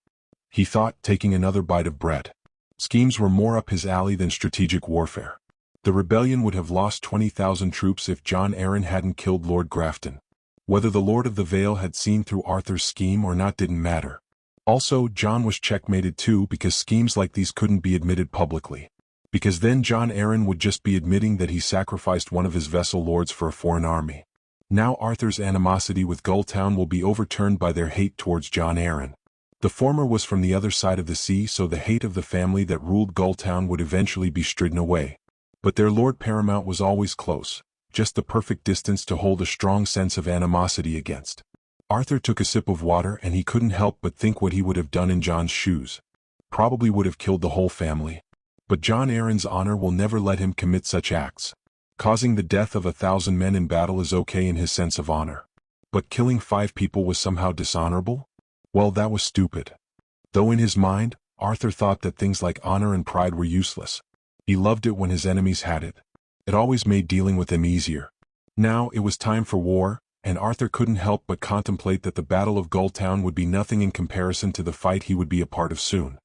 he thought, taking another bite of bread. Schemes were more up his alley than strategic warfare. The rebellion would have lost 20,000 troops if John Aaron hadn't killed Lord Grafton. Whether the Lord of the Vale had seen through Arthur's scheme or not didn't matter. Also, John was checkmated too, because schemes like these couldn't be admitted publicly. Because then John Aaron would just be admitting that he sacrificed one of his vessel lords for a foreign army. Now Arthur's animosity with Gulltown will be overturned by their hate towards John Aaron. The former was from the other side of the sea, so the hate of the family that ruled Gulltown would eventually be stridden away. But their Lord Paramount was always close, just the perfect distance to hold a strong sense of animosity against. Arthur took a sip of water and he couldn't help but think what he would have done in John's shoes. Probably would have killed the whole family. But John Aaron's honor will never let him commit such acts. Causing the death of 1,000 men in battle is okay in his sense of honor. But killing 5 people was somehow dishonorable? Well, that was stupid. Though in his mind, Arthur thought that things like honor and pride were useless. He loved it when his enemies had it. It always made dealing with them easier. Now it was time for war, and Arthur couldn't help but contemplate that the Battle of Gulltown would be nothing in comparison to the fight he would be a part of soon.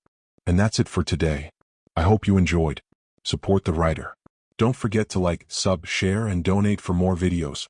And that's it for today. I hope you enjoyed. Support the writer. Don't forget to like, sub, share, and donate for more videos.